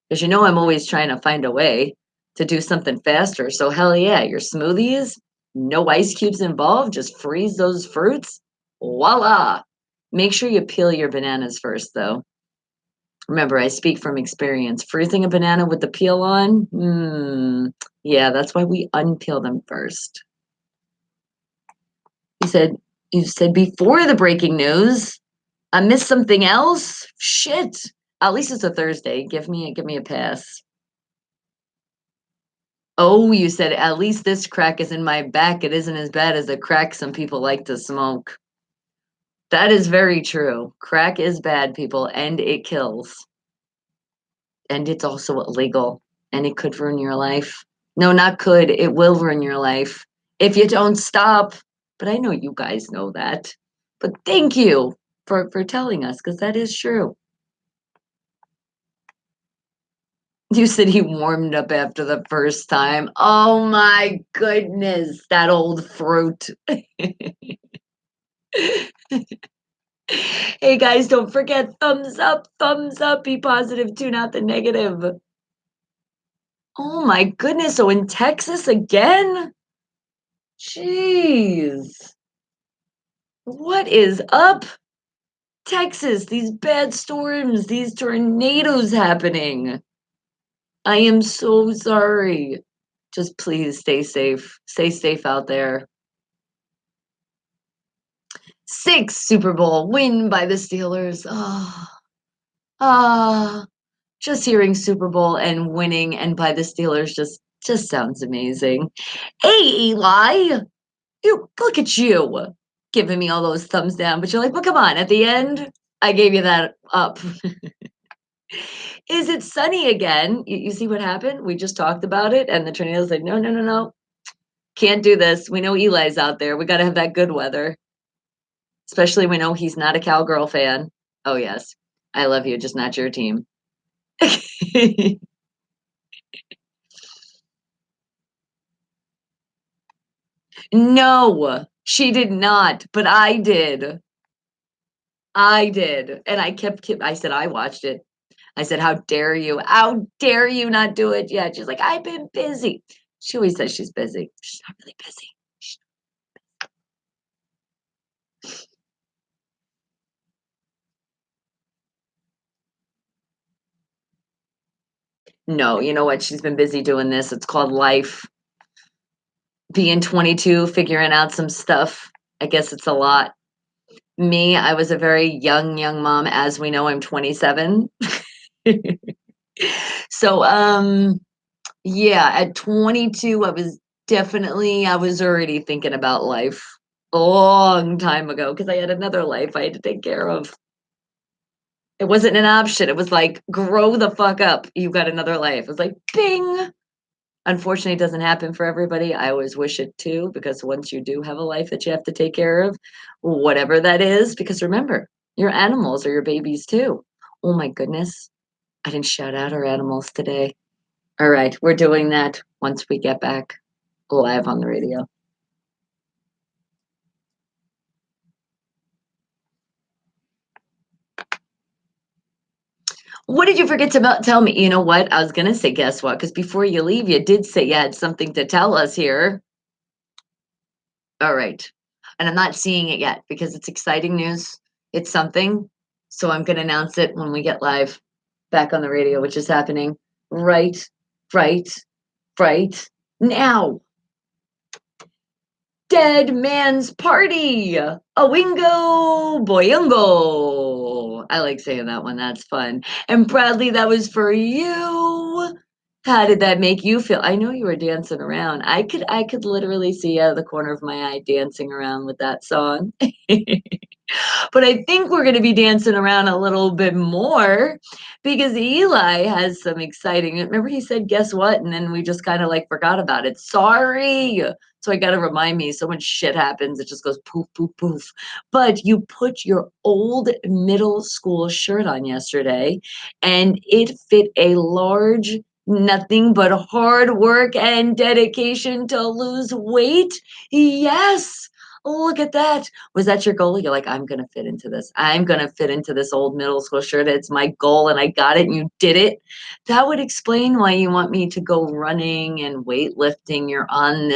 Because you know I'm always trying to find a way to do something faster. So hell yeah, your smoothies, no ice cubes involved, just freeze those fruits. Voila. Make sure you peel your bananas first, though. Remember, I speak from experience. Freezing a banana with the peel on? Yeah, that's why we unpeel them first. You said before the breaking news. I missed something else? Shit. At least it's a Thursday. Give me a pass. Oh, you said at least this crack is in my back. It isn't as bad as the crack some people like to smoke. That is very true. Crack is bad, people, and it kills. And it's also illegal and it could ruin your life. No, not could. It will ruin your life if you don't stop. But I know you guys know that. But thank you for telling us because that is true. You said he warmed up after the first time. Oh my goodness, that old fruit. Hey guys, don't forget thumbs up, be positive, tune out the negative. Oh my goodness, so in Texas again? Jeez. What is up? Texas, these bad storms, these tornadoes happening. I am so sorry. Just please stay safe. Stay safe out there. 6 Super Bowl win by the Steelers. Ah, just hearing Super Bowl and winning and by the Steelers just sounds amazing. Hey, Eli, you look at you giving me all those thumbs down, but you're like, well, come on. At the end, I gave you that up. Is it sunny again? You see what happened? We just talked about it, and the tornadoes said, no, no, no, no. Can't do this. We know Eli's out there. We got to have that good weather. Especially we know he's not a Cowgirl fan. Oh, yes. I love you, just not your team. No, she did not, but I did. I did. And I said, I watched it. I said, how dare you? How dare you not do it yet? She's like, I've been busy. She always says she's busy. She's not really busy. No, you know what? She's been busy doing this. It's called life. Being 22, figuring out some stuff. I guess it's a lot. Me, I was a very young mom. As we know, I'm 27. So, yeah, at 22, I was already thinking about life a long time ago because I had another life I had to take care of. It wasn't an option. It was like, grow the fuck up. You've got another life. It was like, bing. Unfortunately, it doesn't happen for everybody. I always wish it too, because once you do have a life that you have to take care of, whatever that is, because remember, your animals are your babies too. Oh my goodness. I didn't shout out our animals today. All right, we're doing that once we get back live on the radio. What did you forget to tell me? You know what? I was going to say, guess what? Because before you leave, you did say you had something to tell us here. All right. And I'm not seeing it yet because it's exciting news. It's something. So I'm going to announce it when we get live back on the radio, which is happening right, right, right now. Dead Man's Party. Oingo Boingo. I like saying that one. That's fun. And Bradley, that was for you. How did that make you feel? I know you were dancing around. I could literally see out of the corner of my eye dancing around with that song. But I think we're going to be dancing around a little bit more because Eli has some exciting. Remember, he said, guess what? And then we just kind of like forgot about it. Sorry. So I got to remind me, so much shit happens, it just goes poof, poof, poof. But you put your old middle school shirt on yesterday and it fit a large, nothing but hard work and dedication to lose weight. Yes. Look at that. Was that your goal? You're like, I'm going to fit into this. I'm going to fit into this old middle school shirt. It's my goal and I got it and you did it. That would explain why you want me to go running and weightlifting. You're on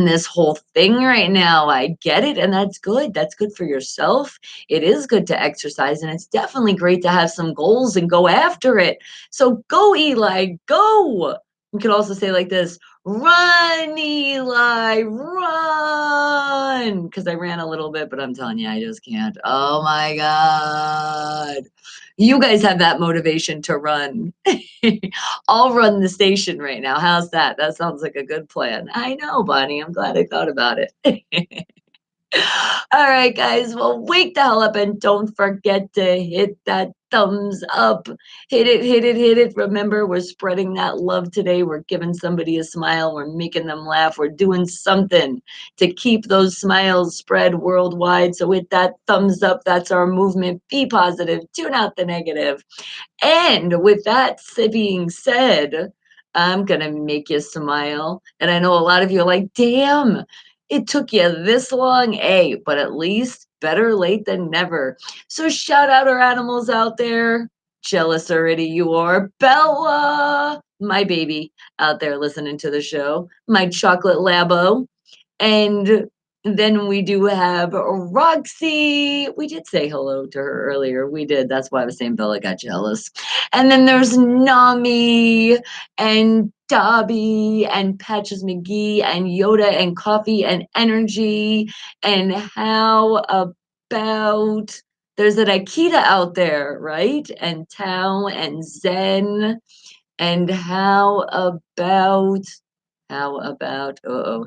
this whole thing right now. I get it. And that's good. That's good for yourself. It is good to exercise and it's definitely great to have some goals and go after it. So go, Eli, go. You could also say like this, run, Eli, run. Because I ran a little bit, but I'm telling you, I just can't. Oh my God. You guys have that motivation to run. I'll run the station right now. How's that? That sounds like a good plan. I know, Bonnie. I'm glad I thought about it. All right, guys. Well, wake the hell up and don't forget to hit that thumbs up. Hit it, hit it, hit it. Remember, we're spreading that love today. We're giving somebody a smile. We're making them laugh. We're doing something to keep those smiles spread worldwide. So, with that thumbs up, that's our movement. Be positive, tune out the negative. And with that being said, I'm going to make you smile. And I know a lot of you are like, damn, it took you this long, but at least better late than never. So shout out our animals out there. Jealous already you are. Bella, my baby out there listening to the show. My chocolate labo. And then we do have Roxy. We did say hello to her earlier. We did. That's why I was saying Bella got jealous. And then there's Nami and Dobby and Patches McGee and Yoda and Coffee and Energy. And how about there's an Akita out there, right? And Tao and Zen. And how about,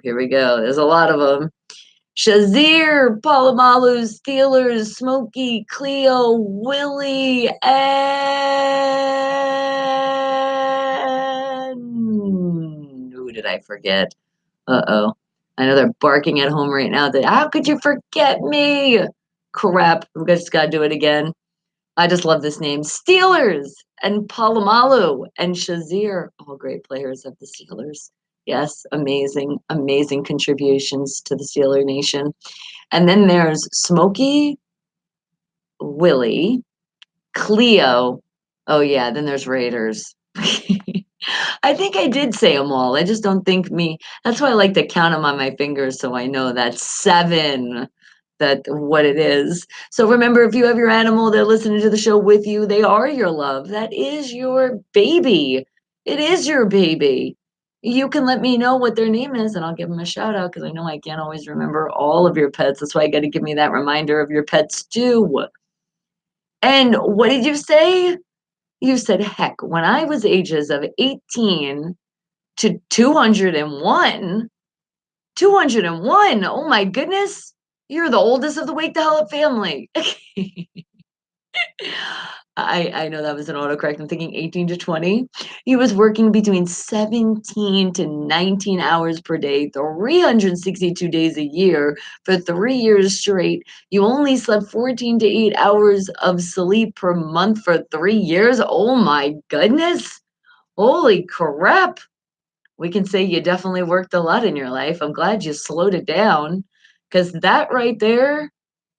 here we go. There's a lot of them. Shazir, Palomalu, Steelers, Smokey, Cleo, Willie, and who did I forget? Uh-oh. I know they're barking at home right now that, how could you forget me? Crap. We just got to do it again. I just love this name. Steelers and Palomalu and Shazir, all great players of the Steelers. Yes, amazing, amazing contributions to the Steeler Nation. And then there's Smokey, Willie, Cleo. Oh yeah, then there's Raiders. I think I did say them all. I just don't think me. That's why I like to count them on my fingers so I know that's 7. that what it is. So remember, if you have your animal, they're listening to the show with you, they are your love. That is your baby. It is your baby. You can let me know what their name is and I'll give them a shout out because I know I can't always remember all of your pets. That's why you got to give me that reminder of your pets too. And what did you say? You said, heck, when I was ages of 18 to 201, 201. Oh my goodness. You're the oldest of the Wake the Hell Up family. I know that was an autocorrect. I'm thinking 18 to 20. He was working between 17 to 19 hours per day, 362 days a year for 3 years straight. You only slept 14 to 8 hours of sleep per month for 3 years. Oh my goodness. Holy crap. We can say you definitely worked a lot in your life. I'm glad you slowed it down because that right there,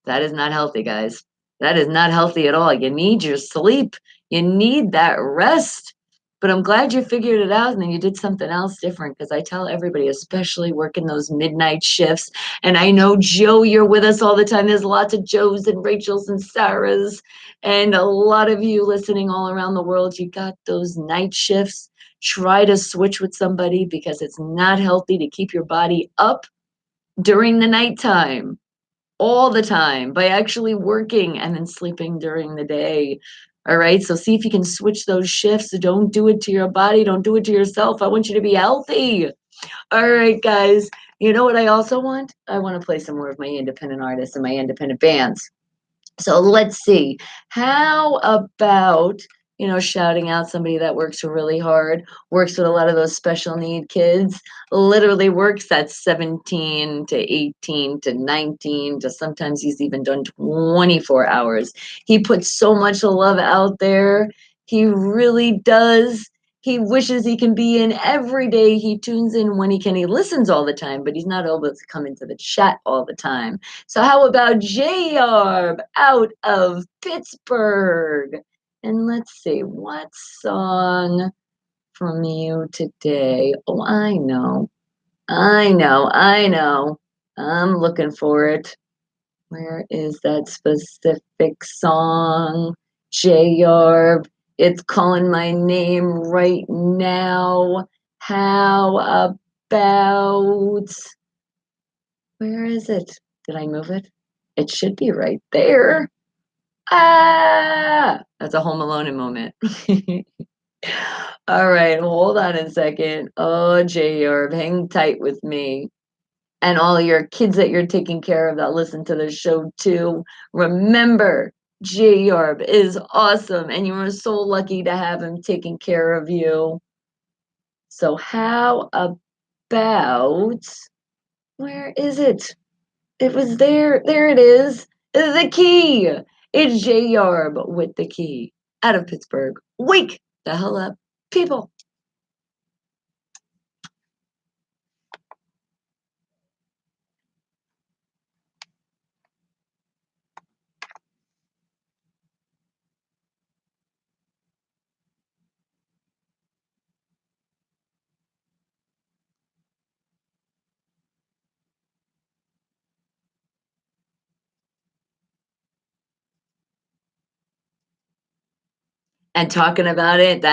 that is not healthy, guys. That is not healthy at all. You need your sleep. You need that rest. But I'm glad you figured it out and then you did something else different because I tell everybody, especially working those midnight shifts. And I know, Joe, you're with us all the time. There's lots of Joes and Rachels and Sarahs and a lot of you listening all around the world. You got those night shifts. Try to switch with somebody because it's not healthy to keep your body up during the nighttime all the time by actually working and then sleeping during the day. All right. So see if you can switch those shifts. Don't do it to your body. Don't do it to yourself. I want you to be healthy. All right, guys. You know what I also want? I want to play some more of my independent artists and my independent bands. So let's see. How about, shouting out somebody that works really hard, works with a lot of those special need kids, literally works at 17 to 18 to 19 to sometimes he's even done 24 hours. He puts so much love out there. He really does. He wishes he can be in every day. He tunes in when he can. He listens all the time, but he's not able to come into the chat all the time. So how about J-Arb out of Pittsburgh? And let's see, what song from you today? Oh, I know. I'm looking for it. Where is that specific song? J-Arb, it's calling my name right now. How about, where is it? Did I move it? It should be right there. Ah, that's a Home Alone moment. All right, hold on a second. Oh, J-Arb, hang tight with me. And all your kids that you're taking care of that listen to the show too. Remember, J-Arb is awesome, and you are so lucky to have him taking care of you. So how about, where is it? It was there. There it is. The key. It's J-Arb with the key out of Pittsburgh. Wake the hell up, people. And talking about it,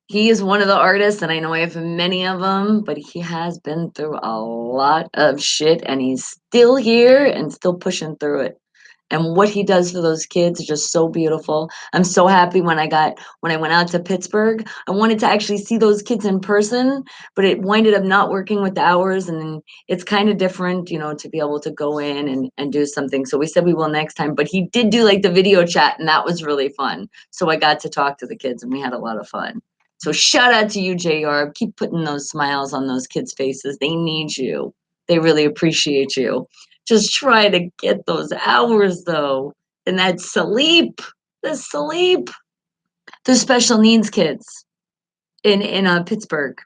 he is one of the artists, and I know I have many of them, but he has been through a lot of shit, and he's still here and still pushing through it. And what he does for those kids is just so beautiful. I'm so happy when I went out to Pittsburgh. I wanted to actually see those kids in person, but it winded up not working with the hours, and it's kind of different, to be able to go in and do something. So we said we will next time, but he did do like the video chat, and that was really fun. So I got to talk to the kids, and we had a lot of fun. So shout out to you, JR. Keep putting those smiles on those kids' faces. They need you. They really appreciate you. Just try to get those hours though. And that sleep, the sleep. The special needs kids in Pittsburgh.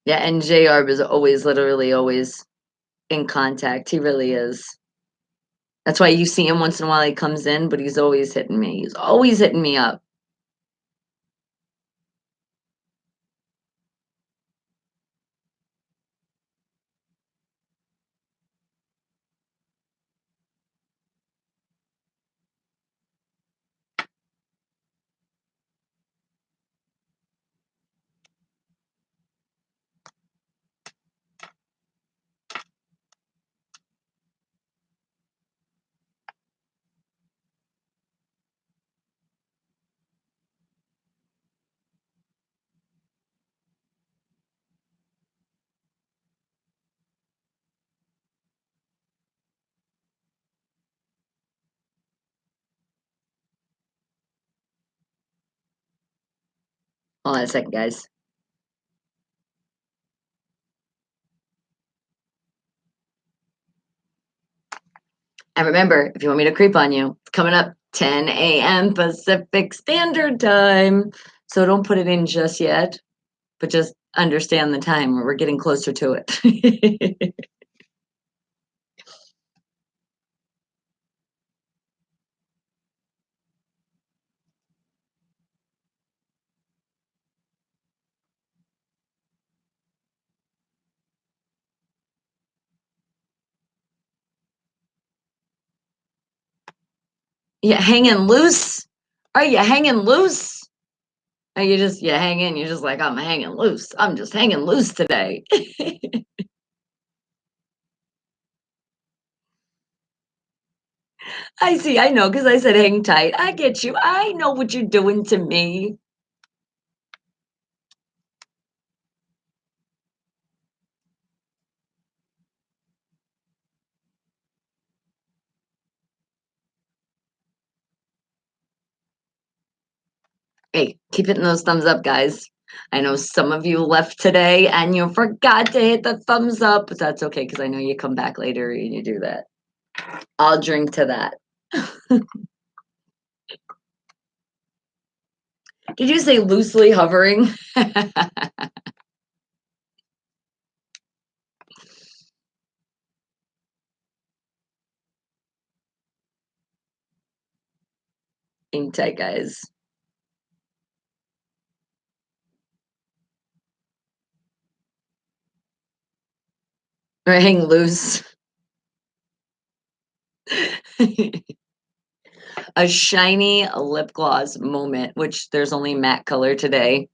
Yeah, and JR is always literally always in contact. He really is. That's why you see him once in a while, he comes in, but he's always hitting me. He's always hitting me up. Hold on a second, guys. And remember, if you want me to creep on you, it's coming up 10 a.m. Pacific Standard Time. So don't put it in just yet, but just understand the time where we're getting closer to it. You hanging loose? Are you hanging loose? Are you just you hanging? You're just like I'm hanging loose. I'm just hanging loose today. I see. I know because I said hang tight. I get you. I know what you're doing to me. Hey, keep hitting those thumbs up, guys. I know some of you left today and you forgot to hit the thumbs up, but that's okay because I know you come back later and you do that. I'll drink to that. Did you say loosely hovering? Hang tight, guys. Or hang loose. A shiny lip gloss moment, which there's only matte color today.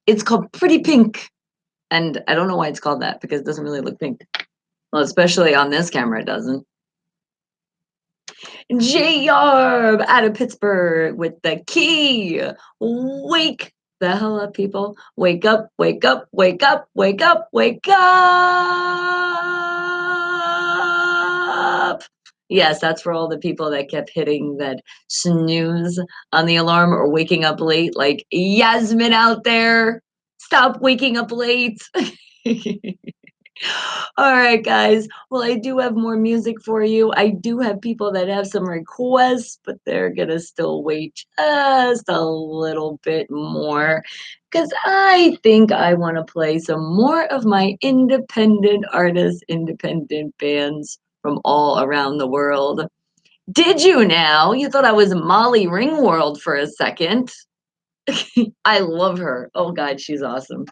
It's called Pretty Pink. And I don't know why it's called that because it doesn't really look pink. Well, especially on this camera, it doesn't. J Yarb out of Pittsburgh with the key. Wake the hell up, people. Wake up, wake up, wake up, wake up, wake up. Yes, that's for all the people that kept hitting that snooze on the alarm or waking up late, like Yasmin out there. Stop waking up late. All right, guys. Well, I do have more music for you. I do have people that have some requests, but they're going to still wait just a little bit more because I think I want to play some more of my independent artists, independent bands from all around the world. Did you now? You thought I was Molly Ringwald for a second. I love her. Oh, God, she's awesome.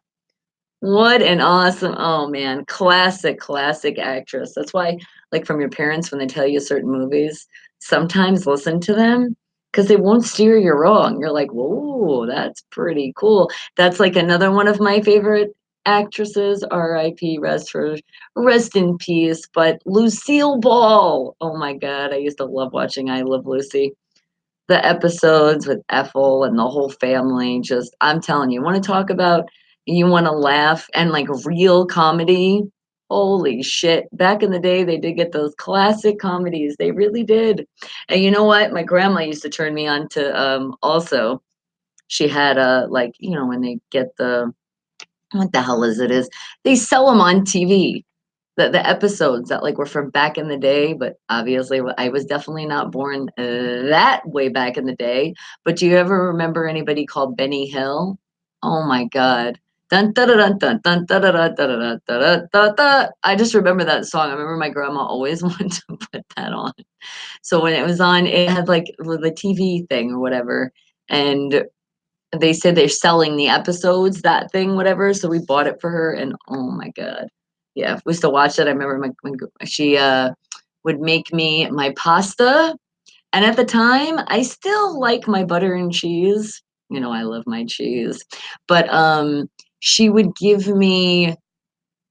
What an awesome, oh man, classic, classic actress. That's why, like from your parents, when they tell you certain movies, sometimes listen to them because they won't steer you wrong. You're like, whoa, that's pretty cool. That's like another one of my favorite actresses, R.I.P. Rest in peace. But Lucille Ball, oh my God, I used to love watching I Love Lucy. The episodes with Ethel and the whole family, just I'm telling you, want to talk about you want to laugh and like real comedy. Holy shit. Back in the day, they did get those classic comedies. They really did. And you know what? My grandma used to turn me on to also, she had a like, you know, when they get the what the hell is it is? They sell them on TV the episodes that like were from back in the day, but obviously I was definitely not born that way back in the day. But do you ever remember anybody called Benny Hill? Oh my God. Dun, da, da, dun, dun, dun, da, da, da, da, da, da, da, da, da. I just remember that song. I remember my grandma always wanted to put that on. So when it was on, it had like the TV thing or whatever, and they said they're selling the episodes, that thing, whatever. So we bought it for her, and oh my god, yeah, we still watch it. I remember she would make me my pasta, and at the time, I still like my butter and cheese. You know, I love my cheese, but she would give me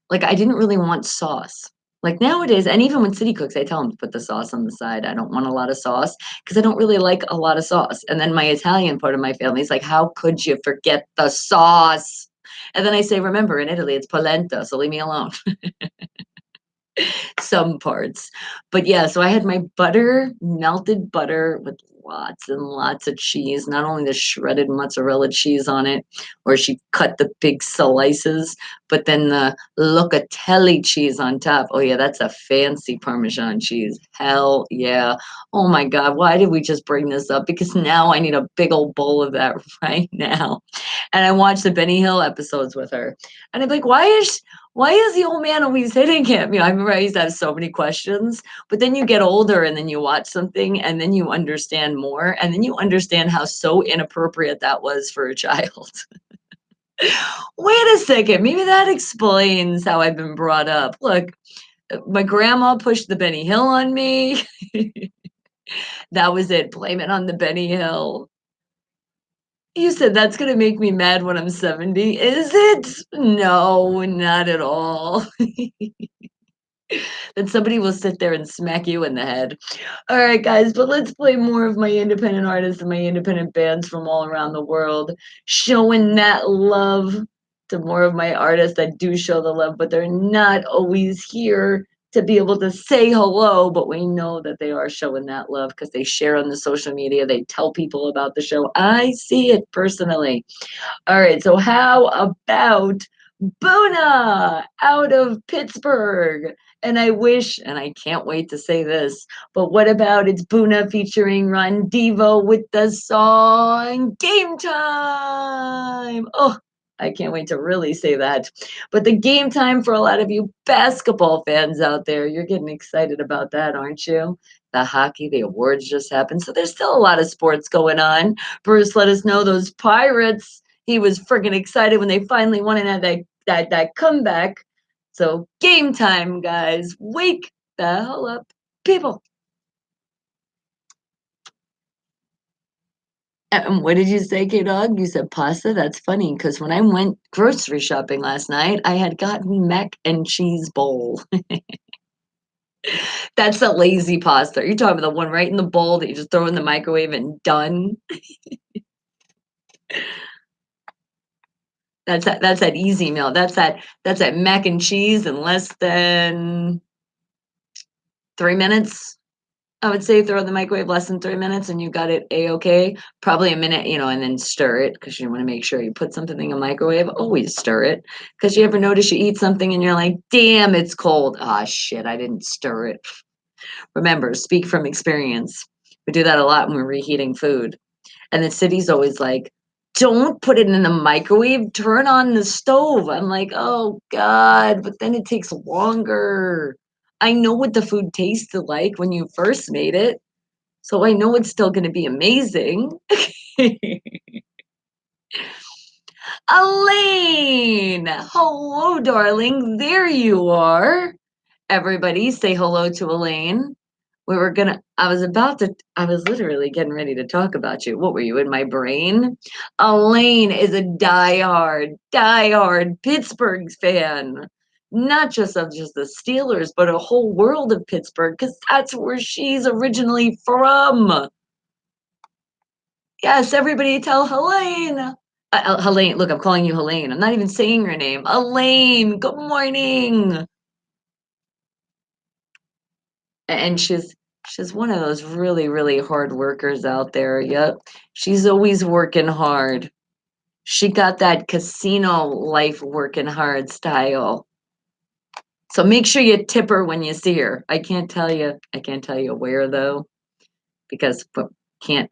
like I didn't really want sauce. Like nowadays, and even when City cooks, I tell them to put the sauce on the side. I don't want a lot of sauce because I don't really like a lot of sauce. And then my Italian part of my family is like, how could you forget the sauce? And then I say, remember, in Italy, it's polenta, so leave me alone. Some parts. But yeah, so I had my butter, melted butter with lots and lots of cheese, not only the shredded mozzarella cheese on it, or she cut the big slices, but then the locatelli cheese on top. Oh yeah, that's a fancy Parmesan cheese. Hell yeah. Oh my God, why did we just bring this up? Because now I need a big old bowl of that right now. And I watched the Benny Hill episodes with her. And I'm like, why is the old man always hitting him? You know, I remember I used to have so many questions, but then you get older and then you watch something and then you understand more and then you understand how so inappropriate that was for a child. Wait a second, maybe that explains how I've been brought up. Look, my grandma pushed the Benny Hill on me. That was it. Blame it on the Benny Hill. You said that's gonna make me mad when I'm 70. Is it? No, not at all. Then somebody will sit there and smack you in the head. All right, guys, but let's play more of my independent artists and my independent bands from all around the world, showing that love to more of my artists that do show the love, but they're not always here to be able to say hello, but we know that they are showing that love because they share on the social media, they tell people about the show. I see it personally. All right, so how about Buna out of Pittsburgh? And I wish, and I can't wait to say this, but what about it's Buna featuring Ron Devo with the song Game Time? Oh, I can't wait to really say that. But the game time for a lot of you basketball fans out there, you're getting excited about that, aren't you? The hockey, the awards just happened. So there's still a lot of sports going on. Bruce let us know those Pirates. He was freaking excited when they finally won and had that comeback. So game time, guys. Wake the hell up, people. And what did you say, K-Dog? You said pasta? That's funny because when I went grocery shopping last night, I had gotten mac and cheese bowl. That's a lazy pasta. You're talking about the one right in the bowl that you just throw in the microwave and done. That's that easy meal. That's that mac and cheese in less than 3 minutes. I would say throw it in the microwave less than 3 minutes and you got it a-okay. Probably a minute, and then stir it because you want to make sure you put something in a microwave. Always stir it because you ever notice you eat something and you're like, damn, it's cold. Ah, shit, I didn't stir it. Remember, speak from experience. We do that a lot when we're reheating food. And the city's always like, don't put it in the microwave, turn on the stove. I'm like, oh God, but then it takes longer. I know what the food tasted like when you first made it, so I know it's still going to be amazing. Elaine, hello, darling. There you are. Everybody say hello to Elaine. I was literally getting ready to talk about you. What were you in my brain? Elaine is a diehard Pittsburgh fan. Not just the Steelers, but a whole world of Pittsburgh, because that's where she's originally from. Yes, everybody tell Helene. Helene, look, I'm calling you Helene. I'm not even saying your name. Elaine, good morning. And she's one of those really, really hard workers out there. Yep. She's always working hard. She got that casino life working hard style. So make sure you tip her when you see her. I can't tell you where though, because can't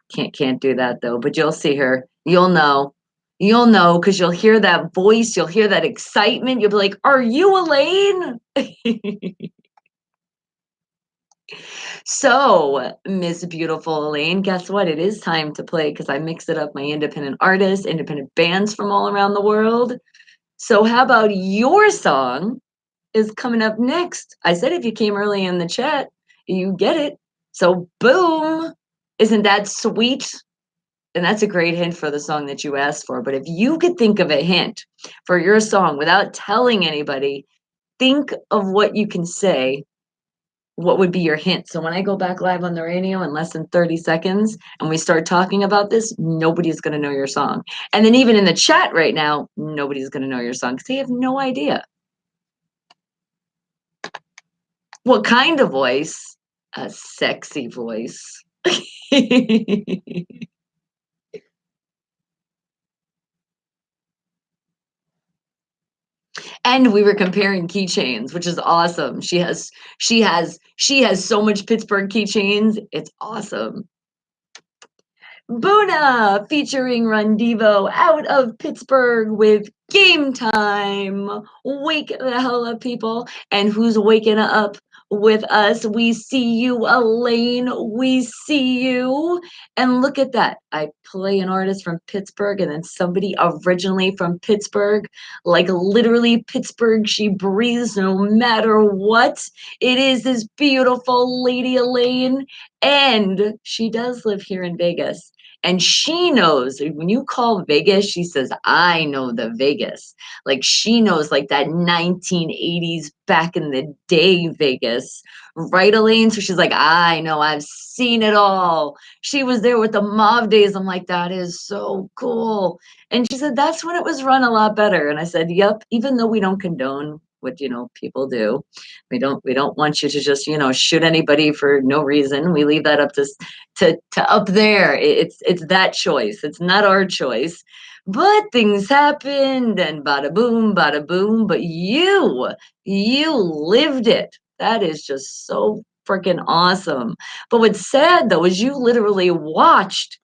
do that though. But you'll see her. You'll know. You'll know because you'll hear that voice, you'll hear that excitement. You'll be like, "Are you Elaine?" So, Miss Beautiful Elaine, guess what? It is time to play because I mixed it up my independent artists, independent bands from all around the world. So, how about your song is coming up next? I said if you came early in the chat, you get it. So, boom. Isn't that sweet? And that's a great hint for the song that you asked for. But if you could think of a hint for your song without telling anybody, think of what you can say. What would be your hint? So when I go back live on the radio in less than 30 seconds and we start talking about this, nobody's going to know your song. And then even in the chat right now, nobody's going to know your song because they have no idea. What kind of voice? A sexy voice. And we were comparing keychains, which is awesome. She has so much Pittsburgh keychains. It's awesome. Buna featuring Rundivo out of Pittsburgh with Game Time. Wake the hell up, people. And who's waking up with us? We see you, Elaine. We see you. And look at that. I play an artist from Pittsburgh and then somebody originally from Pittsburgh. Like literally Pittsburgh, she breathes no matter what. It is this beautiful lady, Elaine. And she does live here in Vegas. And she knows when you call Vegas, she says, I know the Vegas. Like she knows like that 1980s back in the day Vegas. Right, Elaine? So she's like, I know, I've seen it all. She was there with the Mauve days. I'm like, that is so cool. And she said, that's when it was run a lot better. And I said, yep, even though we don't condone what people do. We don't want you to just, shoot anybody for no reason. We leave that up to up there. It's that choice. It's not our choice. But things happened and bada boom, bada boom. But you lived it. That is just so freaking awesome. But what's sad though is you literally watched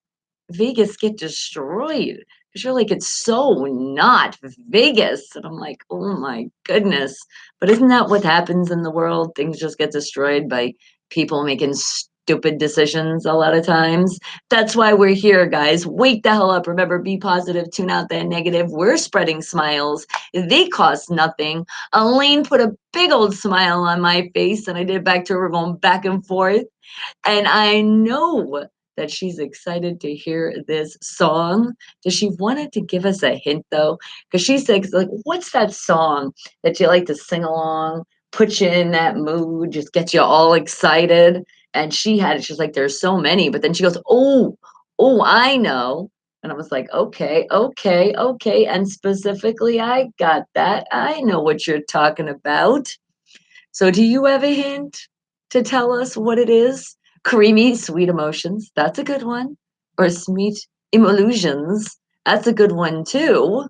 Vegas get destroyed. Because you're like, it's so not Vegas. And I'm like, oh my goodness. But isn't that what happens in the world? Things just get destroyed by people making stupid decisions a lot of times. That's why we're here, guys. Wake the hell up. Remember, be positive, tune out that negative. We're spreading smiles. They cost nothing. Elaine put a big old smile on my face, and I did it back to her. We're going back and forth. And I know that she's excited to hear this song. Does she wanted to give us a hint though? Because she said, like, what's that song that you like to sing along, put you in that mood, just get you all excited? And she had it. She's like, there's so many. But then she goes, oh, I know. And I was like, okay, okay, okay. And specifically, I got that. I know what you're talking about. So do you have a hint to tell us what it is? Creamy, sweet emotions. That's a good one. Or sweet illusions. That's a good one too.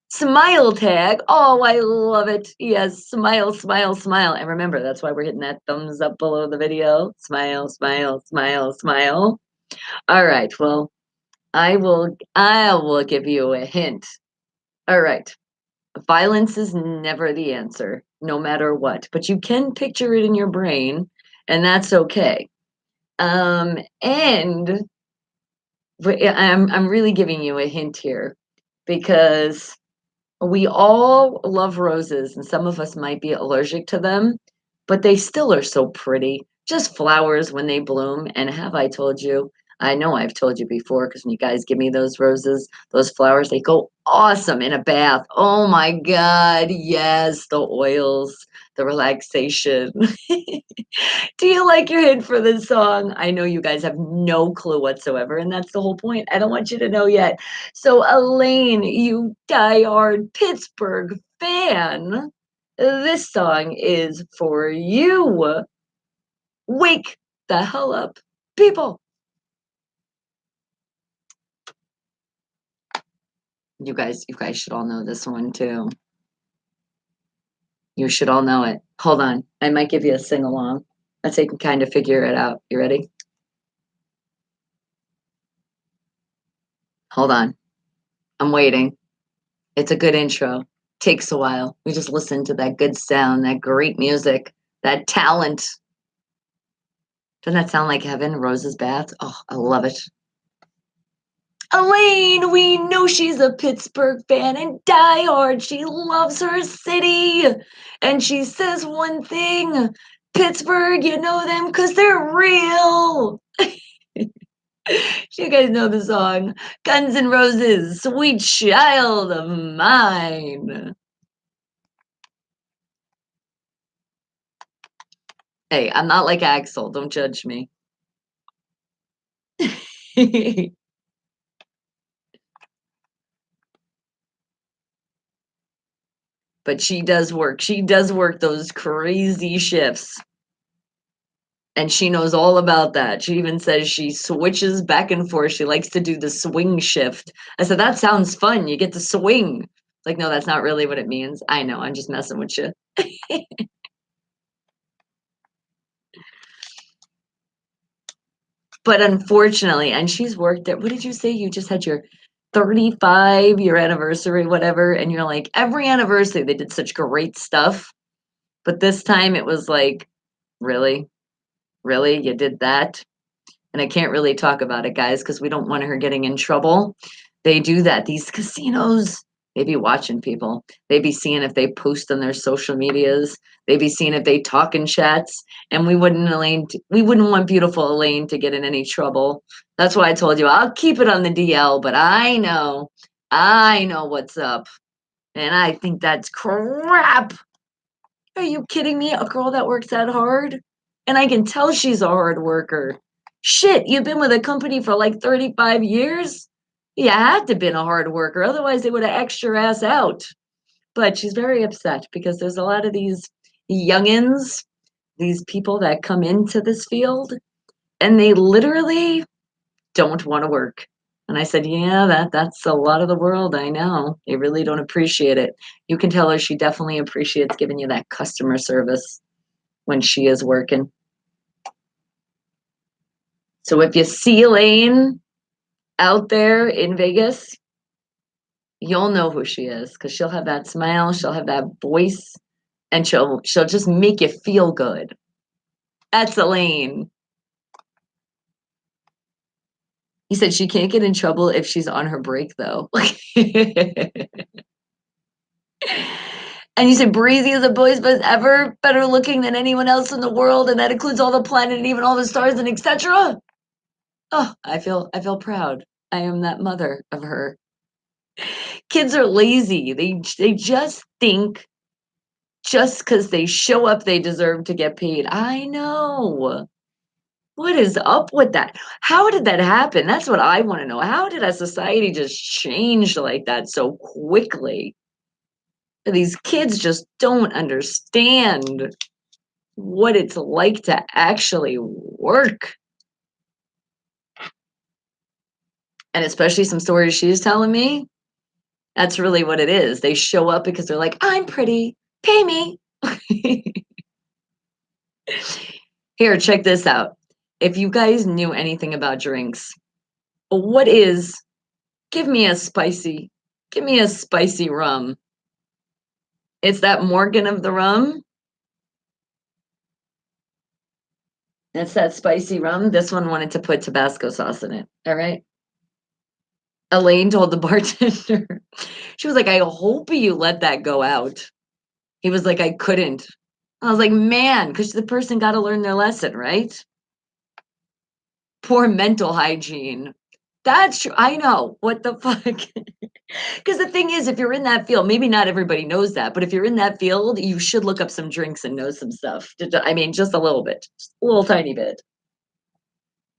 Smile tag. Oh, I love it. Yes, smile, smile, smile. And remember, that's why we're hitting that thumbs up below the video. Smile, smile, smile, smile. All right. Well, I will give you a hint. All right. Violence is never the answer, no matter what, but you can picture it in your brain, and that's okay. And I'm really giving you a hint here because we all love roses, and some of us might be allergic to them, but they still are so pretty. Just flowers when they bloom. And have I told you? I know I've told you before because when you guys give me those roses, those flowers, they go awesome in a bath. Oh my God. Yes, the oils, the relaxation. Do you like your hint for this song? I know you guys have no clue whatsoever, and that's the whole point. I don't want you to know yet. So, Elaine, you diehard Pittsburgh fan, this song is for you. Wake the hell up, people. You guys should all know this one too. You should all know it. Hold on. I might give you a sing along. Let's see if you can kind of figure it out. You ready? Hold on. I'm waiting. It's a good intro. Takes a while. We just listen to that good sound, that great music, that talent. Doesn't that sound like heaven? Rose's Bath. Oh, I love it. Elaine, we know she's a Pittsburgh fan and diehard. She loves her city. And she says one thing, Pittsburgh, you know them because they're real. You guys know the song Guns N' Roses, Sweet Child of Mine. Hey, I'm not like Axel. Don't judge me. But she does work. She does work those crazy shifts. And she knows all about that. She even says she switches back and forth. She likes to do the swing shift. I said, that sounds fun. You get to swing. Like, no, that's not really what it means. I know. I'm just messing with you. But unfortunately, and she's worked at, what did you say? You just had your 35-year anniversary, whatever. And you're like, every anniversary, they did such great stuff. But this time it was like, really? Really? You did that? And I can't really talk about it, guys, because we don't want her getting in trouble. They do that. These casinos, they be watching people. They be seeing if they post on their social medias. They be seeing if they talk in chats. And we wouldn't want beautiful Elaine to get in any trouble. That's why I told you I'll keep it on the DL, but I know what's up. And I think that's crap. Are you kidding me? A girl that works that hard? And I can tell she's a hard worker. Shit, you've been with a company for like 35 years? You had to have been a hard worker. Otherwise, they would have X'd your ass out. But she's very upset because there's a lot of these youngins, these people that come into this field, and they literally don't want to work. And I said, yeah, that's a lot of the world. I know. They really don't appreciate it. You can tell her she definitely appreciates giving you that customer service when she is working. So if you see Elaine out there in Vegas, you'll know who she is because she'll have that smile, she'll have that voice, and she'll just make you feel good. That's Elaine. He said she can't get in trouble if she's on her break though. And you said Breezy is the boy's best ever, better looking than anyone else in the world, and that includes all the planet and even all the stars and etc. Oh, I feel proud. I am that mother of her. Kids are lazy. They just think just because they show up, they deserve to get paid. I know. What is up with that? How did that happen? That's what I want to know. How did a society just change like that so quickly? These kids just don't understand what it's like to actually work. And especially some stories she's telling me, that's really what it is. They show up because they're like, I'm pretty, pay me. Here, check this out. If you guys knew anything about drinks, what is, give me a spicy, give me a spicy rum. It's that Morgan of the rum. It's that spicy rum. This one wanted to put Tabasco sauce in it. All right. Elaine told the bartender, she was like, I hope you let that go out. He was like, I couldn't. I was like, man, because the person got to learn their lesson, right? Poor mental hygiene. That's true. I know. What the fuck? Because the thing is, if you're in that field, maybe not everybody knows that, but if you're in that field, you should look up some drinks and know some stuff. I mean, just a little bit, just a little tiny bit.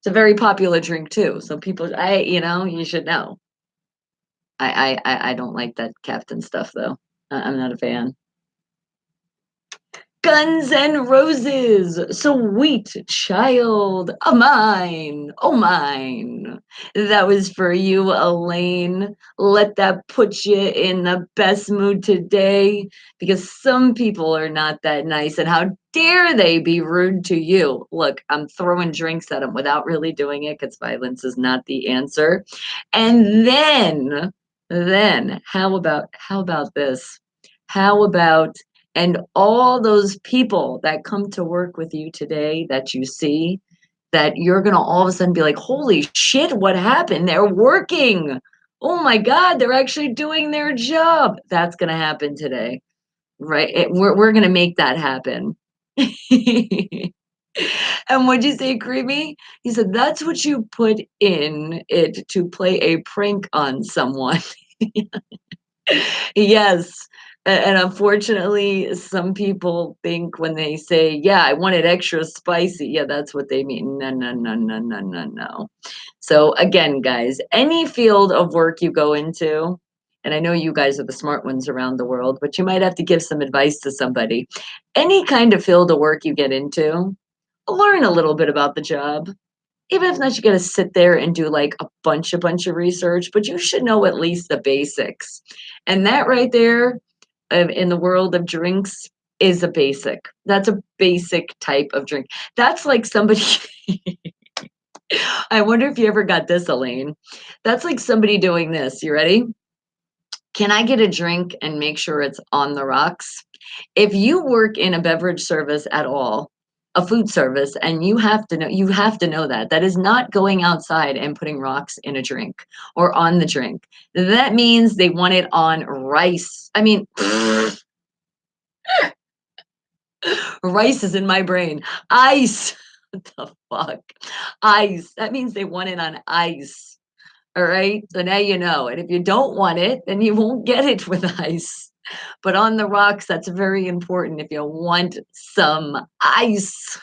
It's a very popular drink too. So people, you should know. I don't like that Captain stuff though. I'm not a fan. Guns N' Roses, Sweet Child of Mine, oh mine. That was for you, Elaine. Let that put you in the best mood today because some people are not that nice. And how dare they be rude to you? Look, I'm throwing drinks at them without really doing it because violence is not the answer. And then Then how about this? How about and all those people that come to work with you today that you see that you're gonna all of a sudden be like, "Holy shit, what happened? They're working. Oh my god, they're actually doing their job." That's gonna happen today, right? We're gonna make that happen. And what'd you say, creamy? He said, "That's what you put in it to play a prank on someone." Yes. And unfortunately, some people think when they say, "Yeah, I want it extra spicy," yeah, that's what they mean. No, no, no, no, no, no, no. So again, guys, any field of work you go into, and I know you guys are the smart ones around the world, but you might have to give some advice to somebody. Any kind of field of work you get into, learn a little bit about the job. Even if not, you gotta sit there and do like a bunch of research, but you should know at least the basics. And that right there, in the world of drinks, is a basic. That's a basic type of drink. That's like somebody. I wonder if you ever got this, Elaine. That's like somebody doing this. You ready? Can I get a drink and make sure it's on the rocks? If you work in a beverage service at all, a food service, and you have to know that. That is not going outside and putting rocks in a drink or on the drink. That means they want it on rice. I mean, rice is in my brain. Ice. What the fuck? Ice. That means they want it on ice. All right. So now you know. And if you don't want it, then you won't get it with ice. But on the rocks, that's very important if you want some ice.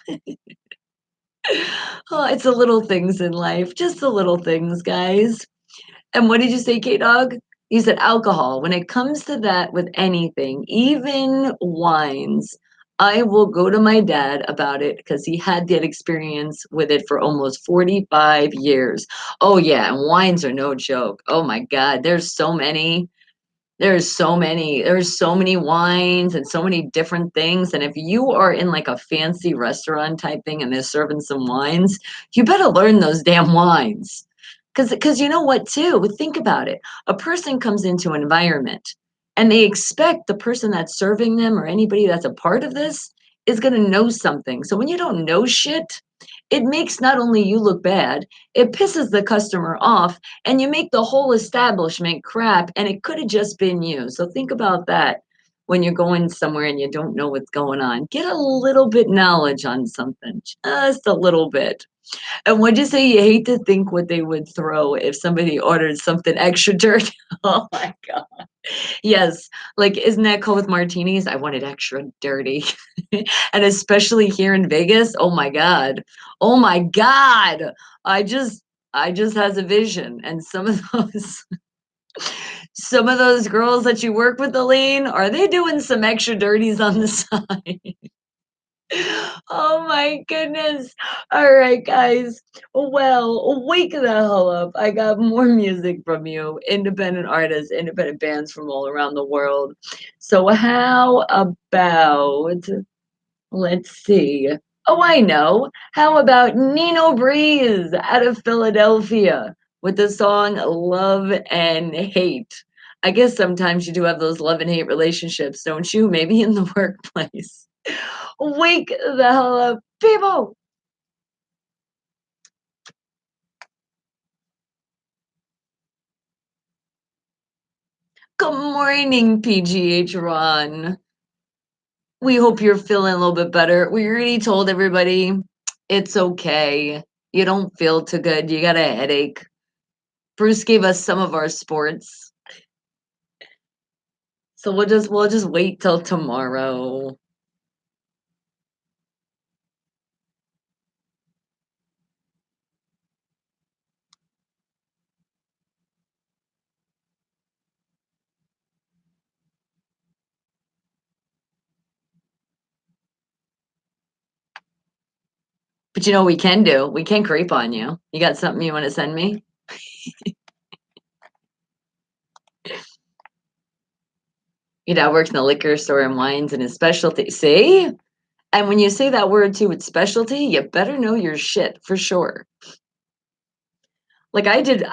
Oh, it's the little things in life, just the little things, guys. And what did you say, K Dog? You said alcohol. When it comes to that with anything, even wines, I will go to my dad about it because he had that experience with it for almost 45 years. Oh, yeah. And wines are no joke. Oh, my God. There's so many wines and so many different things. And if you are in like a fancy restaurant type thing and they're serving some wines, you better learn those damn wines. Because you know what, too? Think about it. A person comes into an environment and they expect the person that's serving them or anybody that's a part of this is going to know something. So when you don't know shit, it makes not only you look bad, it pisses the customer off and you make the whole establishment crap and it could have just been you. So think about that when you're going somewhere and you don't know what's going on. Get a little bit knowledge on something, just a little bit. And what'd you say? You hate to think what they would throw if somebody ordered something extra dirty. Oh my God. Yes. Like, isn't that cool with martinis? I want it extra dirty. And especially here in Vegas. Oh my God. Oh my God. I just I just has a vision. And some of those girls that you work with, Elaine, are they doing some extra dirties on the side? Oh my goodness. All right, guys. Well, wake the hell up. I got more music from you, independent artists, independent bands from all around the world. So, how about, let's see. Oh, I know. How about Nino Breeze out of Philadelphia with the song Love and Hate? I guess sometimes you do have those love and hate relationships, don't you? Maybe in the workplace. Wake the hell up, people! Good morning, PGH Ron. We hope you're feeling a little bit better. We already told everybody it's okay. You don't feel too good. You got a headache. Bruce gave us some of our sports. So we'll just wait till tomorrow. But you know what we can do? We can creep on you. You got something you want to send me? You know, works in the liquor store and wines and his specialty. See? And when you say that word too, it's specialty, you better know your shit for sure. Like, I did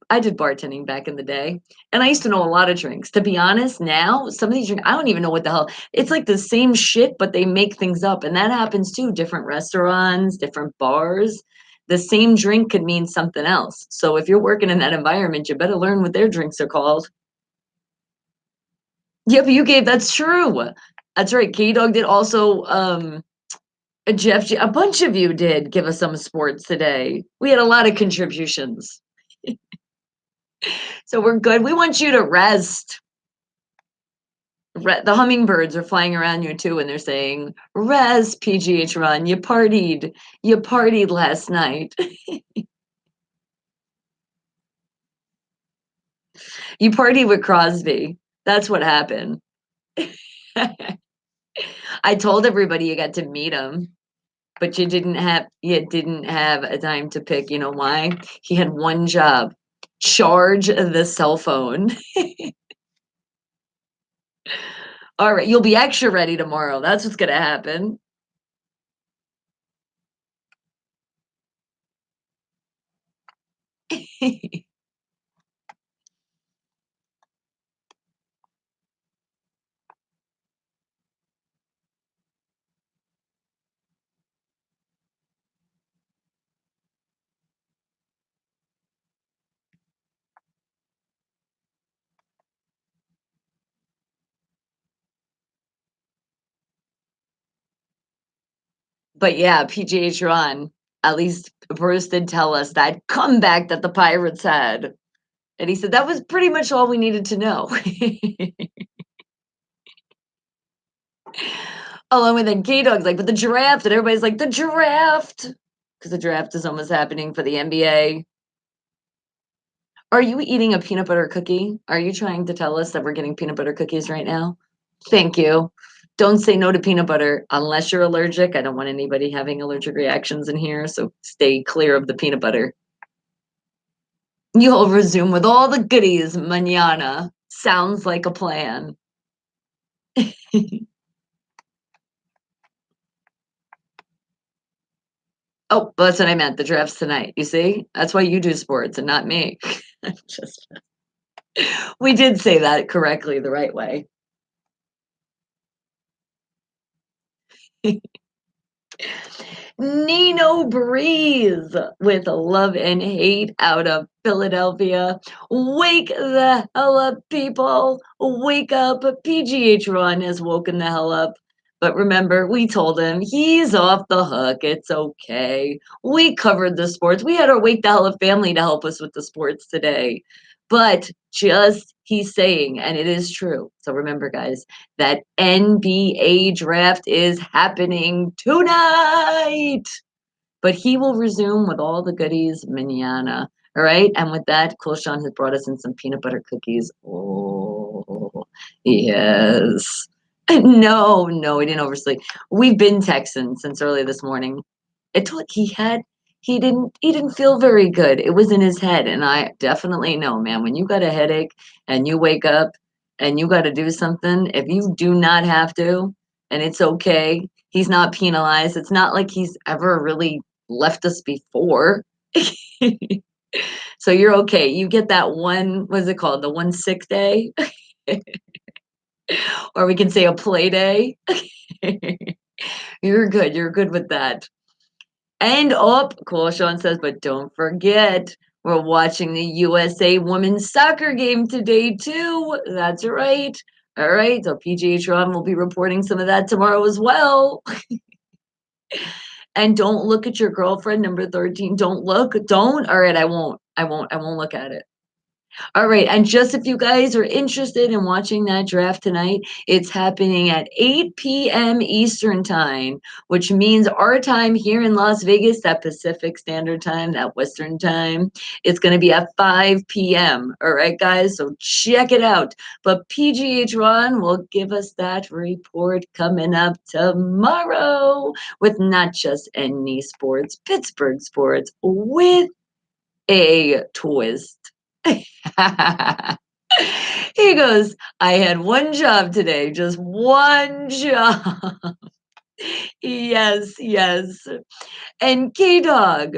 bartending back in the day, and I used to know a lot of drinks. To be honest, now, some of these drinks, I don't even know what the hell it's like the same shit, but they make things up, and that happens too, different restaurants, different bars. The same drink could mean something else. So if you're working in that environment, you better learn what their drinks are called. Yep, you gave that's true. That's right. K-Dog did also, Jeff G a bunch of you did give us some sports today. We had a lot of contributions. So we're good. We want you to rest. The hummingbirds are flying around you too, and they're saying, "Rest, PGH Run. You partied. You partied last night. You partied with Crosby. That's what happened." I told everybody you got to meet him, but you didn't have a time to pick. You know why? He had one job: charge the cell phone. All right, you'll be extra ready tomorrow. That's what's gonna happen. But yeah, PGH Ron, at least Bruce did tell us that comeback that the Pirates had. And he said that was pretty much all we needed to know. Along with then K-Dog's like, but the draft, and everybody's like, the draft. Because the draft is almost happening for the NBA. Are you eating a peanut butter cookie? Are you trying to tell us that we're getting peanut butter cookies right now? Thank you. Don't say no to peanut butter unless you're allergic. I don't want anybody having allergic reactions in here, so stay clear of the peanut butter. You'll resume with all the goodies mañana. Sounds like a plan. Oh, that's what I meant. The draft's tonight. You see? That's why you do sports and not me. Just we did say that correctly the right way. Nino Breeze with Love and Hate out of Philadelphia. Wake the hell up, people. Wake up. PGH Run has woken the hell up. But remember, we told him he's off the hook. It's okay. We covered the sports. We had our Wake the Hell Up family to help us with the sports today. But just he's saying, and it is true. So remember, guys, that NBA draft is happening tonight. But he will resume with all the goodies mañana. All right. And with that, Cool Sean has brought us in some peanut butter cookies. Oh, yes. No, no, we didn't oversleep. We've been texting since early this morning. It told he didn't feel very good. It was in his head. And I definitely know, man, when you got a headache and you wake up and you got to do something, if you do not have to, and it's okay, he's not penalized. It's not like he's ever really left us before. So you're okay. You get that one, what's it called? The one sick day? Or we can say a play day. You're good. You're good with that. And up, Cool Sean says, but don't forget, we're watching the USA women's soccer game today, too. That's right. All right. So PGH Ron will be reporting some of that tomorrow as well. And don't look at your girlfriend, number 13. Don't look. Don't. All right. I won't look at it. All right, and just if you guys are interested in watching that draft tonight, it's happening at 8 p.m. Eastern Time, which means our time here in Las Vegas, that Pacific Standard Time, that Western Time, it's going to be at 5 p.m. All right, guys, so check it out. But PGH Ron will give us that report coming up tomorrow with not just any sports, Pittsburgh sports with a twist. He goes, I had one job today, just one job. Yes, yes. And K Dog,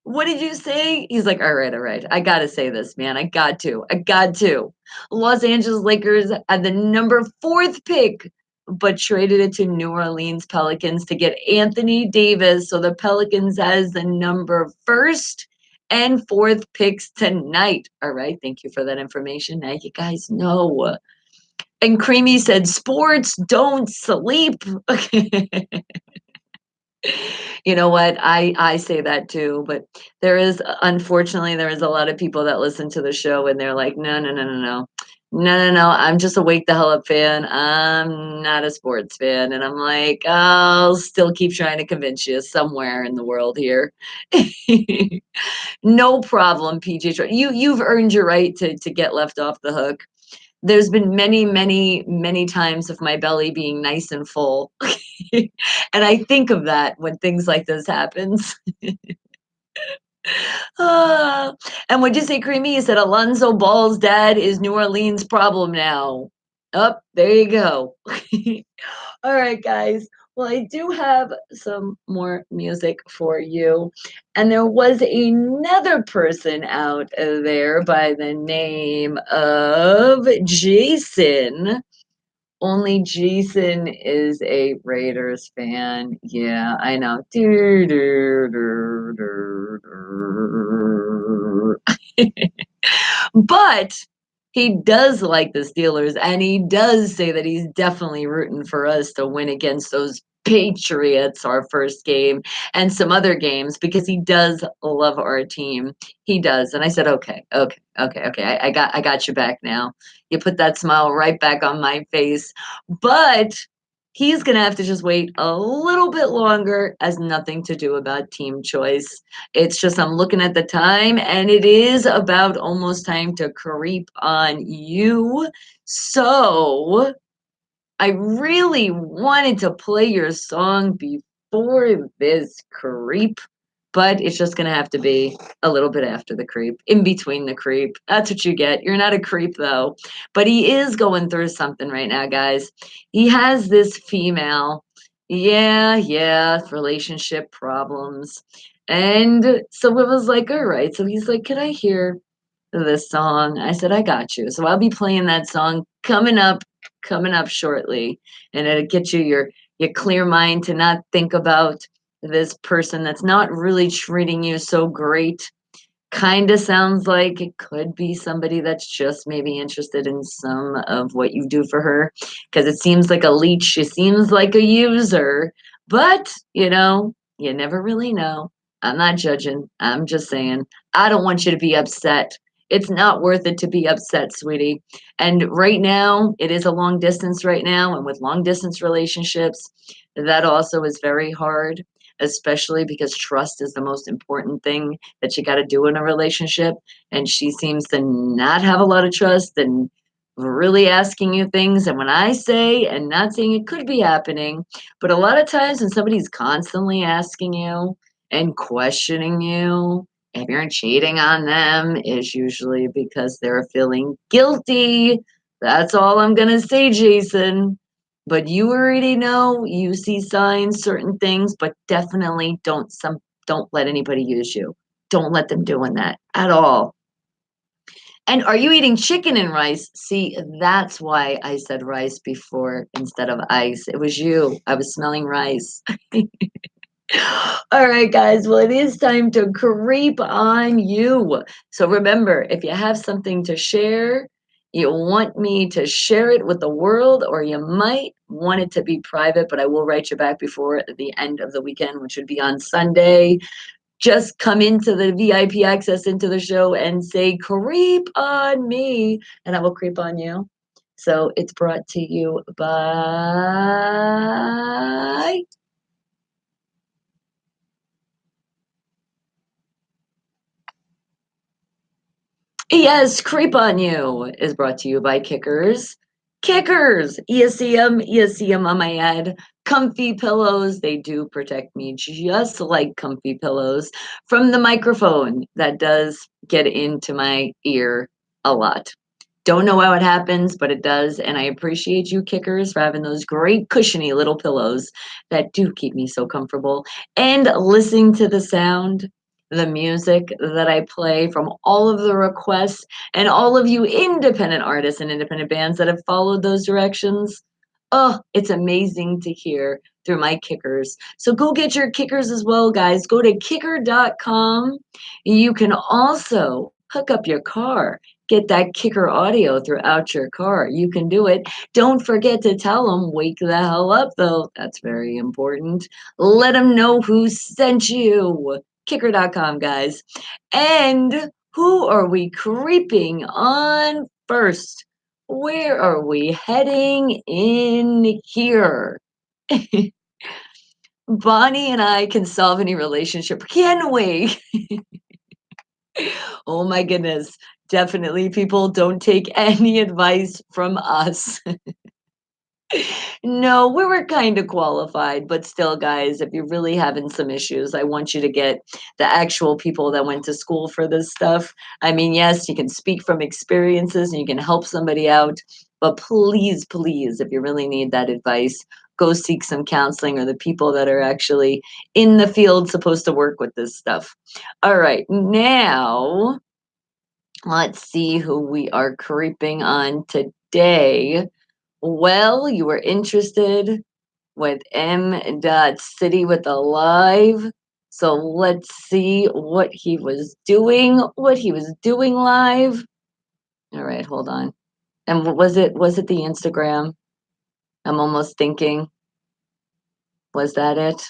What did you say? He's like, all right. I gotta say this, man. I got to. Los Angeles Lakers had the number fourth pick, but traded it to New Orleans Pelicans to get Anthony Davis. So the Pelicans has the number first and fourth picks tonight. All right. Thank you for that information. Now you guys know. And Creamy said, sports don't sleep. You know what? I say that too, but there is unfortunately there is a lot of people that listen to the show and they're like, no, no, no, no, no. No, no, no. I'm just a wake the hell up fan. I'm not a sports fan. And I'm like, I'll still keep trying to convince you somewhere in the world here. No problem, PJ. You've earned your right to get left off the hook. There's been many, many, many times of my belly being nice and full. And I think of that when things like this happens. Ah, and what'd you say, Creamy? You said Alonzo Ball's dad is New Orleans' problem now. Up, there you go. All right, guys. Well, I do have some more music for you. And there was another person out there by the name of Jason. Only Jason is a Raiders fan. Yeah, I know. But he does like the Steelers, and he does say that he's definitely rooting for us to win against those Patriots, our first game, and some other games because he does love our team. He does. And I said, okay. I got you back now. You put that smile right back on my face. But he's going to have to just wait a little bit longer, has nothing to do about team choice. It's just I'm looking at the time and it is about almost time to creep on you. So I really wanted to play your song before this creep, but it's just going to have to be a little bit after the creep, in between the creep. That's what you get. You're not a creep, though. But he is going through something right now, guys. He has this female. Yeah, relationship problems. And so it was like, all right. So he's like, could I hear this song? I said, I got you. So I'll be playing that song coming up shortly. And it'll get you your clear mind to not think about this person that's not really treating you so great. Kind of sounds like it could be somebody that's just maybe interested in some of what you do for her. Because it seems like a leech. It seems like a user. But, you never really know. I'm not judging. I'm just saying, I don't want you to be upset. It's not worth it to be upset, sweetie. And right now, it is a long distance right now. And with long distance relationships, that also is very hard, especially because trust is the most important thing that you got to do in a relationship. And she seems to not have a lot of trust and really asking you things. And when I say, and not saying it could be happening, but a lot of times when somebody's constantly asking you and questioning you, if you're cheating on them, is usually because they're feeling guilty. That's all I'm going to say, Jason. But you already know, you see signs, certain things, but definitely don't let anybody use you. Don't let them doing that at all. And are you eating chicken and rice? See, that's why I said rice before instead of ice. It was you. I was smelling rice. All right, guys. Well, it is time to creep on you. So remember, if you have something to share, you want me to share it with the world, or you might want it to be private, but I will write you back before the end of the weekend, which would be on Sunday. Just come into the VIP access into the show and say, creep on me, and I will creep on you. So it's brought to you by. Yes, Creep on You is brought to you by Kickers. Kickers! You see them on my head. Comfy pillows. They do protect me just like comfy pillows from the microphone that does get into my ear a lot. Don't know how it happens, but it does. And I appreciate you, Kickers, for having those great cushiony little pillows that do keep me so comfortable. And listening to the sound the music that I play, from all of the requests, and all of you independent artists and independent bands that have followed those directions. Oh, it's amazing to hear through my kickers. So go get your kickers as well, guys. Go to kicker.com. You can also hook up your car. Get that kicker audio throughout your car. You can do it. Don't forget to tell them, wake the hell up, though. That's very important. Let them know who sent you. Kicker.com, guys. And who are we creeping on first? Where are we heading in here? Bonnie and I can solve any relationship, can we? Oh my goodness. Definitely, people don't take any advice from us. No, we were kind of qualified, but still, guys, if you're really having some issues, I want you to get the actual people that went to school for this stuff. I mean, yes, you can speak from experiences and you can help somebody out, but please, please, if you really need that advice, go seek some counseling or the people that are actually in the field supposed to work with this stuff. All right, now let's see who we are creeping on today. Well, you were interested with M. Dot City with a live. So let's see what he was doing. What he was doing live. All right, hold on. And was it the Instagram? I'm almost thinking. Was that it?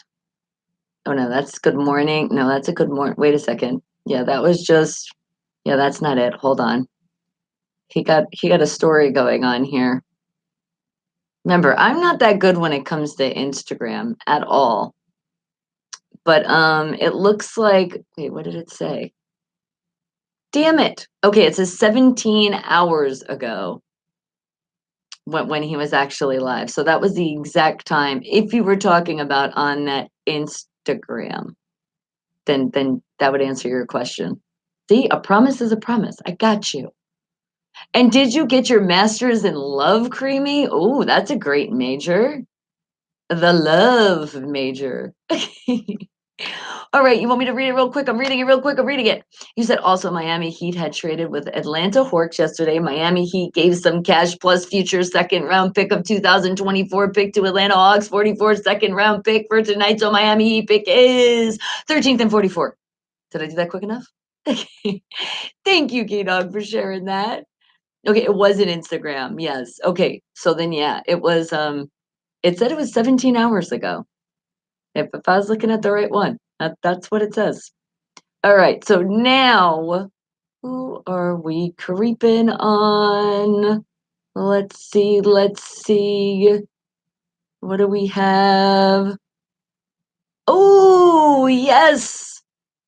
Oh no, that's good morning. No, that's a good morning. Wait a second. Yeah, that was just yeah, that's not it. Hold on. He got a story going on here. Remember, I'm not that good when it comes to Instagram at all. But it looks like wait, what did it say? Damn it. Okay, it says 17 hours ago when he was actually live. So that was the exact time. If you were talking about on that Instagram, then that would answer your question. See, a promise is a promise. I got you. And did you get your master's in love, Creamy? Oh, that's a great major. The love major. All right, you want me to read it real quick? I'm reading it real quick. I'm reading it. You said also Miami Heat had traded with Atlanta Hawks yesterday. Miami Heat gave some cash plus future second round pick of 2024 pick to Atlanta Hawks. 44 second round pick for tonight. So Miami Heat pick is 13th and 44. Did I do that quick enough? Thank you, K Dog, for sharing that. Okay, it was an Instagram. Yes. Okay. So then yeah, it said it was 17 hours ago. If I was looking at the right one, that's what it says. All right, so now who are we creeping on? Let's see, let's see. What do we have? Oh, yes.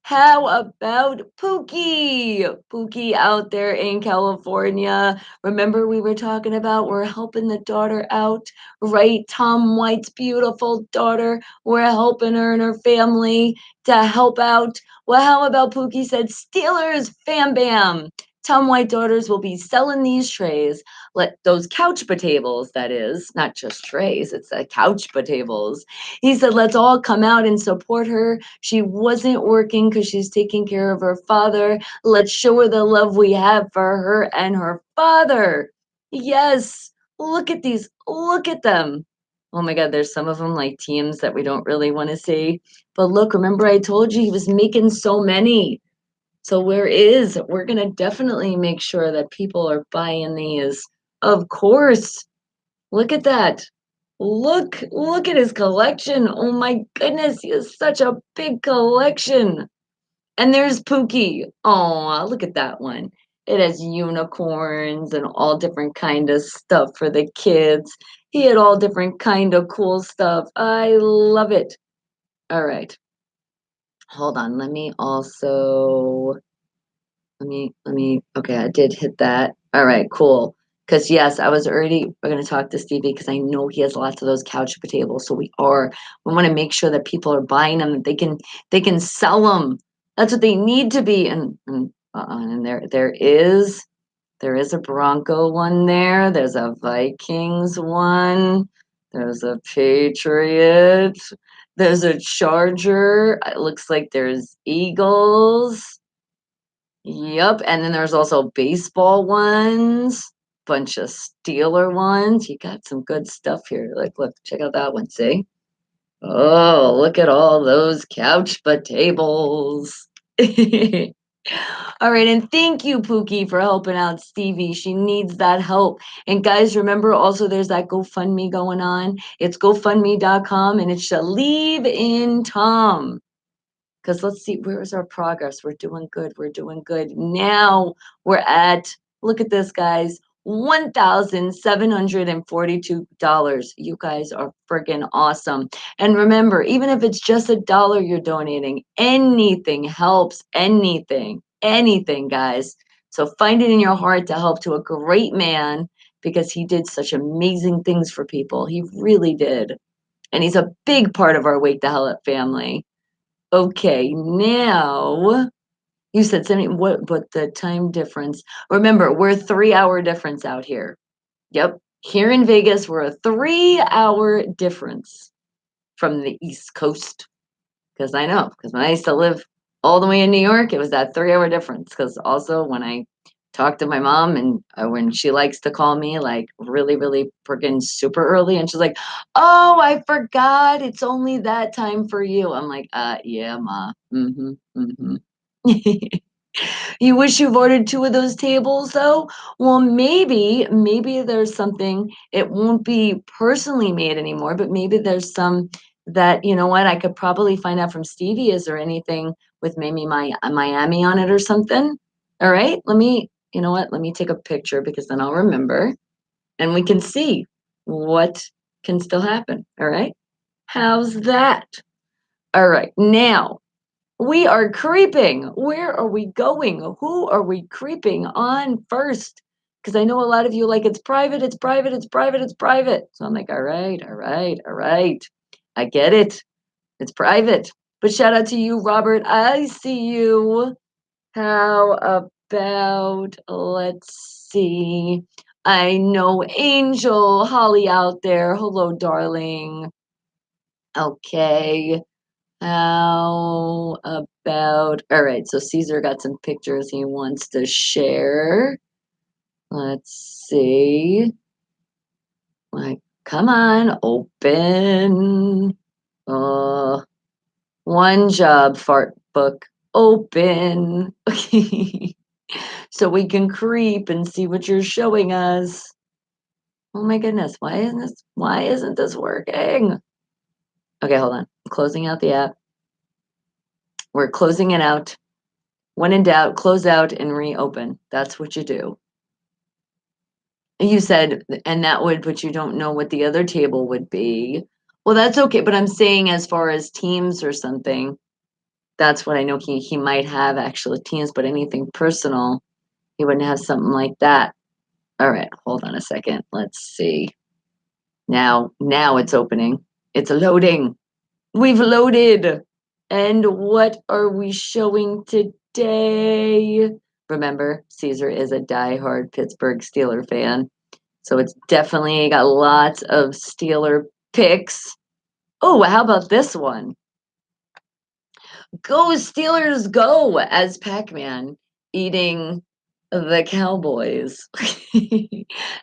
How about Pookie? Pookie out there in California. Remember we were talking about we're helping the daughter out, right? Tom White's beautiful daughter. We're helping her and her family to help out. Well, how about Pookie said Steelers fam bam. Tom White daughters will be selling these trays. Let those couch potatoes, that is, not just trays, it's the couch potatoes. He said, let's all come out and support her. She wasn't working because she's taking care of her father. Let's show her the love we have for her and her father. Yes, look at these. Look at them. Oh my God, there's some of them like teams that we don't really want to see. But look, remember I told you he was making so many. So we're going to definitely make sure that people are buying these. Of course. Look at that. Look at his collection. Oh my goodness, he has such a big collection. And there's Pookie. Oh, look at that one. It has unicorns and all different kind of stuff for the kids. He had all different kind of cool stuff. I love it. All right. Hold on. Let me okay, I did hit that. All right, cool. Because yes, we're gonna talk to Stevie because I know he has lots of those couch potatoes. So we want to make sure that people are buying them, that they can sell them. That's what they need to be. And there is a Bronco one there. There's a Vikings one. There's a Patriot. There's a Charger. It looks like there's Eagles. Yep, and then there's also baseball ones, bunch of Steeler ones. You got some good stuff here. Like, look, check out that one. See? Oh, look at all those couch tables. All right, and thank you, Pookie, for helping out Stevie. She needs that help. And guys, remember also there's that GoFundMe going on. It's GoFundMe.com and it's Shaleave in Tom. Because let's see, where's our progress? We're doing good. We're doing good. Now we're at, look at this, guys, $1,742. You guys are freaking awesome. And remember, even if it's just $1 you're donating, anything helps, anything, guys. So find it in your heart to help to a great man because he did such amazing things for people. He really did. And he's a big part of our Wake the Hell Up family. Okay, now you said 70, what the time difference? Remember, we're 3 hour difference out here. Yep. Here in Vegas, we're a 3 hour difference from the East Coast. Because I know, because when I used to live all the way in New York, it was that 3 hour difference. Because also when I talk to my mom and when she likes to call me like really, really freaking super early, and she's like, "Oh, I forgot, it's only that time for you." I'm like, yeah, ma. Mm-hmm. Mm-hmm. You wish you've ordered two of those tables though? Well, maybe there's something, it won't be personally made anymore, but maybe there's some that, you know what, I could probably find out from Stevie. Is there anything with maybe my Miami on it or something? All right, let me, you know what, let me take a picture because then I'll remember and we can see what can still happen. All right. How's that? All right. Now, we are creeping. Where are we going? Who are we creeping on first? Because I know a lot of you like it's private, it's private, it's private, it's private. So I'm like, all right, all right, all right. I get it. It's private. But shout out to you, Robert. I see you. How about, let's see. I know Angel Holly out there. Hello, darling. Okay. How about, all right, so Caesar got some pictures he wants to share. Let's see. Like, come on, open. One job, fart book, open. So we can creep and see what you're showing us. Oh my goodness, why isn't this working? Okay, hold on. I'm closing out the app. We're closing it out. When in doubt, close out and reopen. That's what you do. You said, and that would, but you don't know what the other table would be. Well, that's okay. But I'm saying as far as teams or something, that's what I know he might have actual teams, but anything personal, he wouldn't have something like that. All right, hold on a second. Let's see. Now it's opening. It's loading. We've loaded. And what are we showing today? Remember, Caesar is a diehard Pittsburgh Steeler fan. So it's definitely got lots of Steeler picks. Oh, how about this one? Go Steelers go as Pac-Man eating the Cowboys,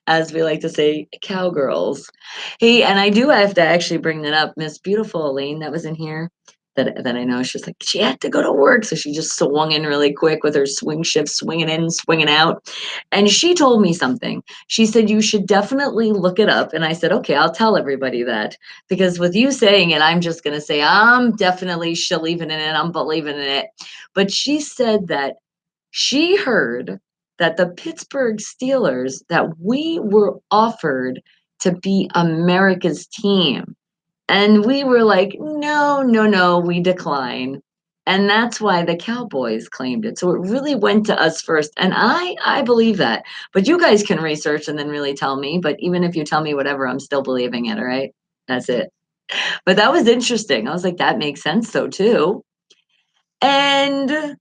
as we like to say, cowgirls. Hey, and I do have to actually bring that up. Miss Beautiful Elaine that was in here that I know she's like, she had to go to work. So she just swung in really quick with her swing shift, swinging in, swinging out. And she told me something. She said, you should definitely look it up. And I said, okay, I'll tell everybody that. Because with you saying it, I'm just going to say, I'm definitely believing in it. I'm believing in it. But she said that she heard that the Pittsburgh Steelers, that we were offered to be America's team. And we were like, no, no, no, we decline. And that's why the Cowboys claimed it. So it really went to us first. And I believe that. But you guys can research and then really tell me. But even if you tell me whatever, I'm still believing it, all right? That's it. But that was interesting. I was like, that makes sense though, too. And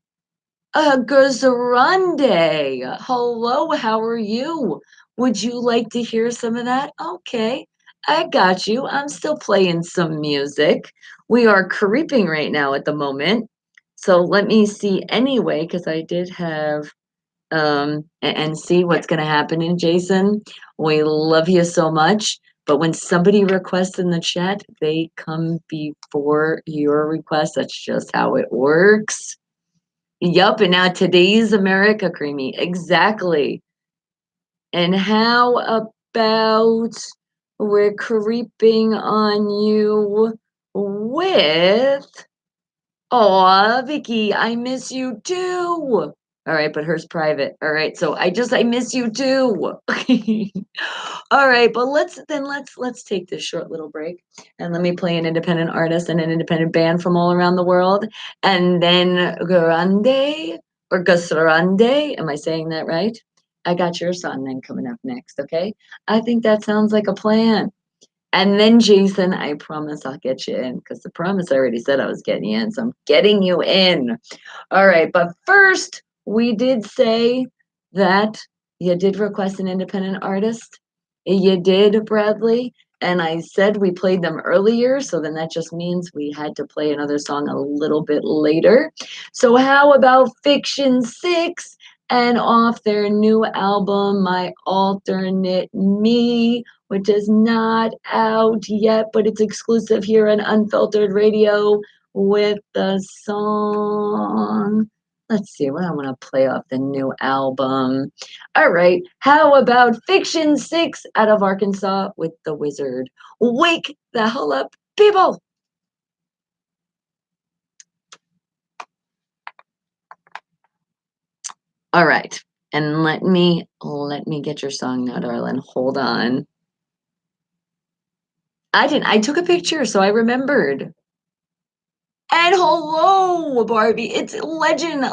Gazarande, hello, how are you? Would you like to hear some of that? Okay, I got you. I'm still playing some music. We are creeping right now at the moment. So let me see anyway, because I did have and see what's going to happen in Jason. We love you so much. But when somebody requests in the chat, they come before your request. That's just how it works. Yup, and now today's America, Creamy. Exactly. And how about we're creeping on you with Aw, Vicky, I miss you too. All right, but hers private. All right, so I miss you too. All right, but let's take this short little break and let me play an independent artist and an independent band from all around the world, and then Grande or Grande. Am I saying that right? I got your song then coming up next. Okay, I think that sounds like a plan. And then Jason, I promise I'll get you in because the promise I already said I was getting you in, so I'm getting you in. All right, but first, we did say that you did request an independent artist. You did, Bradley. And I said we played them earlier, so then that just means we had to play another song a little bit later. So, how about Fiction 6 and off their new album, My Alternate Me, which is not out yet, but it's exclusive here on Unfiltered Radio with the song. Let's see what I want to play off the new album. All right, how about Fiction 6 out of Arkansas with the Wizard? Wake the hell up, people! All right, and let me get your song now, darling. Hold on. I took a picture, so I remembered. And hello, Barbie. It's Legend.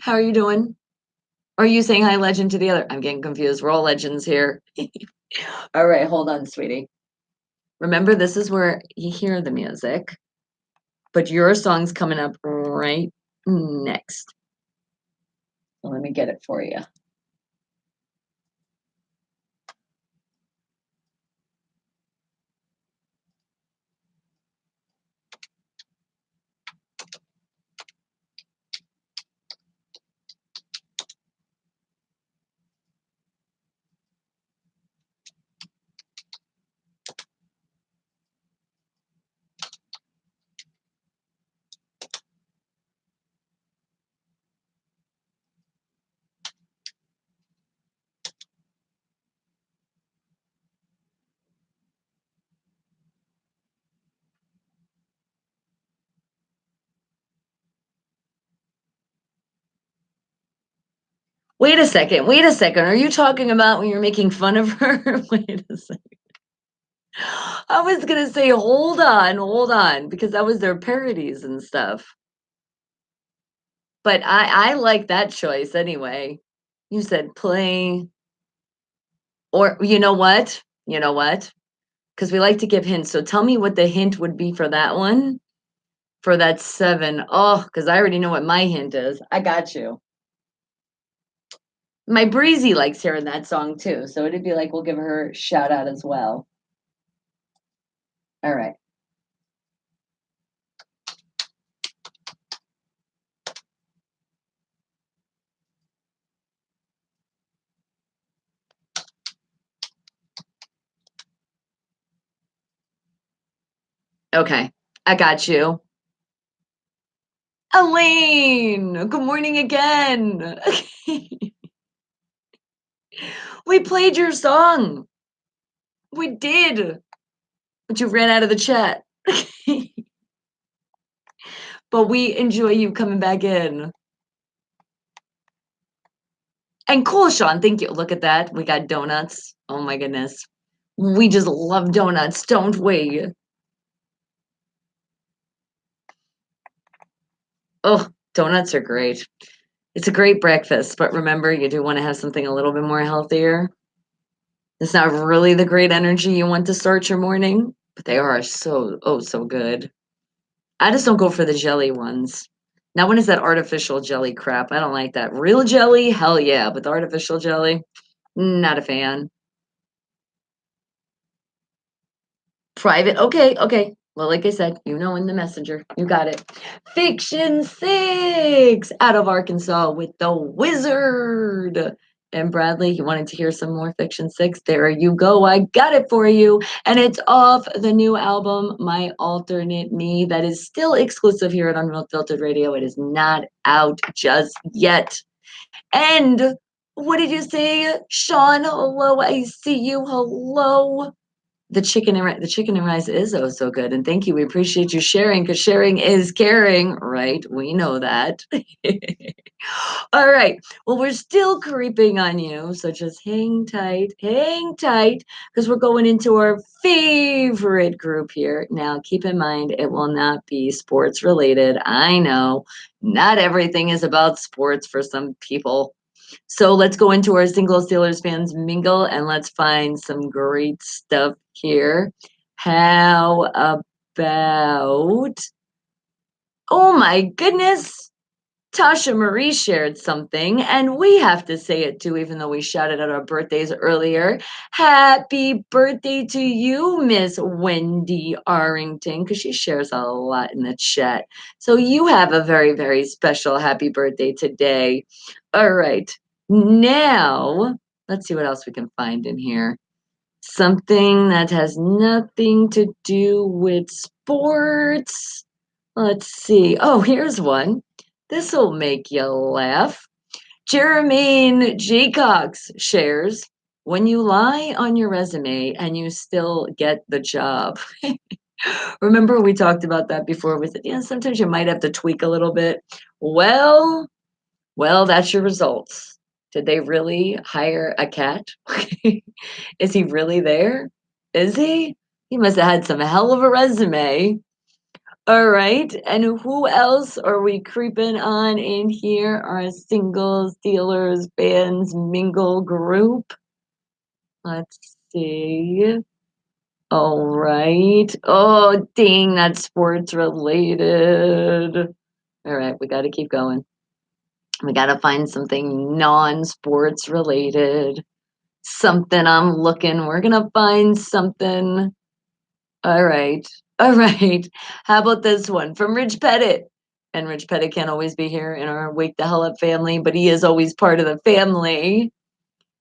How are you doing? Or are you saying hi, Legend, to the other? I'm getting confused. We're all legends here. All right, hold on, sweetie. Remember, this is where you hear the music, but your song's coming up right next. So let me get it for you. Wait a second. Are you talking about when you're making fun of her? Wait a second. I was gonna say, hold on, because that was their parodies and stuff. But I like that choice anyway. You said play, or you know what? You know what? Because we like to give hints. So tell me what the hint would be for that one, for that 7. Oh, because I already know what my hint is. I got you. My Breezy likes hearing that song too, so it'd be like we'll give her a shout out as well. All right. Okay, I got you. Elaine, good morning again. We played your song. We did, but you ran out of the chat. But we enjoy you coming back in. And cool, Sean. Thank you. Look at that. We got donuts. Oh my goodness. We just love donuts, don't we? Oh, donuts are great. It's a great breakfast, but remember, you do want to have something a little bit more healthier. It's not really the great energy you want to start your morning, but they are so good. I just don't go for the jelly ones. Now, when is that artificial jelly crap? I don't like that. Real jelly, hell yeah, but the artificial jelly, not a fan. Private, okay. Well, like I said, in the messenger. You got it. Fiction 6 out of Arkansas with the wizard. And Bradley, you wanted to hear some more Fiction 6? There you go. I got it for you. And it's off the new album, My Alternate Me, that is still exclusive here at Unfiltered Radio. It is not out just yet. And what did you say, Sean? Hello, I see you. Hello. The chicken and rice is oh so good, and thank you. We appreciate you sharing because sharing is caring, right? We know that. All right. Well, we're still creeping on you, so just hang tight, because we're going into our favorite group here. Now, keep in mind, it will not be sports related. I know not everything is about sports for some people. So let's go into our single Steelers fans mingle and let's find some great stuff here. How about, oh my goodness, Tasha Marie shared something, and we have to say it too, even though we shouted out our birthdays earlier. Happy birthday to you, Miss Wendy Arrington, because she shares a lot in the chat. So you have a very, very special happy birthday today. All right. Now, let's see what else we can find in here. Something that has nothing to do with sports. Let's see. Oh, here's one. This'll make you laugh. Jermaine Jaycox shares, when you lie on your resume and you still get the job. Remember we talked about that before? We said, yeah, sometimes you might have to tweak a little bit. Well, that's your results. Did they really hire a cat? Is he really there? Is he? He must have had some hell of a resume. All right. And who else are we creeping on in here? Our single Steelers fans mingle group. Let's see. All right. Oh, dang, that's sports related. All right, we got to keep going. We got to find something non-sports related. Something I'm looking. We're going to find something. All right. All right. How about this one from Rich Pettit? And Rich Pettit can't always be here in our Wake the Hell Up family, but he is always part of the family.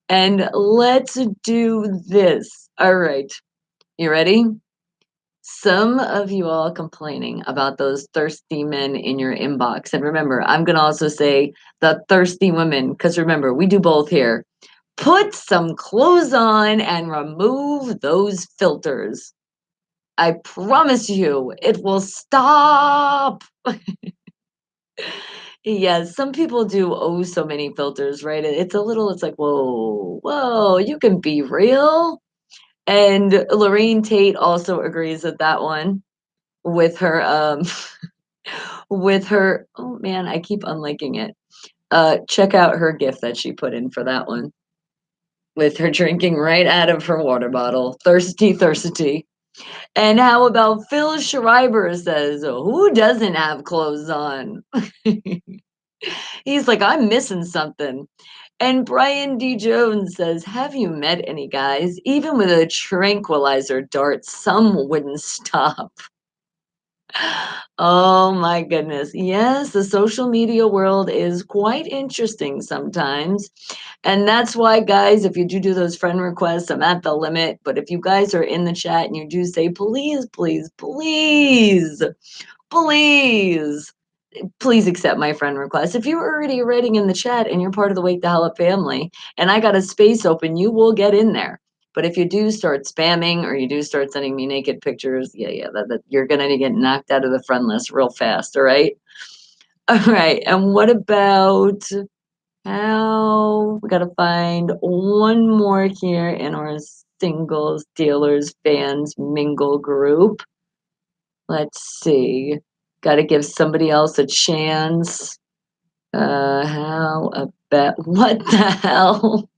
And let's do this. All right. You ready? Some of you all complaining about those thirsty men in your inbox. And remember, I'm going to also say the thirsty women, because remember, we do both here. Put some clothes on and remove those filters. I promise you, it will stop. Yes, some people do so many filters, right? It's like, whoa, you can be real. And Lorraine Tate also agrees with that one with her, with her, oh man, I keep unliking it. Check out her gift that she put in for that one with her drinking right out of her water bottle. Thirsty, thirsty. And how about Phil Schreiber says, who doesn't have clothes on? He's like, I'm missing something. And Brian D. Jones says, have you met any guys? Even with a tranquilizer dart, some wouldn't stop. Oh my goodness. Yes, the social media world is quite interesting sometimes. And that's why, guys, if you do those friend requests, I'm at the limit. But if you guys are in the chat and you do say, please, please, please, please, please accept my friend request. If you're already writing in the chat and you're part of the Wake the Hell Up family and I got a space open, you will get in there. But if you do start spamming or you do start sending me naked pictures, you're going to get knocked out of the friend list real fast. All right. All right. And what about how we got to find one more here in our singles dealers fans mingle group? Let's see. Got to give somebody else a chance. How about what the hell?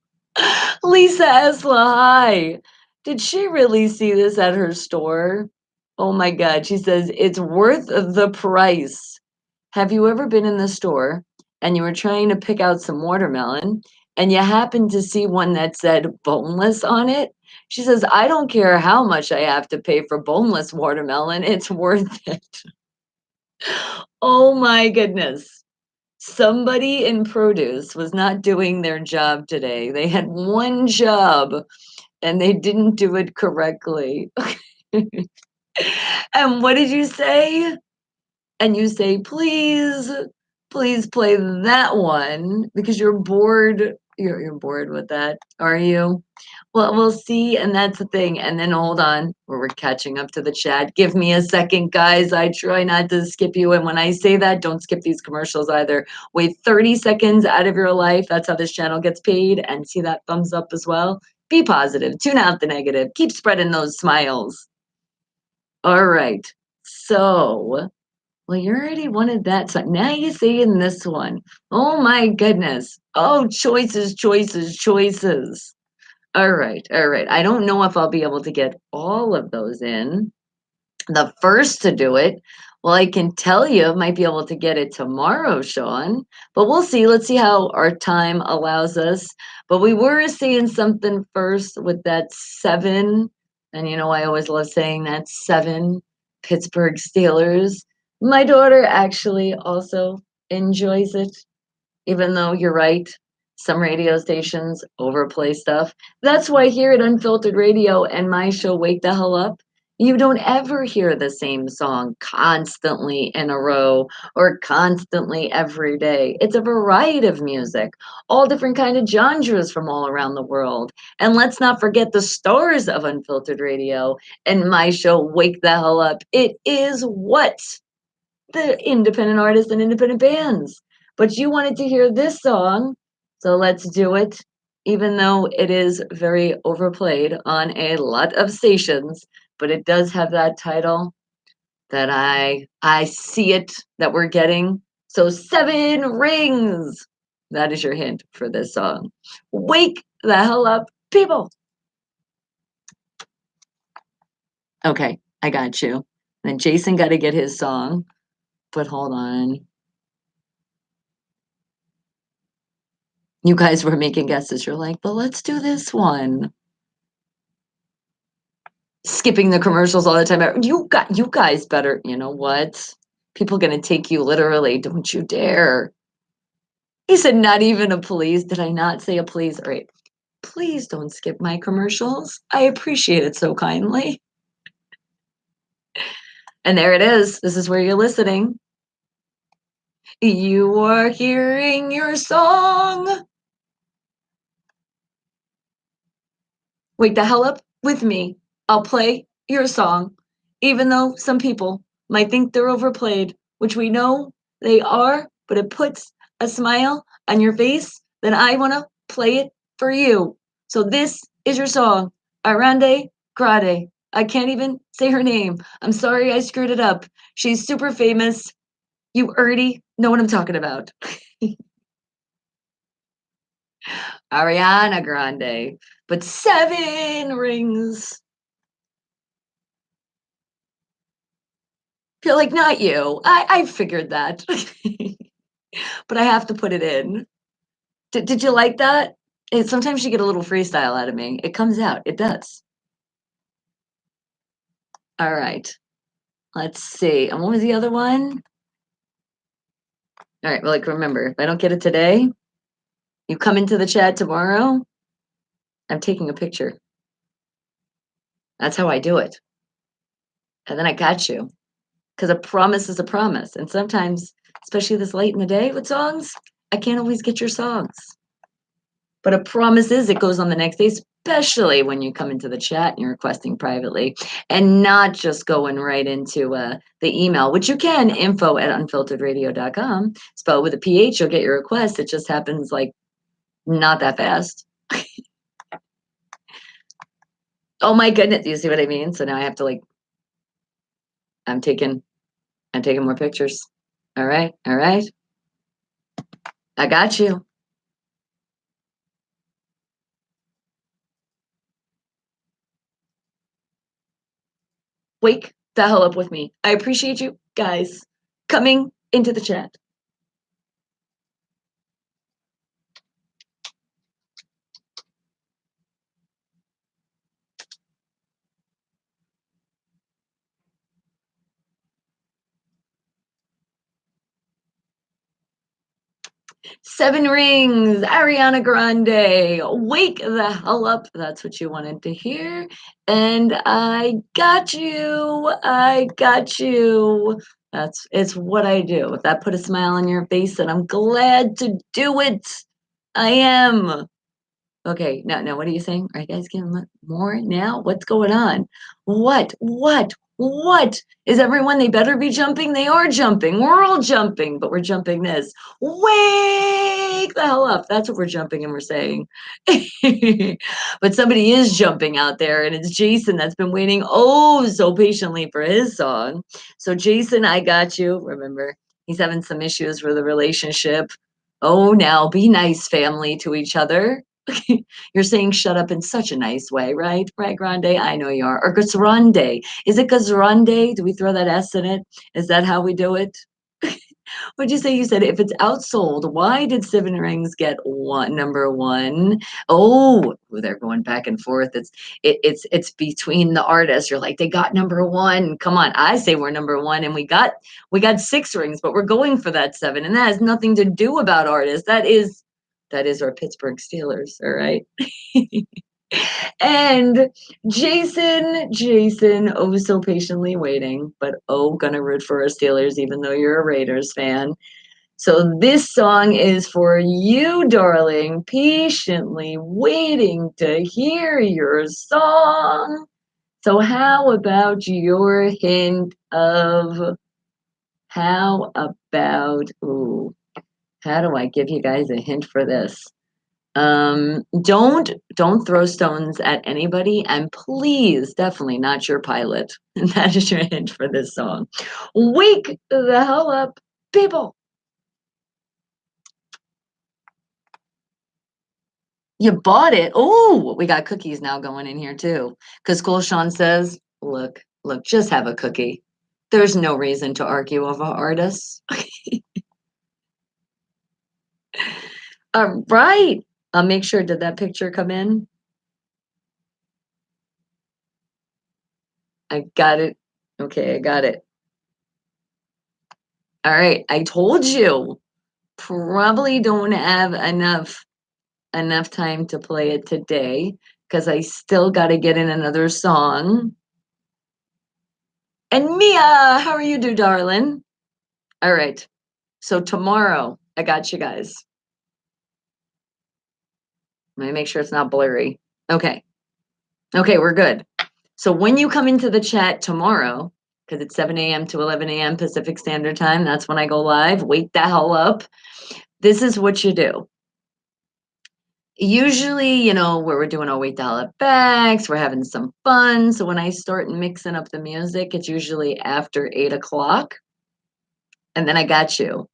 Lisa Esla, hi. Did she really see this at her store? Oh my God. She says it's worth the price. Have you ever been in the store and you were trying to pick out some watermelon and you happened to see one that said boneless on it? She says, "I don't care how much I have to pay for boneless watermelon, it's worth it." Oh my goodness. Somebody in produce was not doing their job today. They had one job and they didn't do it correctly. And what did you say? And you say, "Please, please play that one," because you're bored. You're bored with that, are you? Well, we'll see, and that's the thing. And then hold on, we're catching up to the chat. Give me a second, guys. I try not to skip you. And when I say that, don't skip these commercials either. Wait 30 seconds out of your life. That's how this channel gets paid. And see that thumbs up as well. Be positive. Tune out the negative. Keep spreading those smiles. All right. So, well, you already wanted that song. Now you say in this one. Oh my goodness. Oh, choices, choices, choices. All right, all right. I don't know if I'll be able to get all of those in. The first to do it, well, I can tell you, might be able to get it tomorrow, Sean, but we'll see. Let's see how our time allows us. But we were seeing something first with that seven, and you know, I always love saying that seven Pittsburgh Steelers. My daughter actually also enjoys it, even though you're right, some radio stations overplay stuff. That's why here at Unfiltered Radio and my show, Wake the Hell Up, you don't ever hear the same song constantly in a row or constantly every day. It's a variety of music, all different kind of genres from all around the world. And let's not forget the stars of Unfiltered Radio and my show, Wake the Hell Up. It is what? The independent artists and independent bands. But you wanted to hear this song, so let's do it. Even though it is very overplayed on a lot of stations, but it does have that title that I see it that we're getting. So 7 rings. That is your hint for this song. Wake the hell up, people. Okay, I got you. Then Jason got to get his song, but hold on. You guys were making guesses. You're like, "But let's do this one." Skipping the commercials all the time. You guys better, you know what? People gonna take you literally. Don't you dare. He said, "Not even a please." Did I not say a please? All right. Please don't skip my commercials. I appreciate it so kindly. And there it is. This is where you're listening. You are hearing your song. Wake the hell up with me. I'll play your song, even though some people might think they're overplayed, which we know they are, but it puts a smile on your face. Then I want to play it for you. So this is your song, Arande Grade. I can't even say her name. I'm sorry I screwed it up. She's super famous. You already know what I'm talking about. Ariana Grande. But 7 rings. You're like, "Not you. I figured that." But I have to put it in. Did you like that? Sometimes you get a little freestyle out of me. It comes out. It does. All right. Let's see. And what was the other one? All right. Well, like, remember, if I don't get it today, you come into the chat tomorrow, I'm taking a picture. That's how I do it. And then I got you. Because a promise is a promise. And sometimes, especially this late in the day with songs, I can't always get your songs. But a promise is it goes on the next day, especially when you come into the chat and you're requesting privately and not just going right into the email, which you can, info@unfilteredradio.com. Spelled with a PH, you'll get your request. It just happens like not that fast. Oh my goodness, you see what I mean? So now I have to like, I'm taking more pictures. All right, all right. I got you. Wake the hell up with me. I appreciate you guys coming into the chat. Seven Rings, Ariana Grande, Wake the Hell Up. That's what you wanted to hear. And I got you. I got you. It's what I do. If that put a smile on your face, then I'm glad to do it. I am. Okay, now what are you saying? Are you guys getting more now? What's going on? What? Is everyone they better be jumping? They are jumping. We're all jumping, but we're jumping this. Wake the hell up. That's what we're jumping and we're saying. But somebody is jumping out there, and it's Jason that's been waiting oh so patiently for his song. So Jason, I got you. Remember, he's having some issues with the relationship. Oh, now be nice, family, to each other. You're saying shut up in such a nice way, right? Right, Grande? I know you are. Or Gazrande. Is it Gazrande? Do we throw that S in it? Is that how we do it? What'd you say? You said if it's outsold, why did Seven Rings get number one? Oh, they're going back and forth. It's between the artists. You're like, they got number one. Come on. I say we're number one and we got six rings, but we're going for that seven. And that has nothing to do about artists. That is our Pittsburgh Steelers, all right? And Jason, oh, so patiently waiting, but oh, gonna root for our Steelers, even though you're a Raiders fan. So this song is for you, darling, patiently waiting to hear your song. So how about your hint of how do I give you guys a hint for this? Don't throw stones at anybody, and please, definitely not your pilot. And that is your hint for this song. Wake the hell up, people. You bought it. Oh, we got cookies now going in here too. Because Cool Sean says, look, just have a cookie. There's no reason to argue over artists. All right. I'll make sure. Did that picture come in? I got it. Okay, I got it. All right. I told you. Probably don't have enough time to play it today because I still got to get in another song. And Mia, how are you, do, darling? All right. So tomorrow, I got you guys. Let me make sure it's not blurry. Okay. Okay, we're good. So when you come into the chat tomorrow, because it's 7 a.m. to 11 a.m. Pacific Standard Time, that's when I go live. Wake the hell up. This is what you do. Usually, where we're doing our Wake the Hell Up backs, we're having some fun. So when I start mixing up the music, it's usually after 8 o'clock. And then I got you.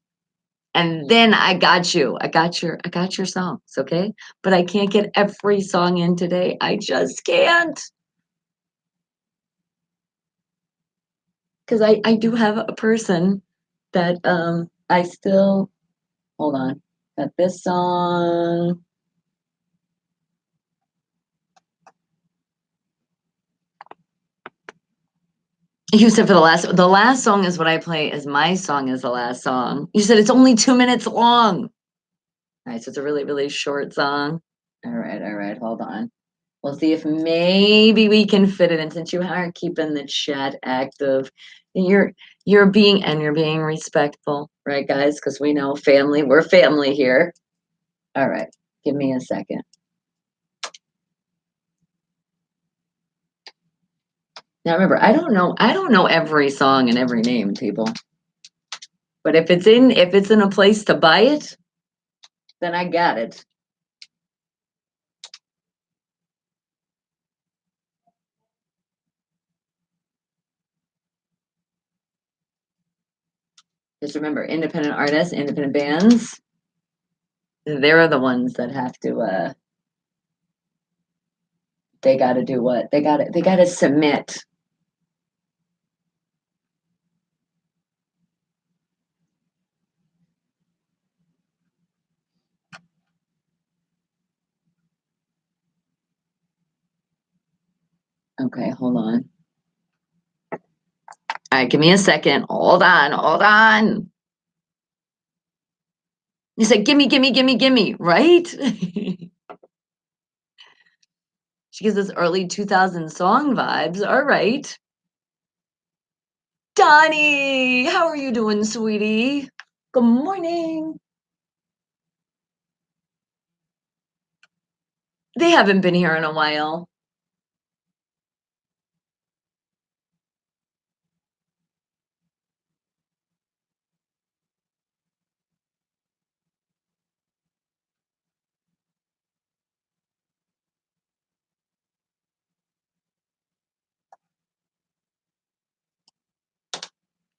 And then I got you. I got your songs, okay? But I can't get every song in today. I just can't. Because I do have a person that I still hold on. Got this song. You said for the last song is what I play as my song is the last song. You said it's only 2 minutes long. All right, so it's a really, really short song. All right, hold on. We'll see if maybe we can fit it in since you are keeping the chat active. You're being respectful, right, guys? Because we know family, we're family here. All right, give me a second. Now remember, I don't know every song and every name, people. But if it's in a place to buy it, then I got it. Just remember, independent artists, independent bands, they're the ones that have to they gotta do what? They gotta submit. Okay, hold on. All right, give me a second. Hold on. You said, "Gimme, gimme, gimme, gimme," right? She gives us early 2000 song vibes. All right. Donnie, how are you doing, sweetie? Good morning. They haven't been here in a while.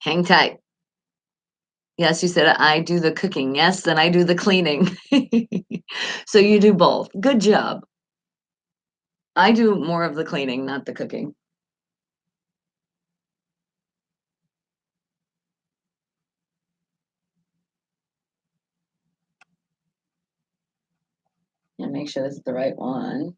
Hang tight. Yes, you said I do the cooking. Yes, then I do the cleaning. So you do both. Good job. I do more of the cleaning, not the cooking. And make sure this is the right one.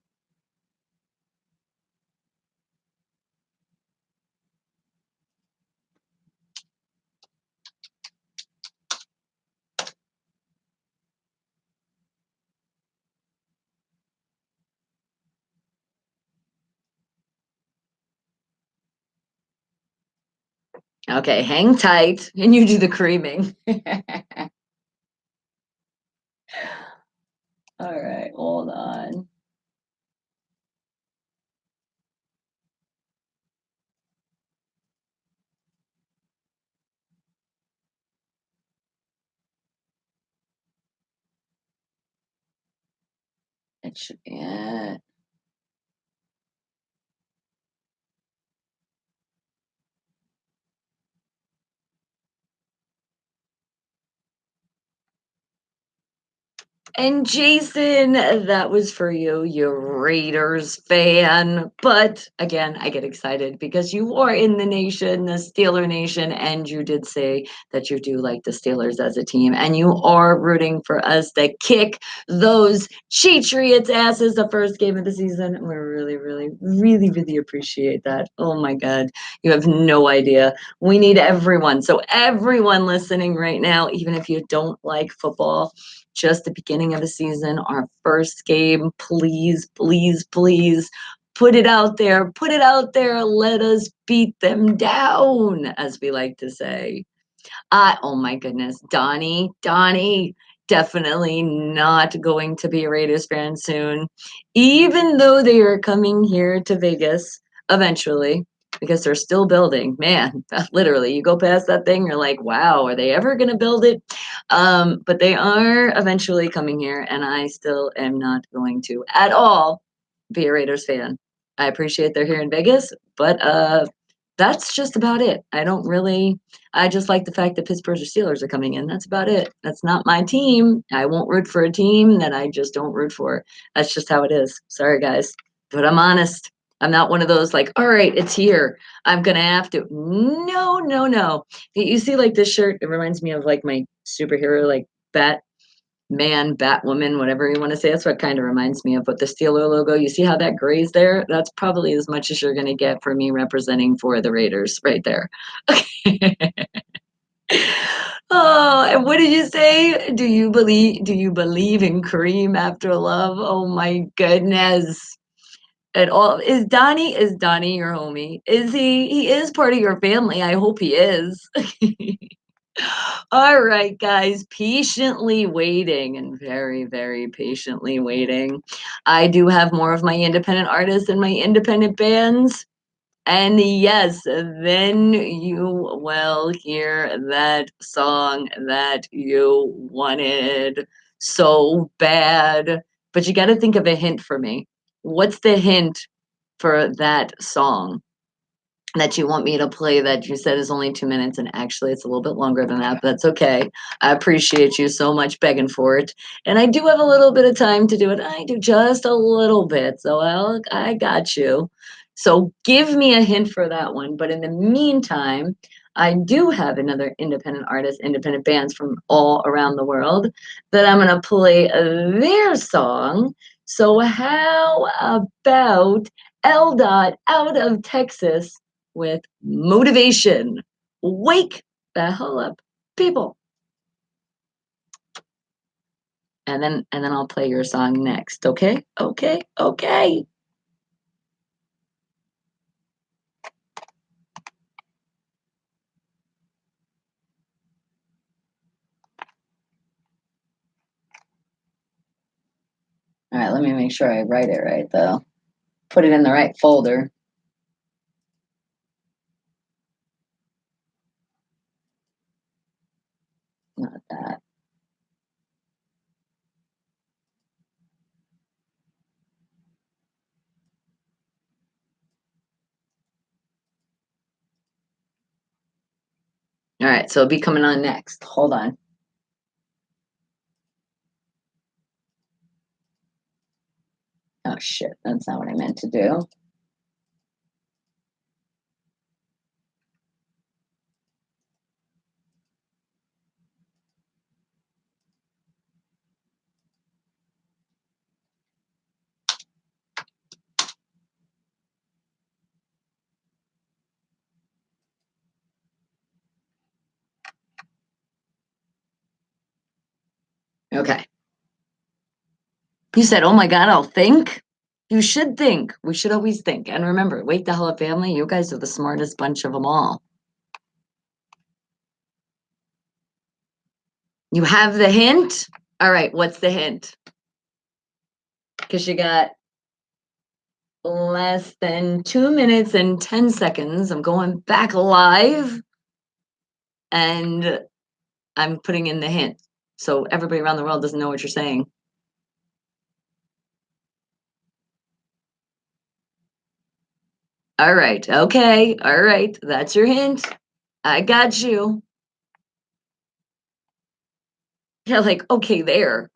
Okay, hang tight and you do the creaming. All right, hold on. It should be it. And Jason, that was for you, you Raiders fan. But again, I get excited because you are in the nation, the Steeler nation, and you did say that you do like the Steelers as a team, and you are rooting for us to kick those Patriots asses the first game of the season. We really, really, really, really appreciate that. Oh my God, you have no idea. We need everyone. So everyone listening right now, even if you don't like football, just the beginning of the season, our first game. Please, please, please put it out there. Put it out there. Let us beat them down, as we like to say. Oh my goodness, Donnie, definitely not going to be a Raiders fan soon, even though they are coming here to Vegas eventually because they're still building. Man, literally, you go past that thing, you're like, wow, are they ever going to build it? But they are eventually coming here, and I still am not going to at all be a Raiders fan. I appreciate they're here in Vegas, but that's just about it. I don't really. I just like the fact that Pittsburgh Steelers are coming in. That's about it. That's not my team. I won't root for a team that I just don't root for. That's just how it is. Sorry, guys. But I'm honest. I'm not one of those like, all right, it's here. I'm gonna have to. No, no, no. You see, like this shirt, it reminds me of like my superhero, like Batman, Batwoman, whatever you want to say. That's what kind of reminds me of. But the Steeler logo, you see how that gray's there? That's probably as much as you're gonna get for me representing for the Raiders right there. Oh, and what did you say? Do you believe in cream after love? Oh my goodness. At all. Is Donnie your homie? Is he is part of your family. I hope he is. All right, guys, patiently waiting and very, very patiently waiting. I do have more of my independent artists and my independent bands. And yes, then you will hear that song that you wanted so bad. But you got to think of a hint for me. What's the hint for that song that you want me to play that you said is only 2 minutes? And actually, it's a little bit longer than that, but that's okay. I appreciate you so much begging for it. And I do have a little bit of time to do it. I do just a little bit. So I got you. So give me a hint for that one. But in the meantime, I do have another independent artist, independent bands from all around the world that I'm going to play their song. So how about L. Dot out of Texas with motivation? Wake the hell up, people. And then I'll play your song next. Okay? Okay. Okay. All right, let me make sure I write it right though. Put it in the right folder. Not that. All right, so it'll be coming on next. Hold on. Oh shit, that's not what I meant to do. Okay. You said, oh my God, I'll think. You should think. We should always think. And remember, Wake the Hell Up family, you guys are the smartest bunch of them all. You have the hint? All right, what's the hint? Because you got less than 2 minutes and 10 seconds. I'm going back live and I'm putting in the hint. So everybody around the world doesn't know what you're saying. All right. Okay. All right. That's your hint. I got you. Yeah, like, okay, there.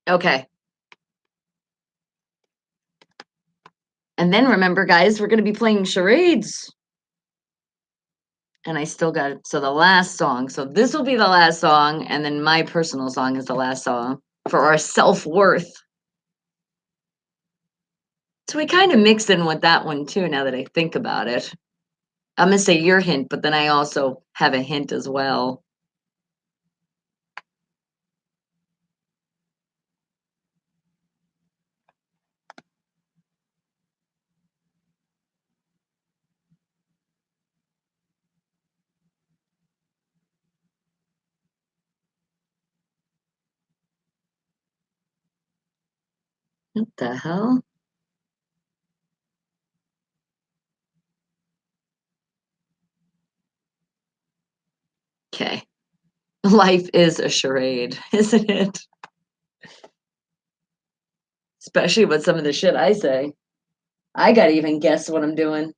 Okay. And then remember, guys, we're going to be playing charades. And I still got it. So the last song. So this will be the last song. And then my personal song is the last song for our self worth. So we kind of mixed in with that one too, now that I think about it. I'm going to say your hint, but then I also have a hint as well. What the hell? Okay. Life is a charade, isn't it? Especially with some of the shit I say. I got to even guess what I'm doing.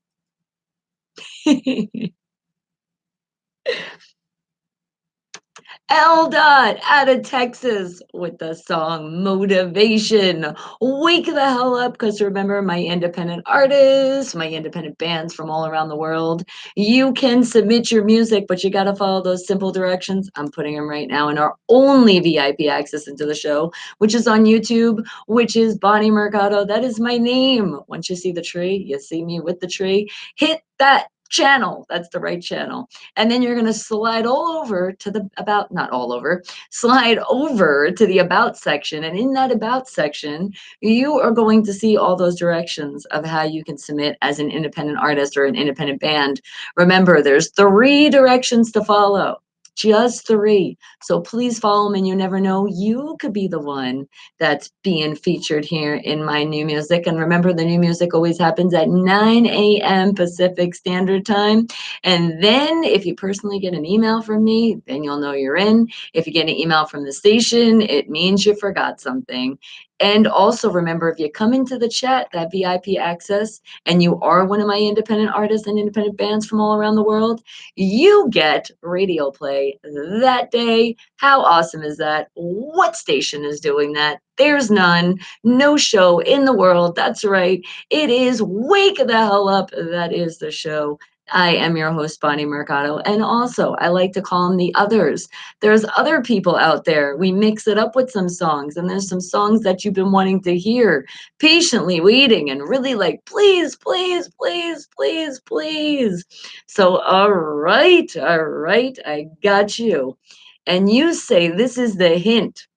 L. out of Texas with the song Motivation. Wake the hell up, because remember, my independent artists, my independent bands from all around the world, you can submit your music, but you got to follow those simple directions. I'm putting them right now in our only VIP access into the show, which is on YouTube, which is Bonnie Mercado. That is my name. Once you see the tree, you see me with the tree. Hit that channel. That's the right channel. And then you're going to slide all over to the about, not all over, slide over to the about section. And in that about section, you are going to see all those directions of how you can submit as an independent artist or an independent band. Remember, there's 3 directions to follow. Just 3. So please follow them, and you never know, you could be the one that's being featured here in my new music. And remember, the new music always happens at 9 a.m. Pacific Standard Time. And then if you personally get an email from me, then you'll know you're in. If you get an email from the station, it means you forgot something. And also remember, if you come into the chat, that VIP access, and you are one of my independent artists and independent bands from all around the world, you get radio play that day. How awesome is that? What station is doing that? There's none. No show in the world. That's right. It is Wake the Hell Up. That is the show. I am your host, Bonnie Mercado. And also, I like to call them the others. There's other people out there. We mix it up with some songs, and there's some songs that you've been wanting to hear, patiently waiting and really like, please, please, please, please, please. So, all right, I got you. And you say this is the hint.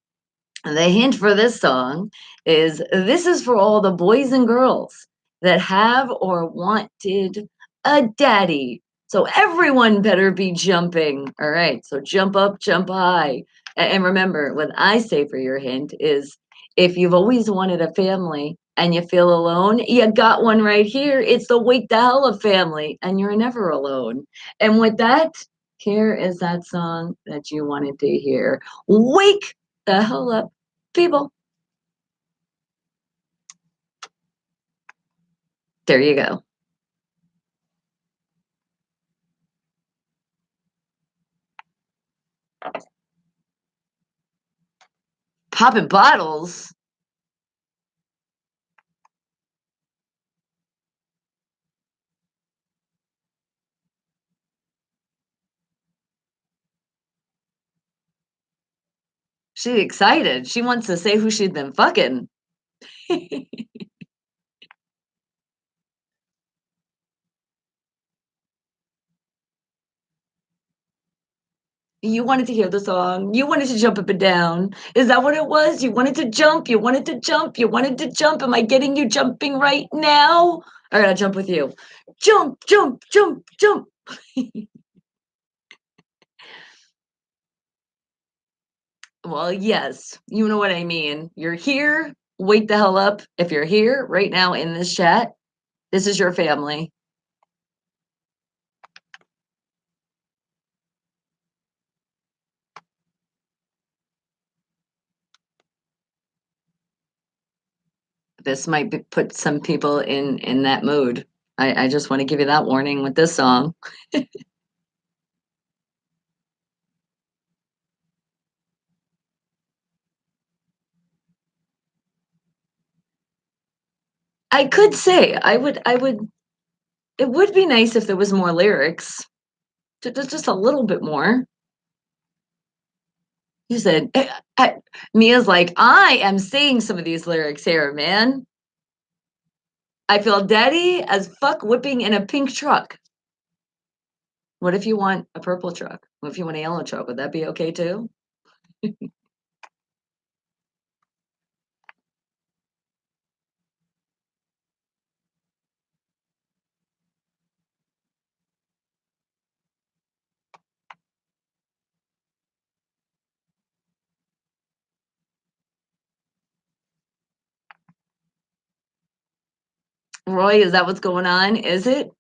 The hint for this song is this is for all the boys and girls that have or wanted a daddy. So everyone better be jumping. All right. So jump up, jump high. And remember, what I say for your hint is if you've always wanted a family and you feel alone, you got one right here. It's the Wake the Hell Up family, and you're never alone. And with that, here is that song that you wanted to hear. Wake the hell up, people. There you go. Popping bottles. She's excited. She wants to say who she'd been fucking. You wanted to hear the song. You wanted to jump up and down. Is that what it was? You wanted to jump. You wanted to jump. You wanted to jump. Am I getting you jumping right now? All right, I'll jump with you. Jump, jump, jump, jump. Well, yes, you know what I mean. You're here. Wake the hell up. If you're here right now in this chat, this is your family. This might put some people in that mood. I just want to give you that warning with this song. I could say I would it would be nice if there was more lyrics. Just a little bit more. You said Mia's like, I am saying some of these lyrics here, man. I feel daddy as fuck whipping in a pink truck. What if you want a purple truck? What if you want a yellow truck? Would that be okay too? Roy, is that what's going on? Is it?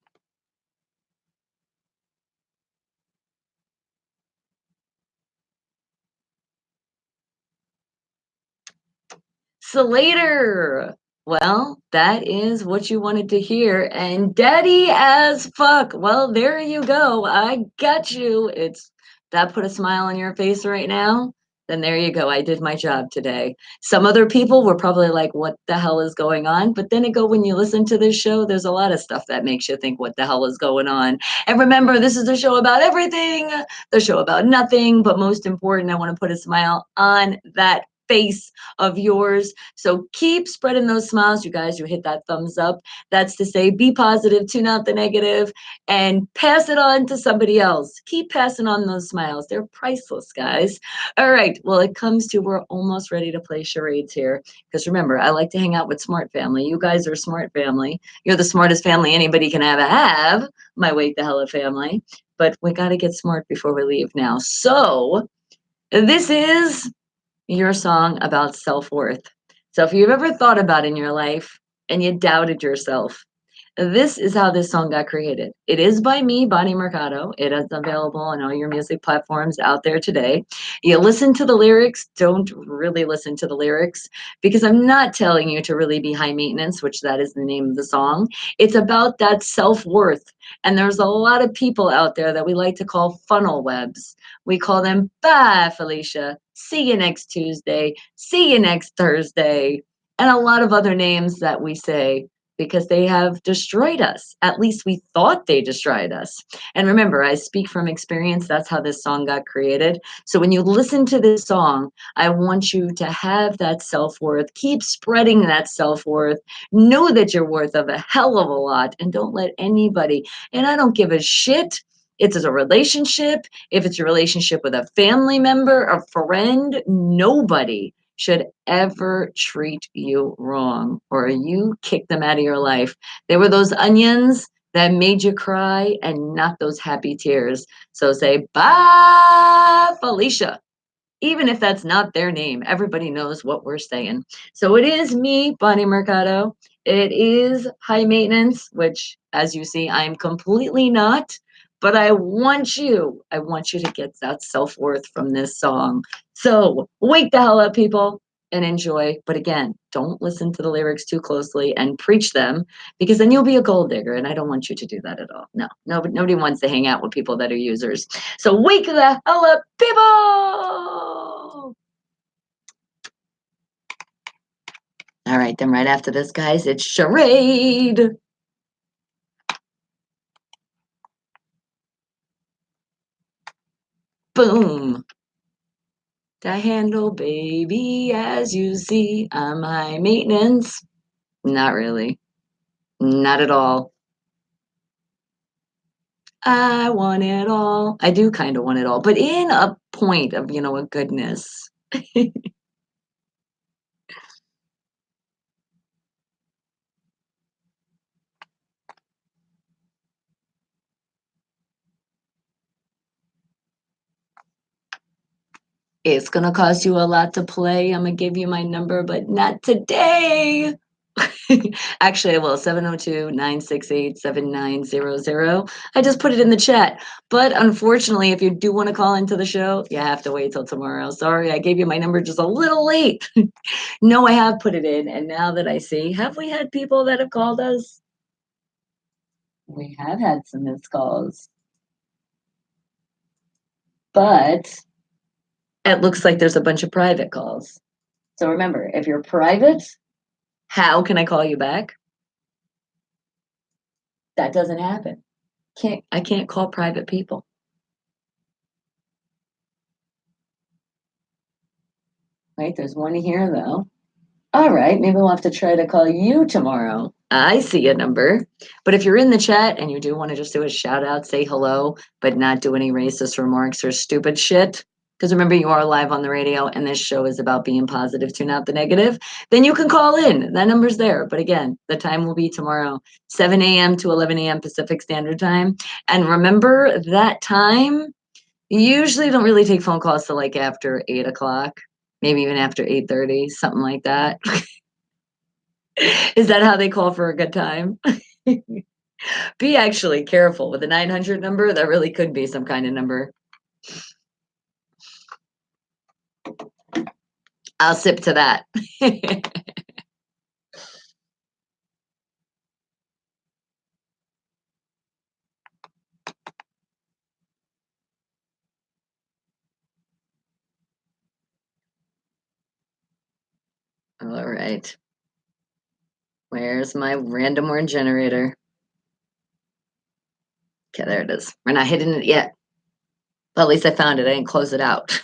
Slater. Well, that is what you wanted to hear. And daddy as fuck. Well, there you go. I got you. It's that put a smile on your face right now. Then there you go. I did my job today. Some other people were probably like, what the hell is going on? But then again, when you listen to this show, there's a lot of stuff that makes you think, what the hell is going on? And remember, this is the show about everything, the show about nothing. But most important, I want to put a smile on that face of yours. So keep spreading those smiles, you guys. You hit that thumbs up. That's to say, be positive, tune out the negative, and pass it on to somebody else. Keep passing on those smiles. They're priceless, guys. All right. Well, it comes to we're almost ready to play charades here. Because remember, I like to hang out with smart family. You guys are smart family. You're the smartest family anybody can ever have, my Wake the Hell Up family. But we got to get smart before we leave now. So this is your song about self-worth. So if you've ever thought about in your life and you doubted yourself, This is how this song got created. It is by me, Bonnie Mercado. It is available on all your music platforms out there today. You listen to the lyrics, don't really listen to the lyrics because I'm not telling you to really be high maintenance, which that is the name of the song. It's about that self-worth. And there's a lot of people out there that we like to call funnel webs. We call them, bye, Felicia. See you next Tuesday. See you next Thursday. And a lot of other names that we say because they have destroyed us. At least we thought they destroyed us. And remember, I speak from experience. That's how this song got created. So when you listen to this song, I want you to have that self worth. Keep spreading that self worth. Know that you're worth of a hell of a lot and don't let anybody, and I don't give a shit. It's a relationship. If it's a relationship with a family member, a friend, nobody should ever treat you wrong or you kick them out of your life. They were those onions that made you cry and not those happy tears. So say, bye, Felicia. Even if that's not their name, everybody knows what we're saying. So it is me, Bonnie Mercado. It is high maintenance, which, as you see, I'm completely not. But I want you to get that self worth from this song. So wake the hell up, people, and enjoy. But again, don't listen to the lyrics too closely and preach them because then you'll be a gold digger. And I don't want you to do that at all. No, nobody wants to hang out with people that are users. So wake the hell up, people! All right, then right after this, guys, it's charade. Boom. The handle, baby, as you see, I'm high maintenance. Not really. Not at all. I want it all. I do kind of want it all, but in a point of, a goodness. It's going to cost you a lot to play. I'm going to give you my number, but not today. Actually, I will. 702-968-7900. I just put it in the chat. But unfortunately, if you do want to call into the show, you have to wait till tomorrow. Sorry, I gave you my number just a little late. No, I have put it in. And now that I see, have we had people that have called us? We have had some missed calls. But it looks like there's a bunch of private calls. So remember, if you're private, how can I call you back? That doesn't happen. I can't call private people. Right, there's one here though. All right, maybe we'll have to try to call you tomorrow. I see a number. But if you're in the chat and you do want to just do a shout out, say hello, but not do any racist remarks or stupid shit, because remember, you are live on the radio and this show is about being positive, tune out the negative, then you can call in. That number's there. But again, the time will be tomorrow, 7 a.m. to 11 a.m. Pacific Standard Time. And remember that time, you usually don't really take phone calls till like after 8 o'clock, maybe even after 8:30, something like that. Is that how they call for a good time? Be actually careful with the 900 number. That really could be some kind of number. I'll sip to that. All right. Where's my random word generator? Okay, there it is. We're not hitting it yet. Well, at least I found it. I didn't close it out.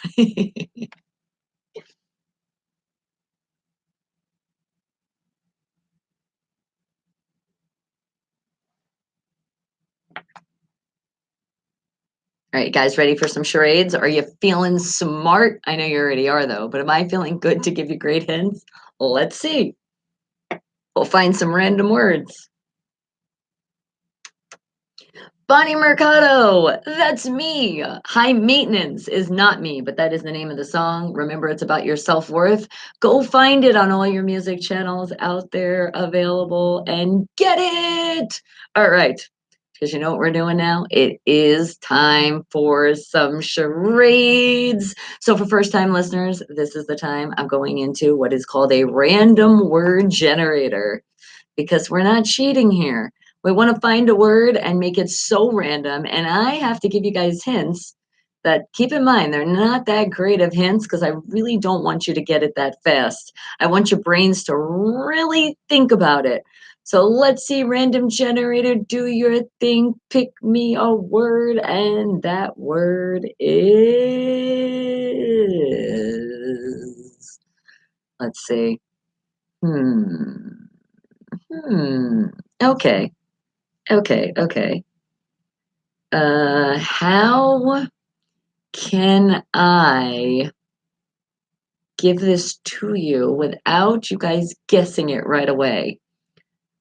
All right, guys, ready for some charades? Are you feeling smart? I know you already are, though, but am I feeling good to give you great hints? Let's see. We'll find some random words. Bonnie Mercado, that's me. High Maintenance is not me, but that is the name of the song. Remember, it's about your self worth. Go find it on all your music channels out there available and get it. All right. Because you know what we're doing now? It is time for some charades. So, for first time listeners, this is the time I'm going into what is called a random word generator because we're not cheating here. We want to find a word and make it so random. And I have to give you guys hints that keep in mind, they're not that great of hints because I really don't want you to get it that fast. I want your brains to really think about it. So let's see, random generator, do your thing. Pick me a word, and that word is, let's see. Hmm. Hmm. Okay. Okay. Okay. How can I give this to you without you guys guessing it right away?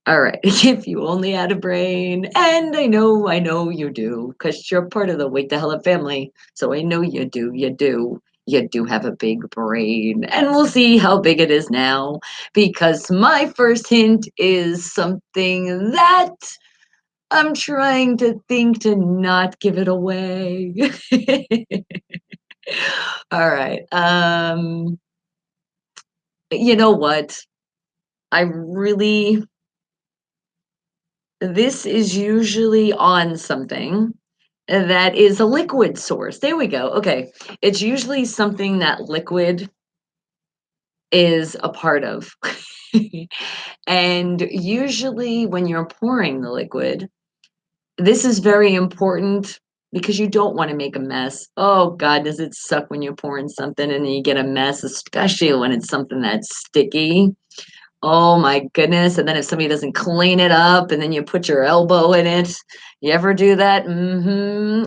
All right. If you only had a brain, and I know you do, because you're part of the Wake the Hell Up family. So I know you do have a big brain. And we'll see how big it is now, because my first hint is something that I'm trying to think to not give it away. All right. You know what? I really this is usually on something that is a liquid source. There we go. Okay. It's usually something that liquid is a part of. And usually when you're pouring the liquid, this is very important because you don't want to make a mess. Oh God, does it suck when you're pouring something and then you get a mess, especially when it's something that's sticky. Oh my goodness. And then if somebody doesn't clean it up and then you put your elbow in it, you ever do that?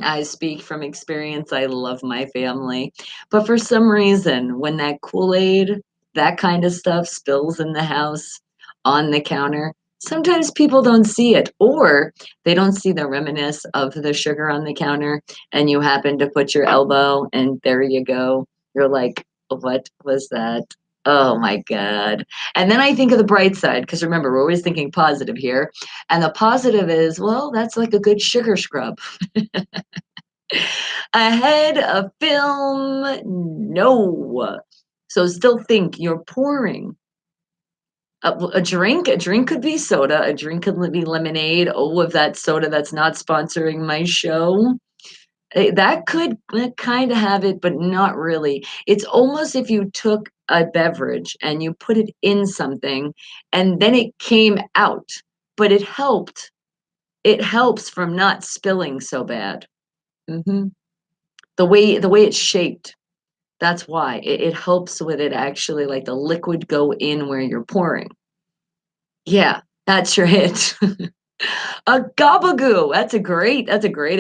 I speak from experience. I love my family. But for some reason, when that Kool-Aid, that kind of stuff spills in the house on the counter, sometimes people don't see it or they don't see the reminiscence of the sugar on the counter and you happen to put your elbow and there you go. You're like, what was that? Oh my God. And then I think of the bright side, because remember, we're always thinking positive here. And the positive is, well, that's like a good sugar scrub. Ahead of film, no. So still think you're pouring. A drink could be soda, a drink could be lemonade. Oh, if that's soda that's not sponsoring my show. That could kind of have it, but not really. It's almost if you took a beverage and you put it in something and then it came out, but it helped. It helps from not spilling so bad. hmm the way it's shaped, that's why it helps with it actually like the liquid go in where you're pouring. Yeah, that's your hit. A gabagoo. That's a great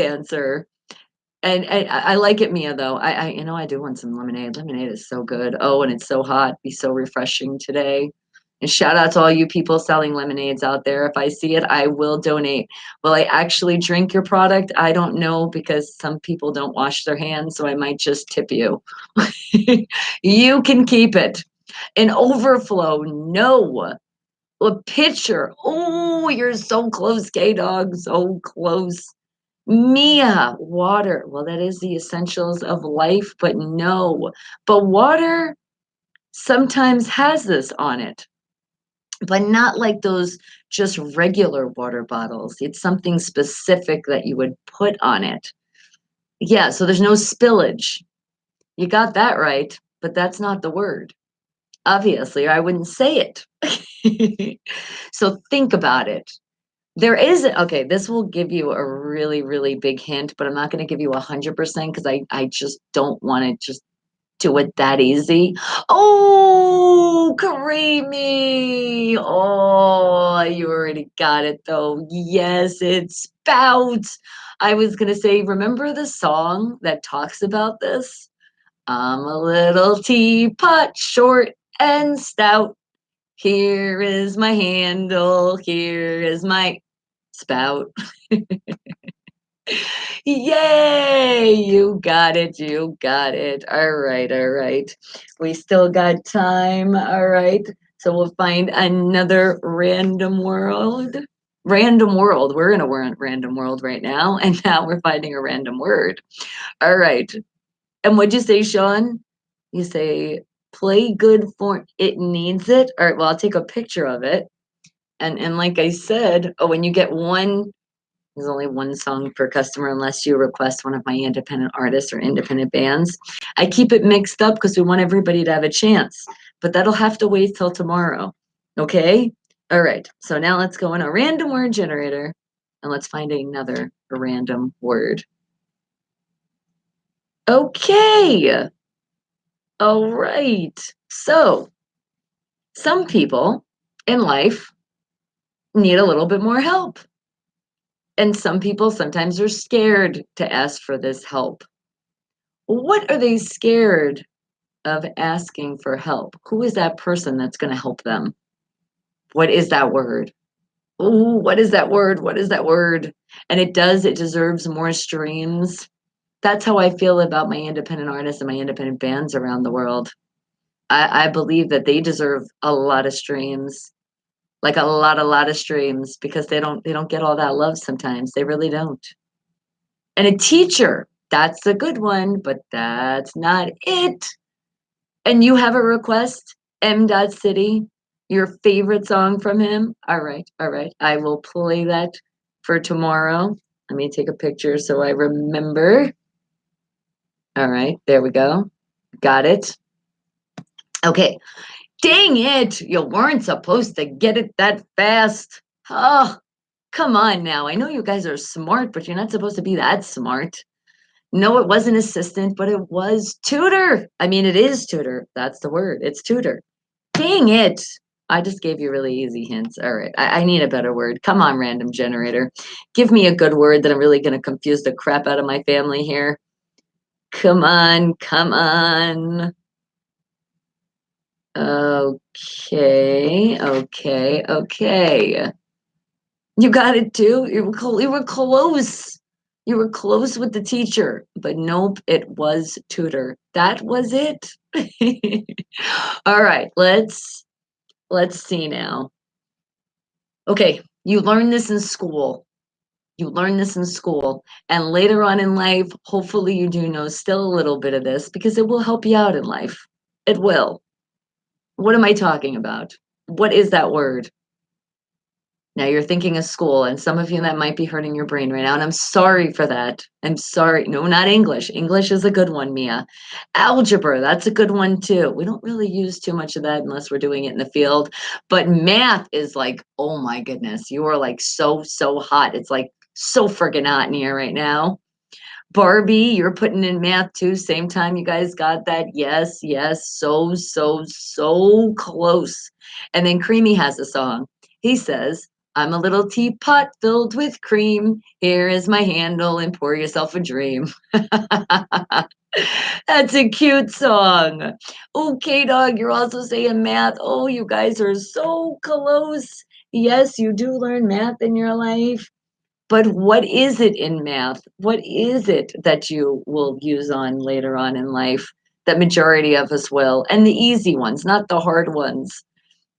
answer. And I like it, Mia, though. I do want some lemonade. Lemonade is so good. Oh, and it's so hot. Be so refreshing today. And shout out to all you people selling lemonades out there. If I see it, I will donate. Will I actually drink your product? I don't know because some people don't wash their hands, so I might just tip you. You can keep it. An overflow, no. A pitcher. Oh, you're so close, K Dog. So close. Mia, water. Well, that is the essentials of life, but no. But water sometimes has this on it, but not like those just regular water bottles. It's something specific that you would put on it. Yeah, so there's no spillage. You got that right, but that's not the word. Obviously, or I wouldn't say it. So think about it. There is okay, this will give you a really, really big hint, but I'm not gonna give you 100% because I just don't wanna just do it that easy. Oh, creamy. Oh, you already got it though. Yes, it's Spouts. I was gonna say, remember the song that talks about this? I'm a little teapot, short and stout. Here is my handle, here is my spout. Yay! You got it. You got it. All right. All right. We still got time. All right. So we'll find another random world. Random world. We're in a random world right now. And now we're finding a random word. All right. And what'd you say, Sean? You say play good for it needs it. All right. Well, I'll take a picture of it. And like I said, oh, when you get one, there's only one song per customer unless you request one of my independent artists or independent bands. I keep it mixed up because we want everybody to have a chance, but that'll have to wait till tomorrow. Okay? All right. So now let's go in a random word generator and let's find another random word. Okay. All right. So some people in life need a little bit more help. And some people sometimes are scared to ask for this help. What are they scared of asking for help? Who is that person that's going to help them? What is that word? Ooh, what is that word? What is that word? And it deserves more streams. That's how I feel about my independent artists and my independent bands around the world. I believe that they deserve a lot of streams, like a lot of streams, because they don't get all that love sometimes. They really don't. And a teacher, that's a good one, but that's not it. And you have a request, M. Dot City, your favorite song from him? All right, all right. I will play that for tomorrow. Let me take a picture so I remember. All right, there we go. Got it. Okay. Dang it. You weren't supposed to get it that fast. Oh, come on now. I know you guys are smart, but you're not supposed to be that smart. No, it wasn't assistant, but it was tutor. I mean, it is tutor. That's the word. It's tutor. Dang it. I just gave you really easy hints. All right. I need a better word. Come on, random generator. Give me a good word that I'm really going to confuse the crap out of my family here. Come on. Come on. Okay. Okay. Okay. You got it too? You were close. You were close with the teacher, but nope, it was tutor. That was it. All right. Let's see now. Okay, you learn this in school. You learn this in school. And later on in life, hopefully you do know still a little bit of this because it will help you out in life. It will. What am I talking about? What is that word? Now you're thinking of school, and some of you that might be hurting your brain right now, and I'm sorry for that. I'm sorry. No, not English. English is a good one, Mia. Algebra, that's a good one too. We don't really use too much of that unless we're doing it in the field. But math is like, oh my goodness, you are like so hot. It's like so friggin' hot in here right now. Barbie, you're putting in math too. Same time you guys got that. Yes, yes, so close. And then Creamy has a song. He says, I'm a little teapot filled with cream. Here is my handle and pour yourself a dream. That's a cute song. Okay, dog, you're also saying math. Oh, you guys are so close. Yes, you do learn math in your life. But what is it in math? What is it that you will use on later on in life? That majority of us will, and the easy ones, not the hard ones.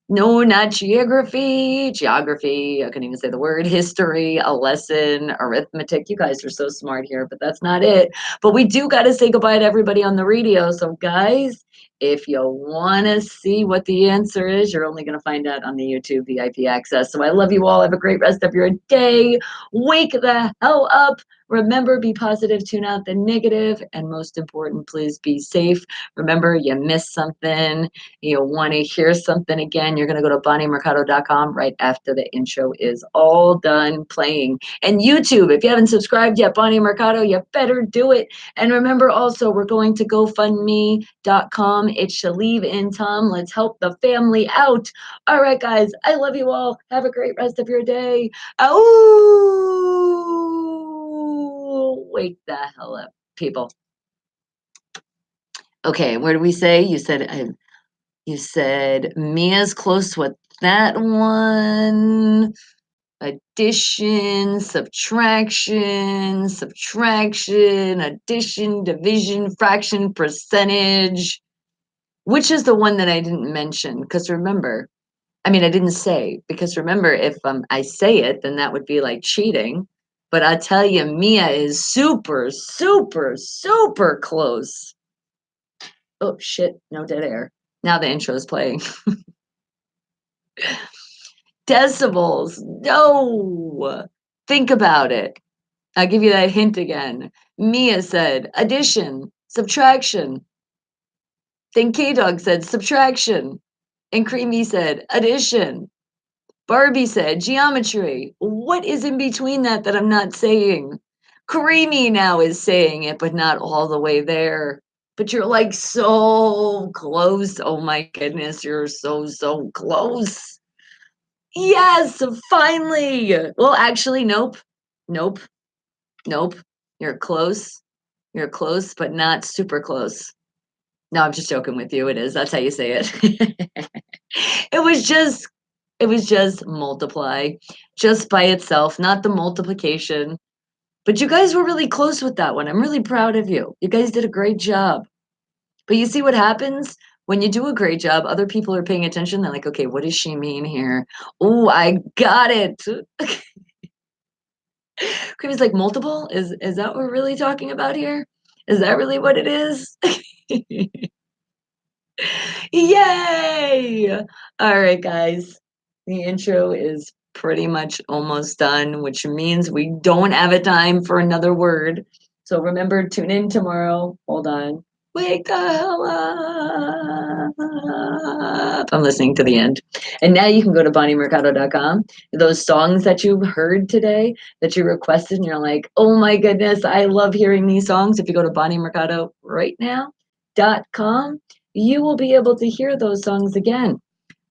No, not geography. Geography, I couldn't even say the word. History, a lesson, arithmetic. You guys are so smart here, but that's not it. But we do got to say goodbye to everybody on the radio. So, guys, if you want to see what the answer is, you're only going to find out on the YouTube VIP access. So, I love you all. Have a great rest of your day. Wake the hell up. Remember, be positive, tune out the negative, and most important, please be safe. Remember, you missed something, you want to hear something again, you're going to go to bonniemercado.com right after the intro is all done playing. And YouTube, if you haven't subscribed yet, Bonnie Mercado, you better do it. And remember also, we're going to GoFundMe.com. It's Shaleeve and Tom. Let's help the family out. All right, guys, I love you all. Have a great rest of your day. Oh, wake the hell up, people. Okay, where do we say? You said Mia's close with that one. Addition, subtraction, addition, division, fraction, percentage. Which is the one that I didn't mention? Because remember, I mean, I didn't say, because remember, if I say it, then that would be like cheating. But I'll tell you, Mia is super, super, super close. Oh, shit, no dead air. Now the intro is playing. Decibels, no. Think about it. I'll give you that hint again. Mia said addition, subtraction. Then K Dog said subtraction. And Creamy said addition. Barbie said geometry. What is in between that I'm not saying? Creamy now is saying it, but not all the way there. But you're like so close. Oh my goodness, you're so, so close. Yes, finally. Well, actually, nope. Nope. Nope. You're close. You're close, but not super close. No, I'm just joking with you. It is. That's how you say it. It was just it was just multiply, just by itself, not the multiplication. But you guys were really close with that one. I'm really proud of you. You guys did a great job. But you see what happens when you do a great job, other people are paying attention. They're like, "Okay, what does she mean here? Oh, I got it." Creamy's like, "Multiple? Is that what we're really talking about here? Is that really what it is?" Yay! All right, guys. The intro is pretty much almost done, which means we don't have a time for another word. So remember, tune in tomorrow. Hold on. Wake the hell up. I'm listening to the end. And now you can go to bonniemercado.com. Those songs that you heard today that you requested, and you're like, oh my goodness, I love hearing these songs. If you go to bonniemercado right now.com, you will be able to hear those songs again.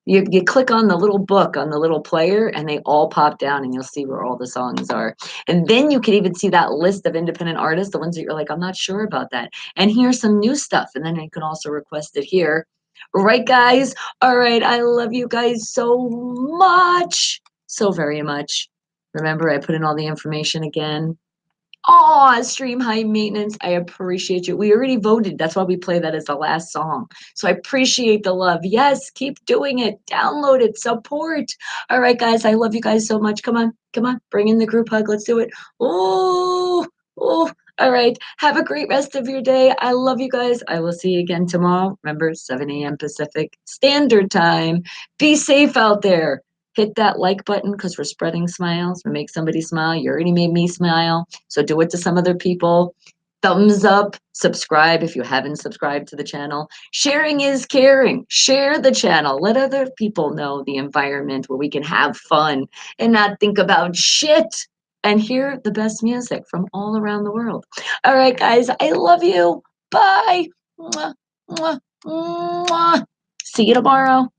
You click on the little book on the little player and they all pop down and you'll see where all the songs are. And then you can even see that list of independent artists, the ones that you're like, I'm not sure about that. And here's some new stuff. And then you can also request it here. Right, guys? All right. I love you guys so much. So very much. Remember, I put in all the information again. Oh, Stream High Maintenance. I appreciate you. We already voted. That's why we play that as the last song. So I appreciate the love. Yes, keep doing it. Download it. Support. All right, guys. I love you guys so much. Come on. Come on. Bring in the group hug. Let's do it. Oh, oh. All right. Have a great rest of your day. I love you guys. I will see you again tomorrow. Remember, 7 a.m. Pacific Standard Time. Be safe out there. Hit that like button because we're spreading smiles. We make somebody smile. You already made me smile. So do it to some other people. Thumbs up, subscribe if you haven't subscribed to the channel. Sharing is caring. Share the channel. Let other people know the environment where we can have fun and not think about shit and hear the best music from all around the world. All right, guys, I love you. Bye. Mwah, mwah, mwah. See you tomorrow.